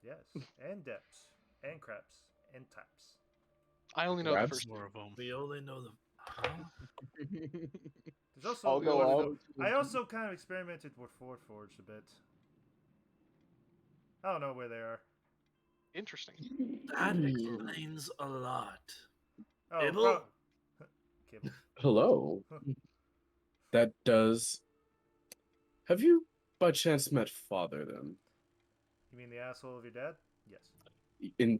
Yes, and depths, and craps, and taps. I only know the Grabs first. More of them. We only know the. There's also. I'll go out. I also kind of experimented with Forge a bit. I don't know where they are. Interesting. That explains a lot. Oh, Abel? Kibble. Hello. That does. Have you, by chance, met Father then? You mean the asshole of your dad? Yes. In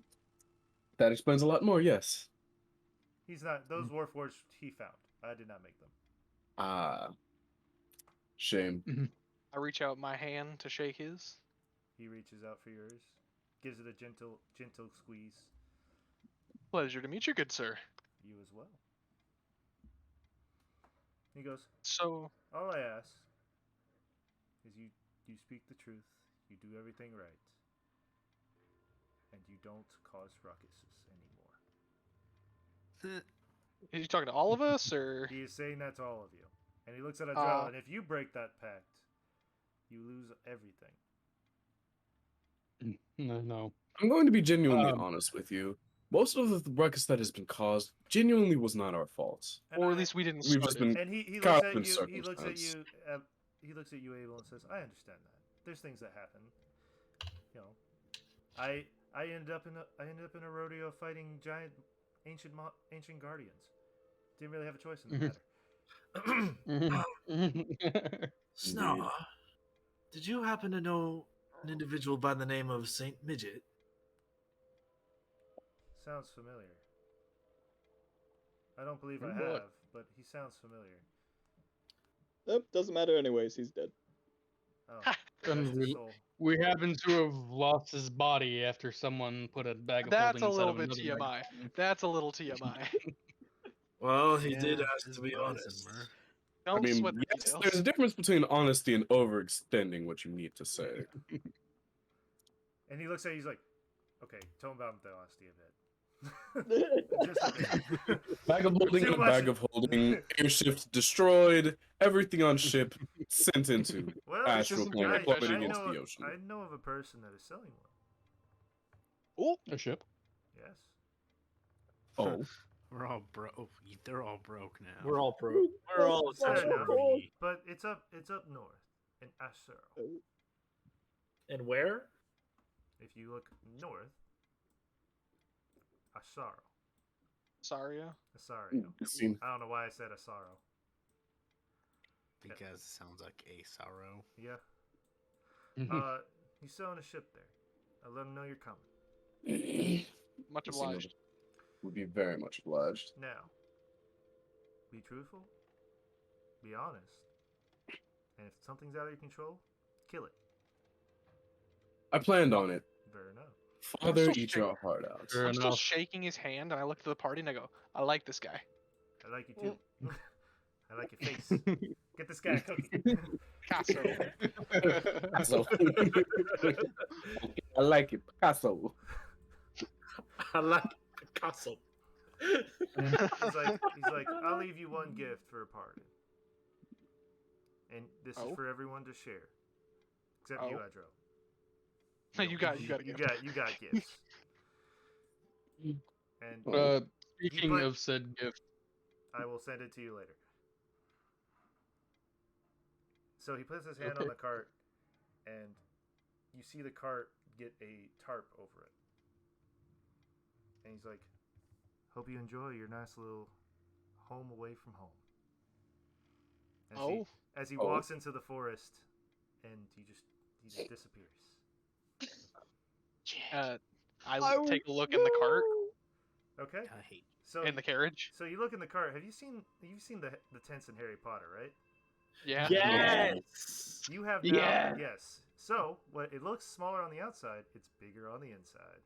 that explains a lot more. Yes. He's not. Those Warforged he found. I did not make them. Ah. Shame. I reach out my hand to shake his. He reaches out for yours, gives it a gentle squeeze. Pleasure to meet you, good sir. You as well. He goes, So, all I ask is you speak the truth, you do everything right, and you don't cause ruckuses anymore. is he talking to all of us, or? He is saying that to all of you. And he looks at Adrel, Uh, and if you break that pact, you lose everything. No. I'm going to be genuinely Um, honest with you. Most of the ruckus that has been caused genuinely was not our fault. And Or I- at least we didn't We've start just it. been And he caught looks in at you. He looks at circumstance. you. He looks at you, Abel, and says, "I understand that. There's things that happen. you know, I ended up in a rodeo fighting giant ancient guardians. Didn't really have a choice in the matter. Snow, did you happen to know an individual by the name of Saint Midget? Sounds familiar. I don't believe I Good boy. have, but he sounds familiar. Nope, doesn't matter anyways. He's dead. Oh, And rest his soul. we happen to have lost his body after someone put a bag of That's holding a inside little of bit another bag TMI. of holding. That's a little TMI. Well, he did Yeah, ask his to be body's honest. somewhere. I Don't mean, sweat the yes, details. there's a difference between honesty and overextending what you need to say. And he looks at you, he's like, okay, tell him about the honesty a bit. Just a bit. Bag of holding, Too a much. bag of holding, airship destroyed, everything on ship sent into Well, astral isn't plane, very plummeting professional. into the ocean. I know of a person that is selling one. A ship. Yes. Oh, We're all broke. They're all broke now. We're all pro. We're all Fair essentially enough. broke. But it's up north in Asuro. And where? If you look north, Asaro. Saria. Asario. it seems I don't know why I said Asaro. Because it sounds like a sorrow. Yeah. Mhm. He's selling a ship there. I let him know you're coming. Much Yes, you know, obliged. would be very much obliged. Now, be truthful, be honest, and if something's out of your control, kill it. I planned on it. Fair enough. Father, still eat shaking. your heart out. Fair I'm still enough. shaking his hand, and I look at the party and I go, I like this guy. I like you too. I like your face. Get this guy a cookie. Picasso. Picasso. I like it, Picasso. I like Picasso. He's like, I'll leave you one gift for a party. And this Oh. is for everyone to share. Except Oh. you, Adro. You got a You gift. got gifts. And Speaking put- of said gift, I will send it to you later. So he puts his hand on Okay. the cart, and you see the cart get a tarp over it. And he's like, hope you enjoy your nice little home away from home. As he Oh. walks into the forest, and he just disappears. I take a look in the cart, Okay. I hate. So in the carriage. So you look in the cart. Have you seen the tents in Harry Potter, right? Yeah. Yes. You have now. Yeah. Yes. So what it looks smaller on the outside, it's bigger on the inside.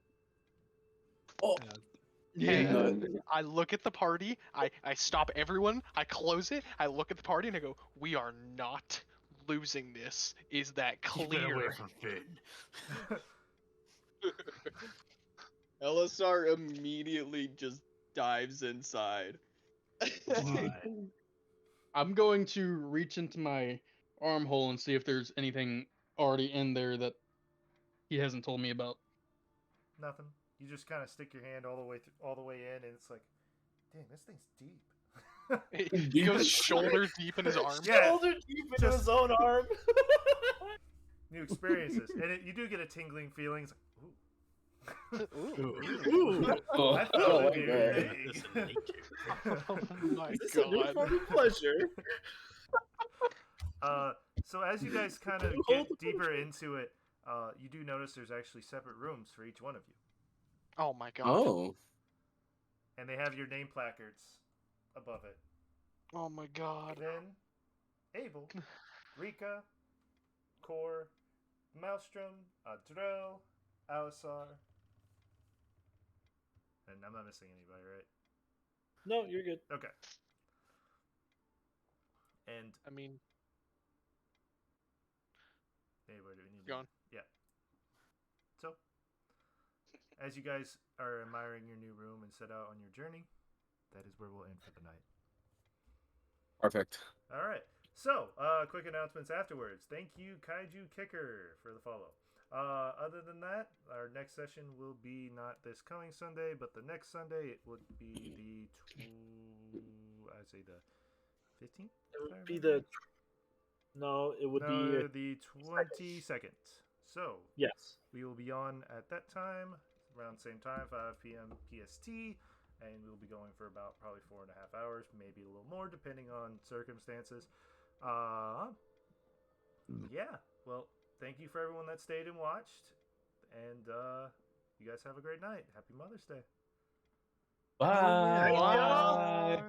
And I look at the party. I stop everyone. I close it. I look at the party and I go, we are not losing this. Is that Keep it away clear? from Finn. Elisar immediately just dives inside. Why? I'm going to reach into my armhole and see if there's anything already in there that he hasn't told me about. Nothing. You just kind of stick your hand all the way in, and it's like, dang, this thing's deep. He goes shoulder deep in his arm. Yeah. Shoulder deep into Just- his own arm. New experiences, and you do get a tingling feeling. It's like, ooh. Ooh. Oh, I I felt like it that. big. Listen, nature. Oh my Is this a new god. form of pleasure? So as you guys kind of You get hold the deeper into it, you do notice there's actually separate rooms for each one of you, Oh my god. Oh, and they have your name placards above it. Oh my god. Then, Abel, Rika, Kor, Maelstrom, Adrel, Alisar, and I'm not missing anybody, right? No, you're good. Okay. And I mean, anyway, do we need Go on. Yeah. So, as you guys are admiring your new room and set out on your journey, that is where we'll end for the night. perfect. All right. So, quick announcements afterwards. Thank you, Kaiju Kicker, for the follow. Other than that, our next session will be not this coming Sunday, but the next Sunday. It would be I'd say the 15th. It would be the. No, it would be. the 22nd. So Yes. we will be on at that time, around the same time, 5 p.m. PST, and we'll be going for about probably 4.5 hours, maybe a little more, depending on circumstances. Yeah. Well, thank you for everyone that stayed and watched, and you guys have a great night. Happy Mother's Day. Oh, yeah. Bye.